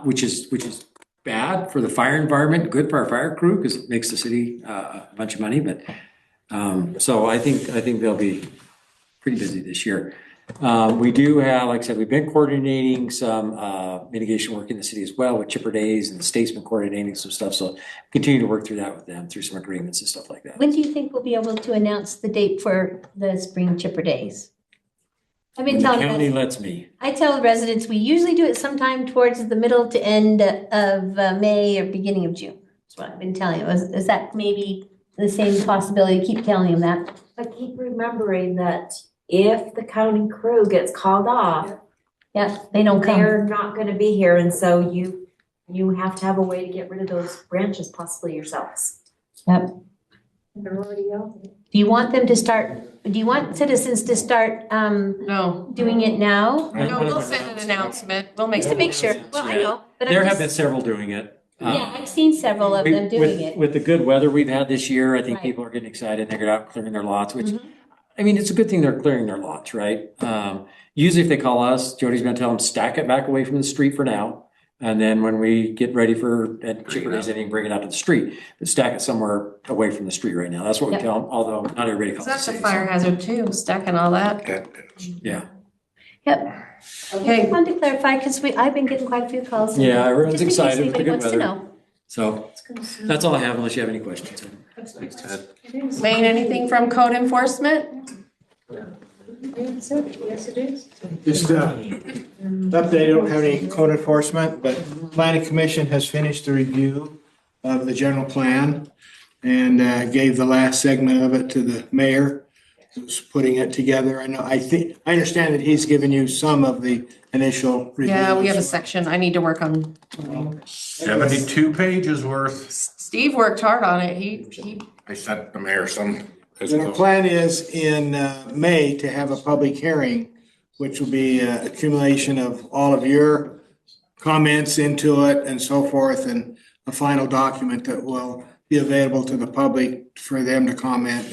which is bad for the fire environment, good for our fire crew because it makes the city a bunch of money. But so I think they'll be pretty busy this year. We do have, like I said, we've been coordinating some mitigation work in the city as well with chipper days, and the state's been coordinating some stuff. So continue to work through that with them through some agreements and stuff like that. When do you think we'll be able to announce the date for the spring chipper days? I've been When the telling county residents, lets me. I tell residents, we usually do it sometime towards the middle to end of May or beginning of June. That's what I've been telling you. Is that maybe the same possibility? Keep telling them that. But keep remembering that if the county crew gets called off, Yeah, they don't come. they're not gonna be here, and so you have to have a way to get rid of those branches possibly yourselves. Yep. They're already out. Do you want them to start, do you want citizens to start No, doing it now? no, we'll send an announcement. We'll make. Just to make sure. Well, I know, but I'm There have just- been several doing it. Yeah, I've seen several of them doing it. With the good weather we've had this year, I think Right. people are getting excited. They're out clearing their lots, which, Mhm. I mean, it's a good thing they're clearing their lots, right? Usually if they call us, Jody's gonna tell them, stack it back away from the street for now. And then when we get ready for chipper days, then you can bring it out to the street, but stack it somewhere away from the street right now. That's what we Yep. tell them, although not everybody calls. That's the a city, fire so- hazard too, stacking all that. Yeah, Yep. Okay. I wanted to clarify, because I've been getting quite a few calls. yeah, everyone's Just in case excited with the anybody good wants to weather. know. So that's all I have unless you have any questions. Wayne, anything from code enforcement? Yes, it is. Just update, I don't have any code enforcement, but planning commission has finished the review of the general plan and gave the last segment of it to the mayor, who's putting it together. I understand that he's given you some of the initial reviews. Yeah, we have a section I need to work on. 72 pages worth. Steve worked hard on it. He, I sent the mayor some. as The well. plan is in May to have a public hearing, which will be accumulation of all of your comments into it and so forth, and a final document that will be available to the public for them to comment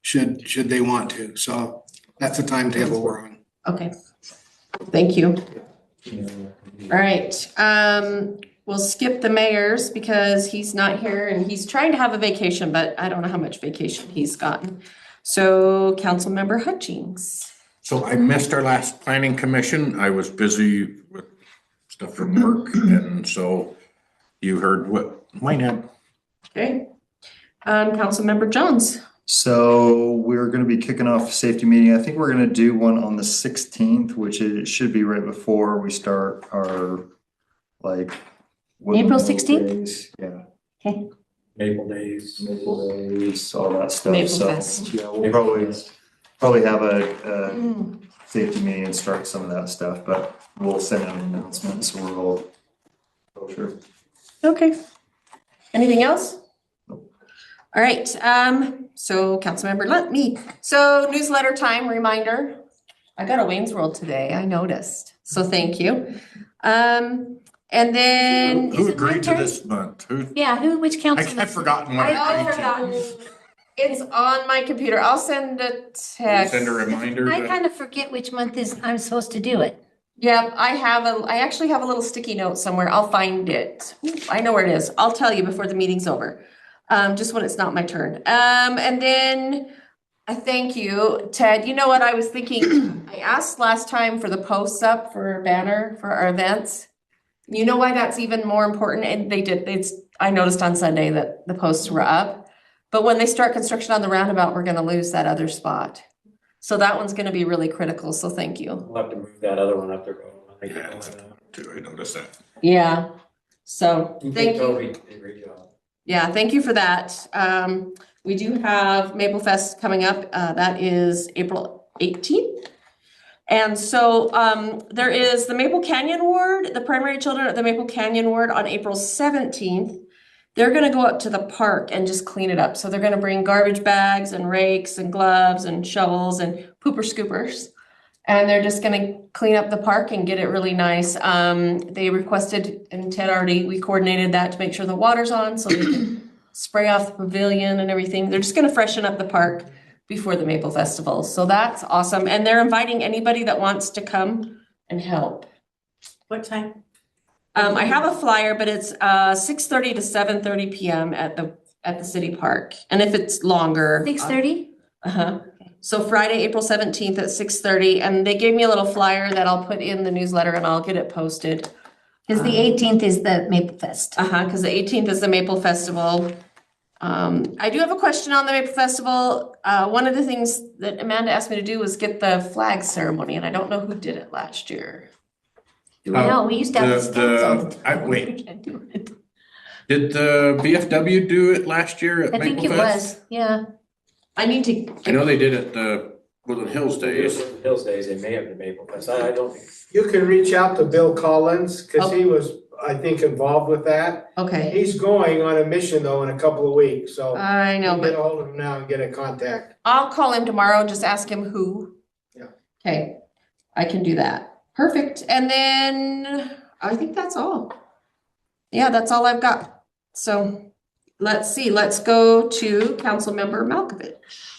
should they want to. So that's the timetable we're on. okay. Thank you. All right, we'll skip the mayor's because he's not here and he's trying to have a vacation, but I don't know how much vacation he's gotten. So Councilmember Hutchings. So I missed our last planning commission. I was busy with stuff from work, and so you heard what mine had. Okay. Councilmember Jones. So we're gonna be kicking off a safety meeting. I think we're gonna do one on the 16th, which it should be right before we start our like. April 16th? days. Yeah. Okay. Maple Days. Maple days, all that stuff. Maple So, Fest. yeah, we'll probably have a safety meeting and start some of that stuff, but we'll send out an announcement, so we're all. Oh, sure. Okay. Anything else? All right, so Councilmember me. So newsletter time reminder. I got a Wayne's World today, I noticed, so thank you. And then. Who Is it my agreed to turn? this month? Who? Yeah, which council? I've forgotten what I've I agreed to. forgotten. It's on my computer. I'll send a text. Send a reminder. I to- kind of forget which month is I'm supposed to do it. Yeah, I actually have a little sticky note somewhere. I'll find it. I know where it is. I'll tell you before the meeting's over. Just when it's not my turn. And then I thank you, Ted. You know what I was thinking? I asked last time for the posts up for a banner for our events. You know why that's even more important? And they did, I noticed on Sunday that the posts were up. But when they start construction on the roundabout, we're gonna lose that other spot. So that one's gonna be really critical, so thank you. We'll have to move that other one up there. Yeah, I noticed that. Yeah, so thank you. Toby did a great job. Yeah, thank you for that. We do have Maple Fest coming up. That is April 18th. And so there is the Maple Canyon Ward, the primary children at the Maple Canyon Ward on April 17th. They're gonna go up to the park and just clean it up. So they're gonna bring garbage bags and rakes and gloves and shovels and pooper scoopers. And they're just gonna clean up the park and get it really nice. They requested, and Ted already, we coordinated that to make sure the water's on so they can spray off the pavilion and everything. They're just gonna freshen up the park before the Maple Festival. So that's awesome. And they're inviting anybody that wants to come and help. What time? I have a flyer, but it's 6:30 to 7:30 PM at the city park. And if it's longer. 6:30? Uh-huh. So Friday, April 17th at 6:30, and they gave me a little flyer that I'll put in the newsletter and I'll get it posted. Because the 18th is the Maple Fest. Because the 18th is the Maple Festival. I do have a question on the Maple Festival. one of the things that Amanda asked me to do was get the flag ceremony, and I don't know who did it last year. No, we used to have the stands all the time. Wait, Can't do it. did the VFW do it last year at I think Maple it Fest? was, yeah. I need to. I know they did it the Woodland Hills days. Hills Days, they may have been Maple Fest, I don't think. You can reach out to Bill Collins, cause he was, I think, involved with that. Okay, He's going on a mission though in a couple of weeks, so. I know, Get but a hold of him now and get a contact. I'll call him tomorrow and just ask him who. Yeah. Okay, I can do that. Perfect. And then I think that's all. Yeah, that's all I've got. So let's see, let's go to Councilmember Malkovich.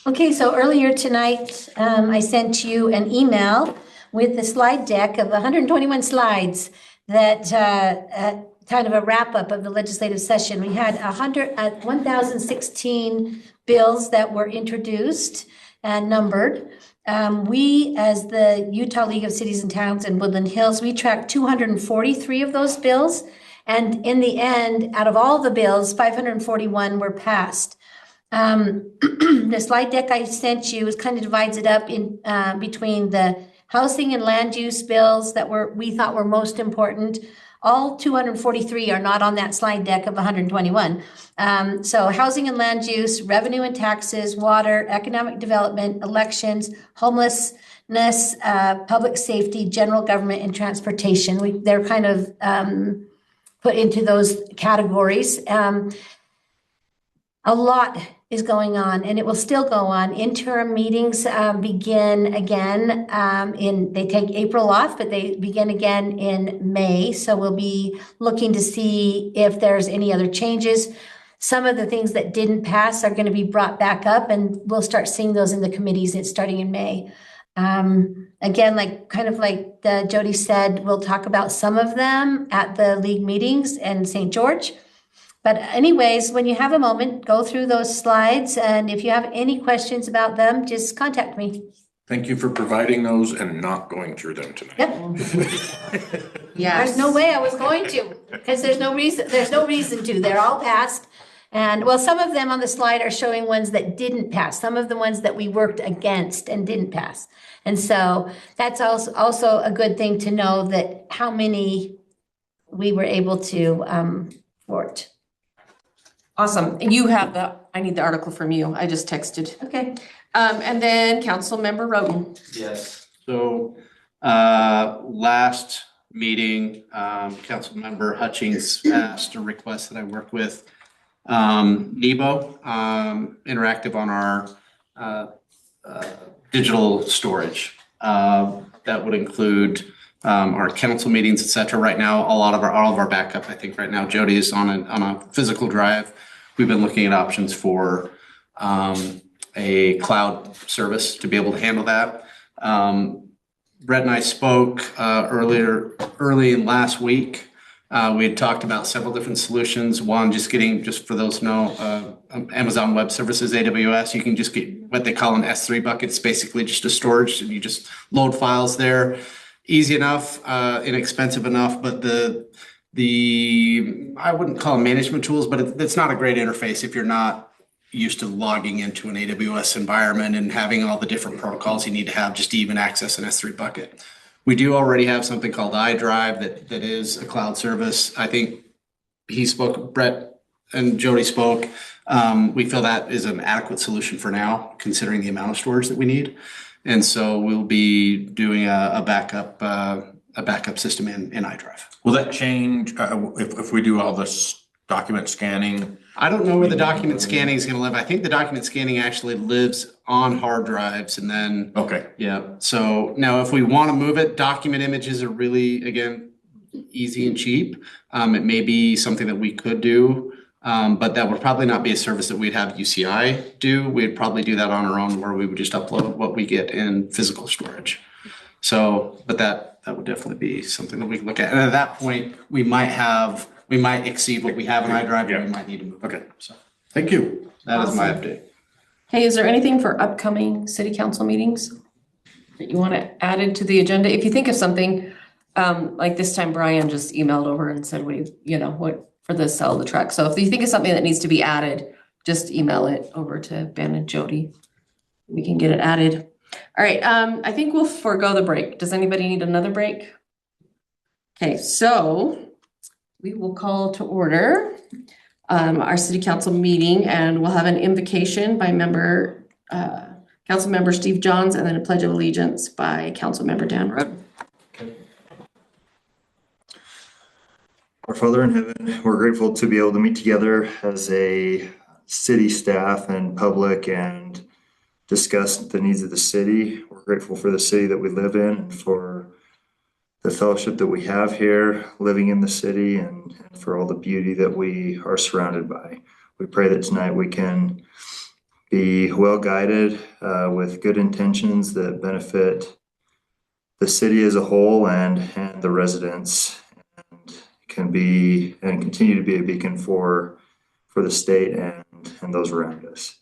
Okay, so earlier tonight, I sent you an email with the slide deck of 121 slides that kind of a wrap-up of the legislative session. We had 1,016 bills that were introduced and numbered. We, as the Utah League of Cities and Towns in Woodland Hills, we tracked 243 of those bills. And in the end, out of all the bills, 541 were passed. The slide deck I sent you is kind of divides it up in between the housing and land use bills that we thought were most important. All 243 are not on that slide deck of 121. So housing and land use, revenue and taxes, water, economic development, elections, homelessness, public safety, general government, and transportation. They're kind of put into those categories. A lot is going on, and it will still go on. Interim meetings begin again they take April off, but they begin again in May. So we'll be looking to see if there's any other changes. Some of the things that didn't pass are going to be brought back up, and we'll start seeing those in the committees. It's starting in May. Again, like Jody said, we'll talk about some of them at the league meetings in St. George. But anyways, when you have a moment, go through those slides, and if you have any questions about them, just contact me. Thank you for providing those and not going through them tonight. Yep. Yes. There's no way I was going to, because there's no reason to. They're all passed. And well, some of them on the slide are showing ones that didn't pass, some of the ones that we worked against and didn't pass. And so that's also a good thing to know, that how many we were able to thwart. Awesome. You have I need the article from you. I just texted. Okay. And then Councilmember Roden. Yes, so, last meeting, Councilmember Hutchings asked a request that I work with, Nebo, Interactive on our, digital storage. That would include, our council meetings, et cetera. Right now, all of our backup, I think right now Jody is on a physical drive. We've been looking at options for, a cloud service to be able to handle that. Brett and I spoke early in last week. We had talked about several different solutions. One, just for those who know, Amazon Web Services, AWS, you can just get what they call an S3 bucket. It's basically just a storage, and you just load files there. Easy enough, inexpensive enough, but I wouldn't call them management tools, but it's not a great interface if you're not used to logging into an AWS environment and having all the different protocols you need to have just to even access an S3 bucket. We do already have something called iDrive that is a cloud service. I think Brett and Jody spoke. We feel that is an adequate solution for now, considering the amount of storage that we need. And so we'll be doing a backup system in iDrive. Will that change if we do all this document scanning? I don't know where the document scanning is going to live. I think the document scanning actually lives on hard drives, and then. Okay. Yeah. So now if we want to move it, document images are really, again, easy and cheap. It may be something that we could do, but that would probably not be a service that we'd have UCI do. We'd probably do that on our own, where we would just upload what we get in physical storage. So, but that would definitely be something that we can look at. And at that point, we might exceed what we have in iDrive, and we might need to move. Okay. So Thank you. that is my update. Hey, is there anything for upcoming city council meetings that you want to add into the agenda? If you think of something, like this time Brian just emailed over and said, what for the sell the truck. So if you think of something that needs to be added, just email it over to Ben and Jody. we can get it added. All right, I think we'll forego the break. Does anybody need another break? Okay, so we will call to order our city council meeting, and we'll have an invocation by council member Steve Johns, and then a pledge of allegiance by council member Dan Rudd. Our Father in heaven, we're grateful to be able to meet together as a city staff and public and discuss the needs of the city. We're grateful for the city that we live in and for the fellowship that we have here living in the city and for all the beauty that we are surrounded by. We pray that tonight we can be well guided with good intentions that benefit the city as a whole and the residents, and can be and continue to be a beacon for the state and those around us.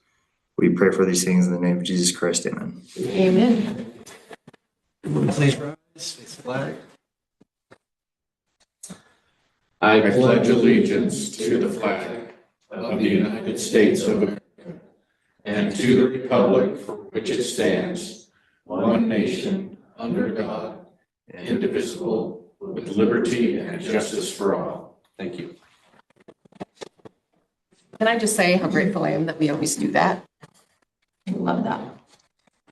We pray for these things in the name of Jesus Christ. Amen. Amen. Please rise, face the flag. I pledge allegiance to the flag of the United States of America and to the republic for which it stands, one nation, under God, indivisible, with liberty and justice for all. Thank you. Can I just say how grateful I am that we always do that? I love that.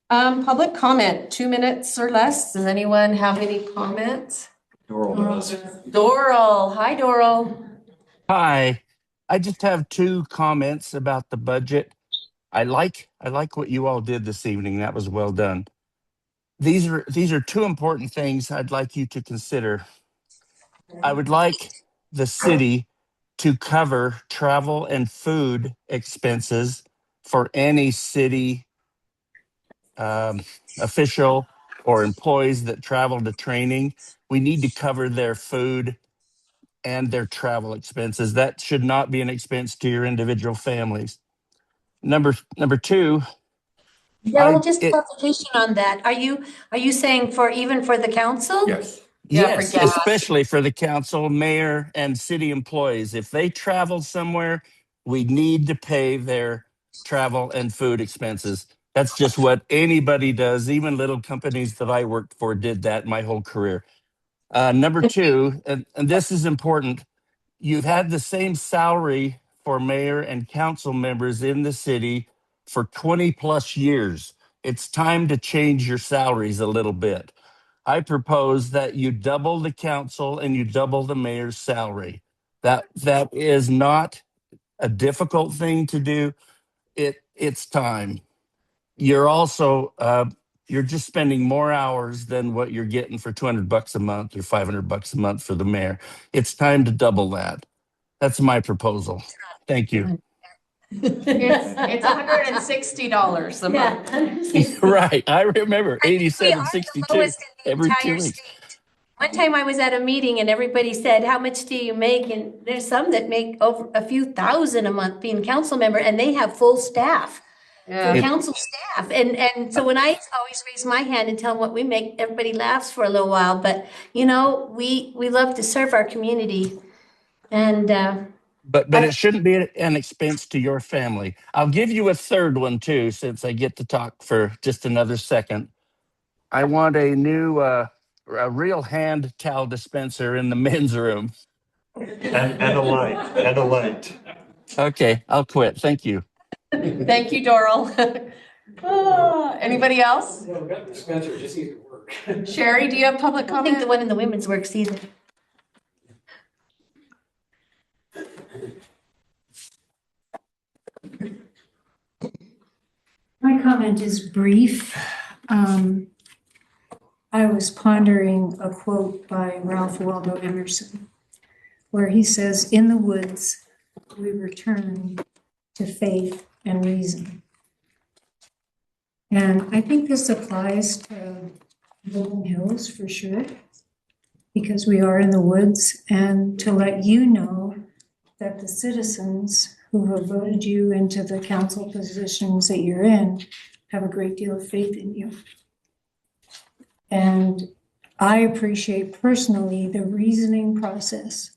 Public comment, 2 minutes or less. Does anyone have any comments? Doral. Hi, Doral. Hi, I just have 2 comments about the budget. I like what you all did this evening. That was well done. These are 2 important things I'd like you to consider. I would like the city to cover travel and food expenses for any city official or employees that travel to training. We need to cover their food and their travel expenses. That should not be an expense to your individual families. Number 2. Daryl, just clarification on that. Are you saying even for the council? Yes. Yes, especially for the council, mayor, and city employees. If they travel somewhere, we need to pay their travel and food expenses. That's just what anybody does. Even little companies that I worked for did that my whole career. Number 2, and this is important, you've had the same salary for mayor and council members in the city for 20 plus years. It's time to change your salaries a little bit. I propose that you double the council and you double the mayor's salary. That is not a difficult thing to do. It's time. You're also you're just spending more hours than what you're getting for $200 a month or $500 a month for the mayor. It's time to double that. That's my proposal. Thank you. It's $160 a month. Yeah. Right. I remember 87.62 every 2 weeks. One time I was at a meeting and everybody said, how much do you make? And there's some that make over a few thousand a month being council member, and they have full staff. For council staff. And so when I always raise my hand and tell them what we make, everybody laughs for a little while. But, we love to serve our community. And But it shouldn't be an expense to your family. I'll give you a third one too, since I get to talk for just another second. I want a new, a real hand towel dispenser in the men's room. And a light. Okay, I'll quit. Thank you. Thank you, Doral. Anybody else? Yeah, we got the dispenser, just needs to work. Sherry, do you have public I don't think the comment? one in the women's works either. My comment is brief. I was pondering a quote by Ralph Waldo Emerson, where he says, "In the woods, we return to faith and reason." And I think this applies to Woodland Hills for sure, because we are in the woods, and to let you know that the citizens who have voted you into the council positions that you're in have a great deal of faith in you. And I appreciate personally the reasoning process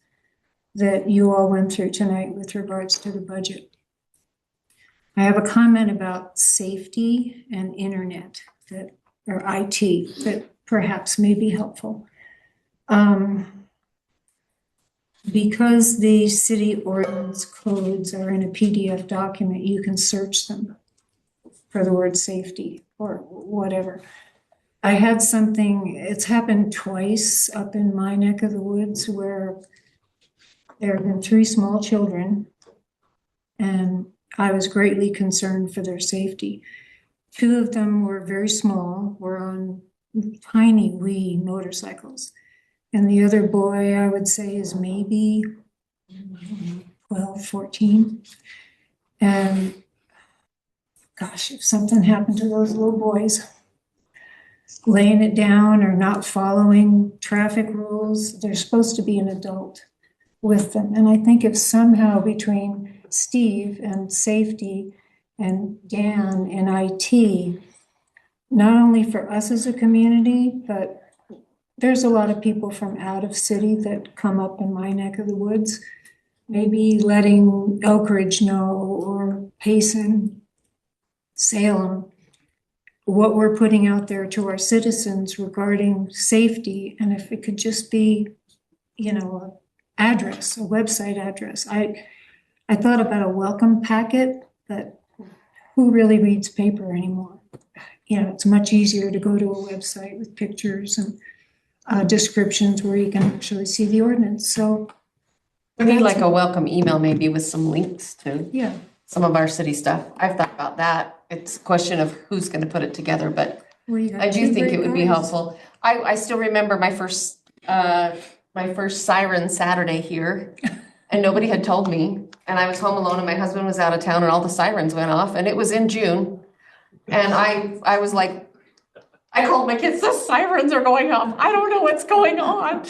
that you all went through tonight with regards to the budget. I have a comment about safety and internet or IT that perhaps may be helpful. Because the city ordinance codes are in a PDF document, you can search them for the word safety or whatever. I had something, it's happened twice up in my neck of the woods where there have been 3 small children, and I was greatly concerned for their safety. 2 of them were very small, were on tiny wee motorcycles. And the other boy, I would say, is maybe 12, 14. And gosh, if something happened to those little boys, laying it down or not following traffic rules, there's supposed to be an adult with them. And I think if somehow between Steve and safety and Dan and IT, not only for us as a community, but there's a lot of people from out of city that come up in my neck of the woods, maybe letting Elkridge know or Payson, Salem, what we're putting out there to our citizens regarding safety. And if it could just be, an address, a website address. I thought about a welcome packet, but who really reads paper anymore? It's much easier to go to a website with pictures and descriptions where you can actually see the ordinance. So We need like a welcome email maybe with some links to yeah, some of our city stuff. I've thought about that. It's a question of who's going to put it together, but well, you got I do 2 think great it would be guys. helpful. I still remember my first siren Saturday here, and nobody had told me. And I was home alone, and my husband was out of town, and all the sirens went off, and it was in June. And I was like, I called my kids, the sirens are going off. I don't know what's going on.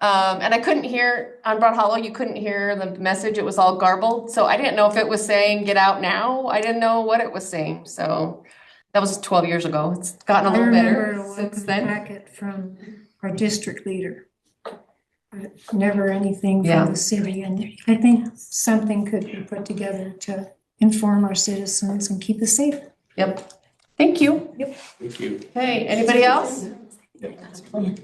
And I couldn't hear, on Broad Hollow, you couldn't hear the message. It was all garbled. So I didn't know if it was saying, get out now. I didn't know what it was saying. So that was 12 years ago. It's gotten a I little remember better a since welcome then. packet from our district leader. But never anything Yeah. from the city. And I think something could be put together to inform our citizens and keep us safe. Yep. Thank you. Thank you. Hey, anybody else? I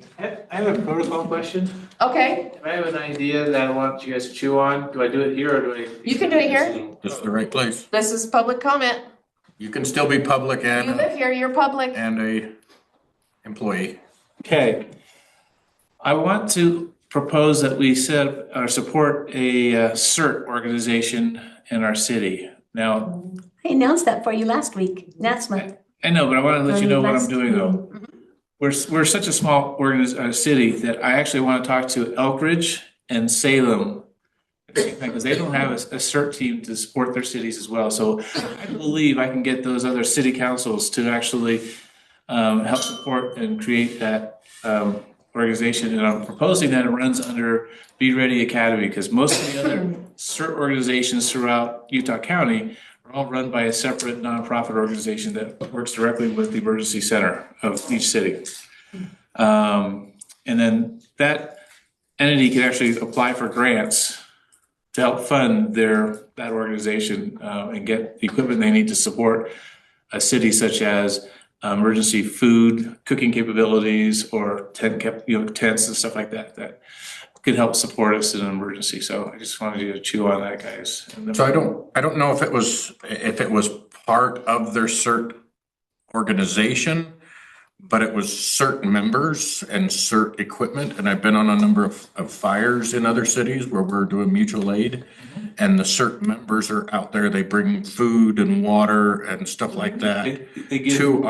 have a protocol question. Okay, If I have an idea that I want you guys to chew on, do I do it here or do I? you can do it here. This is the right place. This is public comment. You can still be public You and live here, you're public. a employee. Okay. I want to propose that we set up or support a CERT organization in our city. Now, I announced that for you last month. I know, but I want to let you know what I'm Last doing though. We're such a small city that I actually want to talk to Elkridge and Salem because they don't have a CERT team to support their cities as well. So I believe I can get those other city councils to actually help support and create that organization. And I'm proposing that it runs under Be Ready Academy because most of the other CERT organizations throughout Utah County are all run by a separate nonprofit organization that works directly with the emergency center of each city. And then that entity can actually apply for grants to help fund that organization and get the equipment they need to support a city such as emergency food, cooking capabilities, or tents and stuff like that that could help support us in an emergency. So I just wanted you to chew on that, guys. So I don't know if it was part of their CERT organization, but it was CERT members and CERT equipment. And I've been on a number of fires in other cities where we're doing mutual aid. And the CERT members are out there. They bring food and water and stuff like that They give- to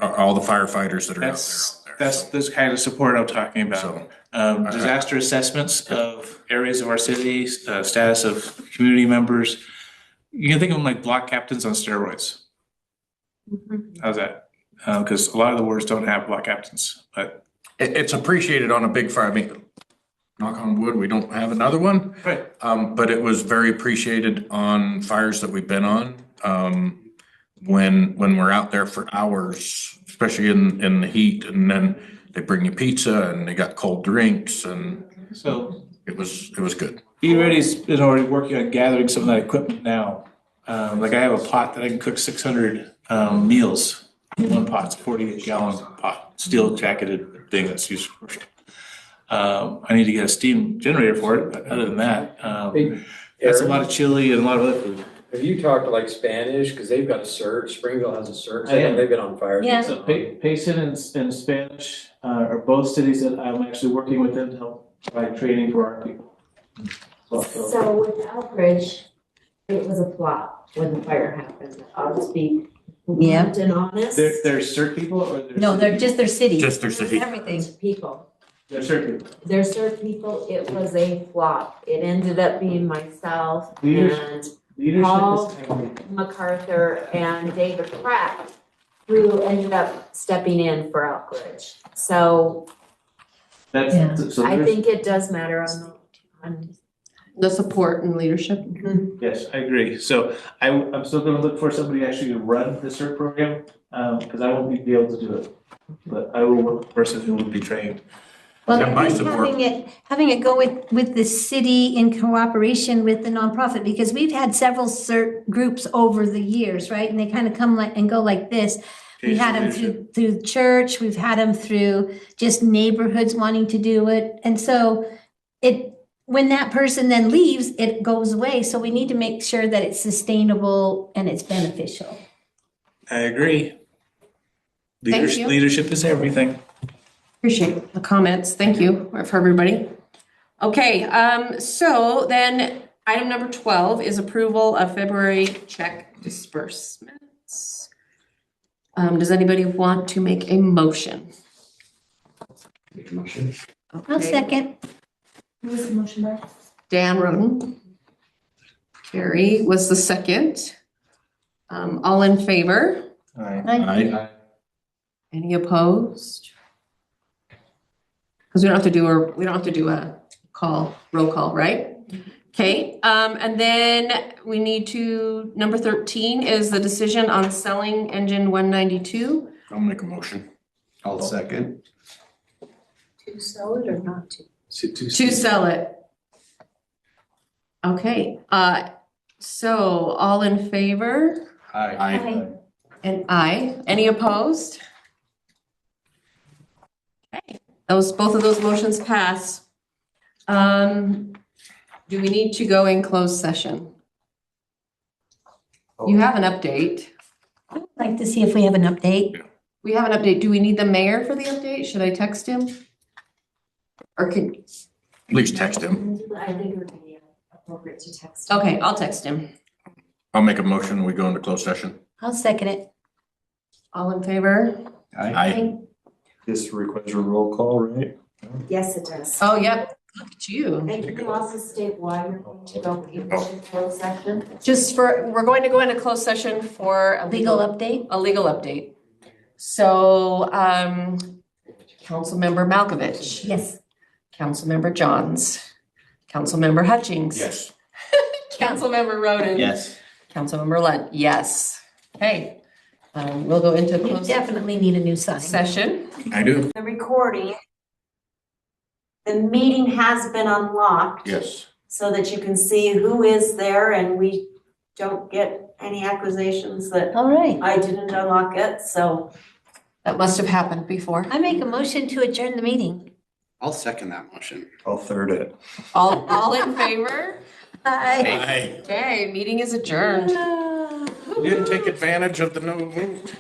all the firefighters that are out there. That's this kind of support I'm talking about. So, Disaster assessments of areas of our city, status of community members. You can think of them like block captains on steroids. How's that? Because a lot of the wards don't have block captains, but. It's appreciated on a big fire. I mean, knock on wood, we don't have another one. Right. But it was very appreciated on fires that we've been on. When we're out there for hours, especially in the heat, and then they bring you pizza and they got cold drinks, and So it was good. Be Ready's been already working on gathering some of that equipment now. Like I have a pot that I can cook 600 meals in one pot. It's a 48-gallon pot, steel jacketed thing that's used for. I need to get a steam generator for it, but other than that, that's a lot of chili and a lot of other food. Have you talked to like Spanish, cause they've got a search, Springville has a search, I am. they've been on fire. Yeah. So Payson and Spanish are both cities that I'm actually working with them to help provide training for our people. So with Elbridge, it was a flop when the fire happened. I'll just be Yeah. blunt and honest. They're CERT people or they're? No, they're just their city. Just their city. Everything. People. They're CERT people. They're CERT people, it was a flop. It ended up being myself and Paul MacArthur and David Pratt who ended up stepping in for Elbridge. So That's, so I there's- think it does matter on The support and leadership. Yes, I agree. So I'm still gonna look for somebody actually to run the CERT program, because I won't be able to do it. But I will work with a person who will be trained. Well, Yeah, my I think support. having it go with the city in cooperation with the nonprofit, because we've had several CERT groups over the years, right? And they kind of come like and go like this. We had them through church, we've had them through just neighborhoods wanting to do it. And so when that person then leaves, it goes away. So we need to make sure that it's sustainable and it's beneficial. I agree. Thank you. Leadership is everything. Appreciate the comments. Thank you for everybody. Okay, so then item number 12 is approval of February check disbursements. Does anybody want to make a motion? I'll Okay. second. Who was the motion by? Dan Roden. Carrie was the second. All in favor? Aye. Any opposed? Because we don't have to do a roll call, right? Okay, and then we need to, number 13 is the decision on selling engine 192. I'll make a motion. I'll second. To sell it or not to? To sell it. Okay, so all in favor? Aye. And aye. Any opposed? Okay, both of those motions pass. Do we need to go in closed session? You have an update. I'd like to see if we have an update. We have an update. Do we need the mayor for the update? Should I text him? Or can, Please text him. I think it would be appropriate to text. okay, I'll text him. I'll make a motion. We go into closed session. I'll second it. All in favor? Aye. This requires a roll call, right? Yes, it does. Oh, yep. Look at you. And can you also state why you're going to go into closed section? We're going to go into closed session for a Legal update? a legal update. So, Councilmember Malkovich. Yes. Councilmember Johns. Councilmember Hutchings. Yes. Councilmember Roden. Yes. Councilmember Lunt, yes. Okay, we'll go into You closed definitely need a new sign. session. I do. The recording. The meeting has been unlocked Yes. so that you can see who is there and we don't get any accusations that All right. I didn't unlock it, so. That must have happened before. I make a motion to adjourn the meeting. I'll second that motion. I'll third it. All in favor? Aye. Okay, meeting is adjourned. You didn't take advantage of the no vote.